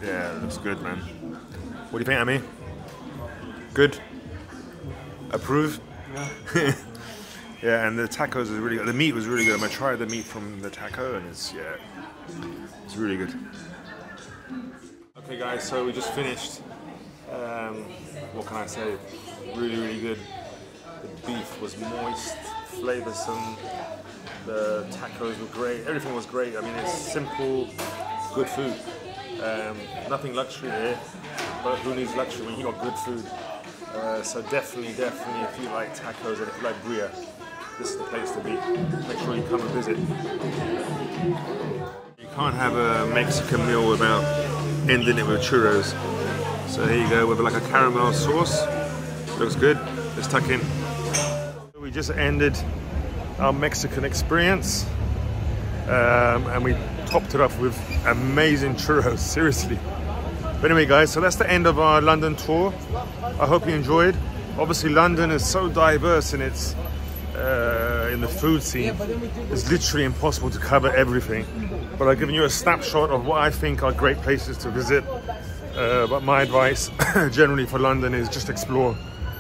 Yeah, it looks good, man. What do you think, Amy? Good? Approve? Yeah. Yeah, and the tacos are really good. The meat was really good. I tried the meat from the taco and it's really good. Okay guys, so we just finished. What can I say? Really, really good. The beef was moist, flavoursome. The tacos were great. Everything was great. I mean, it's simple, good food. Nothing luxury here, but who needs luxury when you got good food? So definitely, if you like tacos and if you like bria, this is the place to be. Make sure you come and visit. You can't have a Mexican meal without ending it with churros. So here you go with like a caramel sauce. Looks good. Let's tuck in. We just ended our Mexican experience and we topped it off with amazing churros, seriously. But anyway guys, so that's the end of our London tour. I hope you enjoyed. Obviously London is so diverse in its in the food scene. It's literally impossible to cover everything. But I've given you a snapshot of what I think are great places to visit. But my advice generally for London is just explore.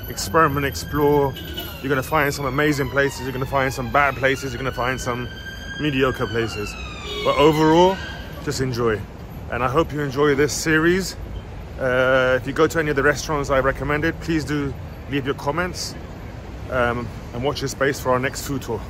Experiment, explore. You're going to find some amazing places, you're going to find some bad places, you're going to find some mediocre places. But overall, just enjoy. And I hope you enjoy this series. If you go to any of the restaurants I recommended, please do leave your comments and watch your space for our next food tour.